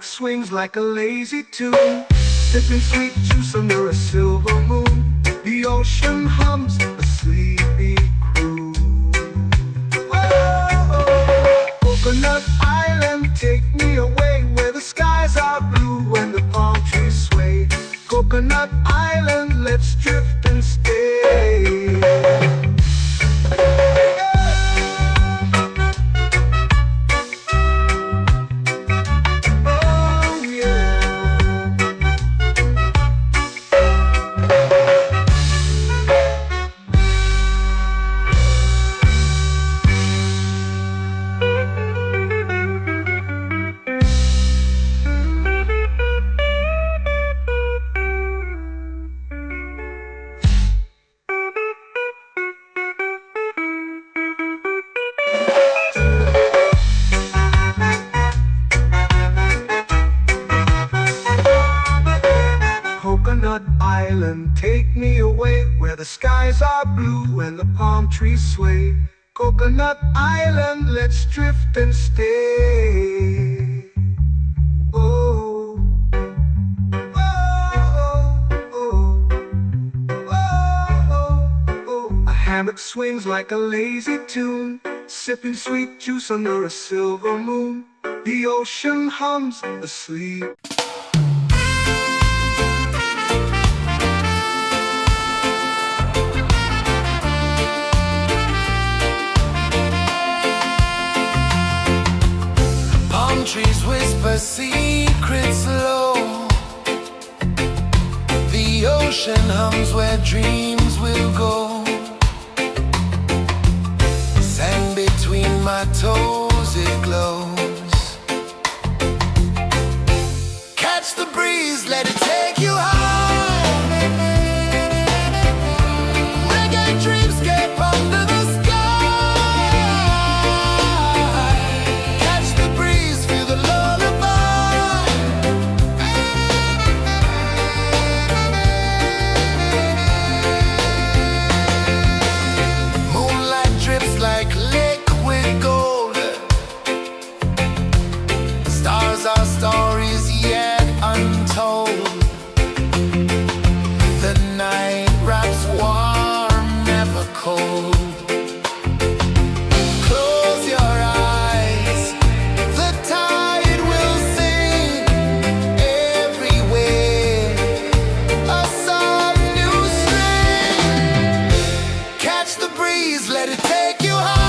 Swings like a lazy tune, sipping sweet juice under a silver moon. The ocean hums a sleepy croon. Whoa. the skies are blue and the palm trees sway. Coconut Island, let's drift and stay. Oh, oh, oh, oh, oh. A hammock swings like a lazy tune, sipping sweet juice under a silver moon. The ocean hums asleep. Trees whisper secrets low. The ocean hums where dreams will go. Sand between my toes, it glows. Catch the breeze, let it take you high. Reggae dreamscape under the sky. Our stories yet untold. The night wraps warm, never cold. Close your eyes, the tide will sing everywhere. A soft new string. Catch the breeze, let it take you high.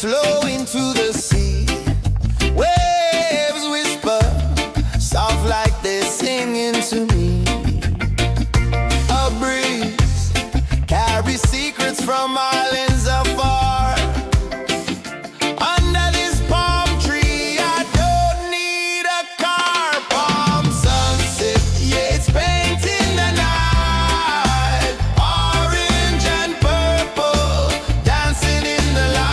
Slow into the sea. Waves whisper, soft like they're singing to me. A breeze carries secrets from islands afar. Under this palm tree, I don't need a car. Palm sunset, yeah, it's painting the night. Orange and purple, dancing in the light.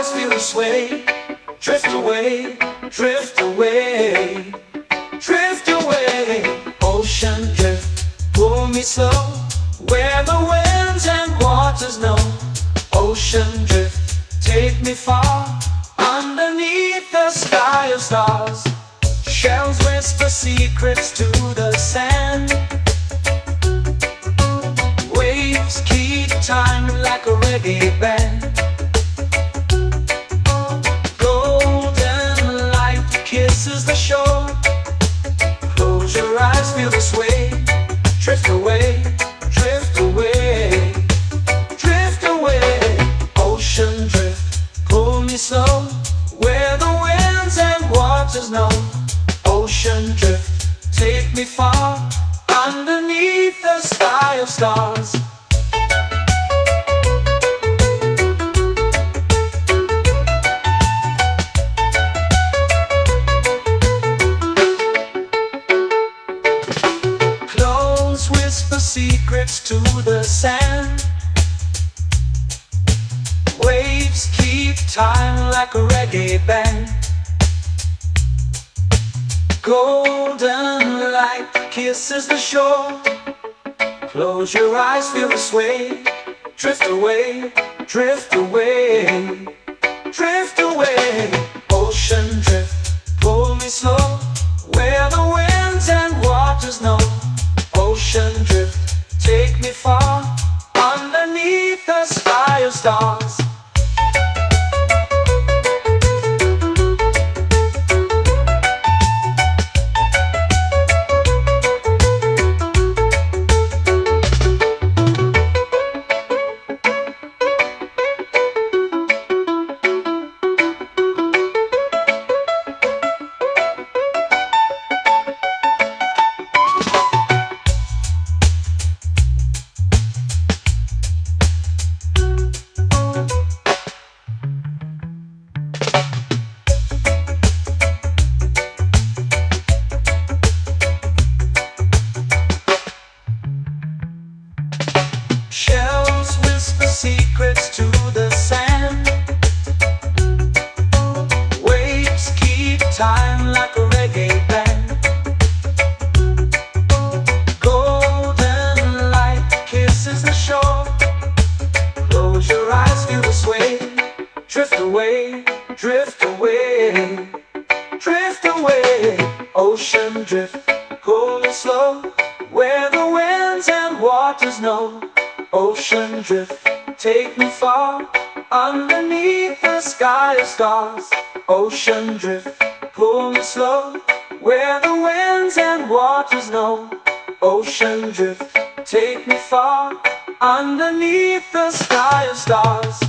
eyes feel the sway. Drift away, drift away, drift away. Ocean drift, pull me slow, where the winds and waters know. Ocean drift, take me far, underneath the sky of stars. Shells whisper secrets to the sand. Waves keep time like a reggae band. Golden light kisses the shore. Close your eyes, feel the sway. Drift away, drift away, drift away. Ocean drift, pull me slow, where the winds and waters know. Ocean drift, take me far, underneath the sky of stars. Clones whisper secrets to the sand. Waves keep time like a reggae band. Golden light kisses the shore. Close your eyes, feel the sway. Drift away, drift away, drift away. Ocean drift, pull me slow, where the winds and waters know. Ocean drift, take me far, underneath the sky of stars. Shells whisper secrets to the sand. Waves keep time like a reggae band. Golden light kisses the shore. Close your eyes, feel the sway. Drift away, drift away, drift away. Ocean drift, pull me slow, where the winds and waters know. Ocean drift, take me far, underneath the sky of stars. Ocean drift, pull me slow, where the winds and waters know. Ocean drift, take me far, underneath the sky of stars.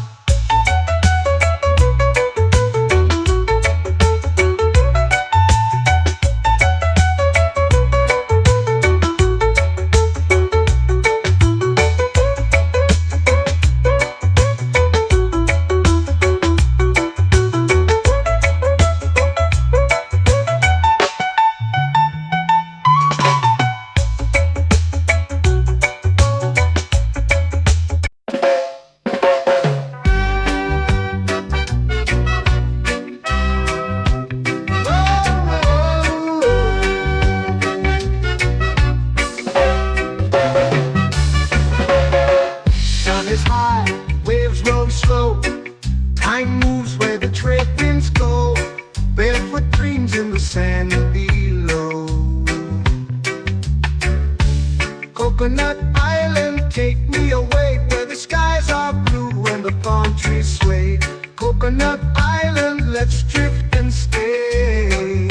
Time moves where the trade winds go. Barefoot dreams in the sand below. Coconut Island, take me away, where the skies are blue and the palm trees sway. Coconut Island, let's drift and stay.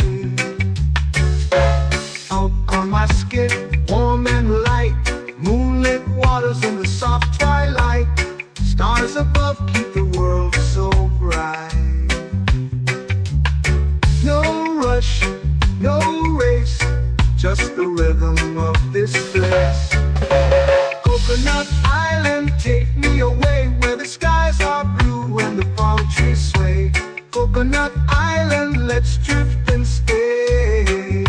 Out on my skin, warm and light, moonlit waters in the soft twilight. Stars above keep the world so bright. No rush, no race, just the rhythm of this place. Coconut Island, take me away, where the skies are blue and the palm trees sway. Coconut Island, let's drift and stay.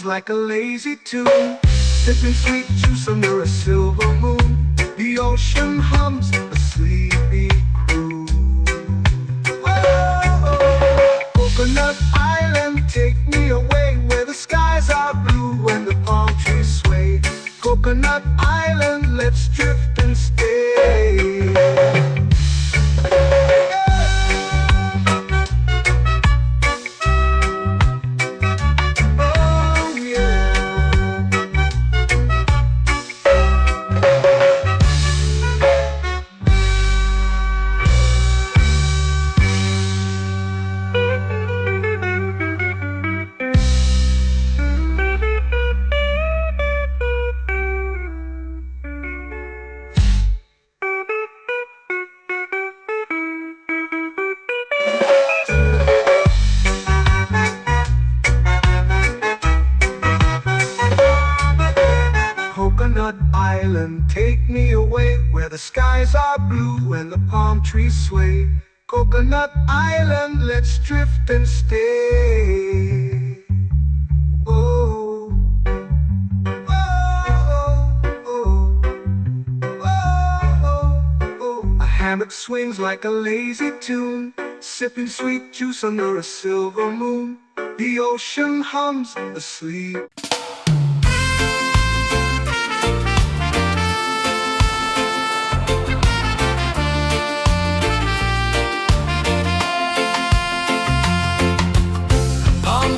swings like a lazy tune, sipping sweet juice under a silver moon. The ocean hums a sleepy croon. Whoa, Coconut Island, take me away where the skies are blue and the palm trees sway. Coconut Island, let's drift and stay. Coconut Island, take me away where the skies are blue and the palm trees sway. Coconut Island, let's drift and stay. Oh, oh, oh, oh, oh. A hammock swings like a lazy tune, sipping sweet juice under a silver moon. The ocean hums asleep.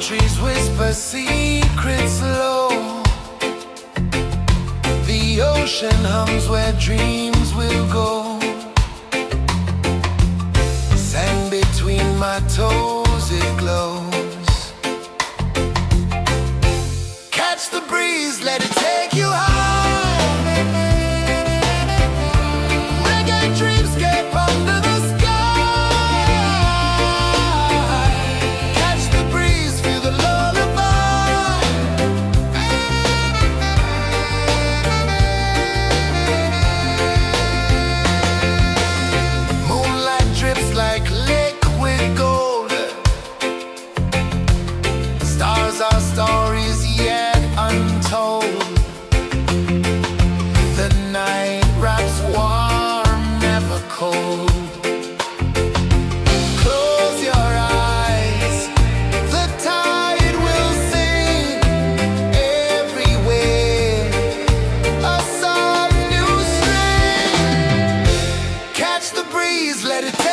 Trees whisper secrets low. The ocean hums where dreams will go. Sand between my toes, it glows. Catch the breeze, let it take you high. Reggae dreamscape under the sky. Our stories yet untold. The night wraps warm, never cold. Close your eyes, the tide will sing everywhere. A soft new string. Catch the breeze, let it take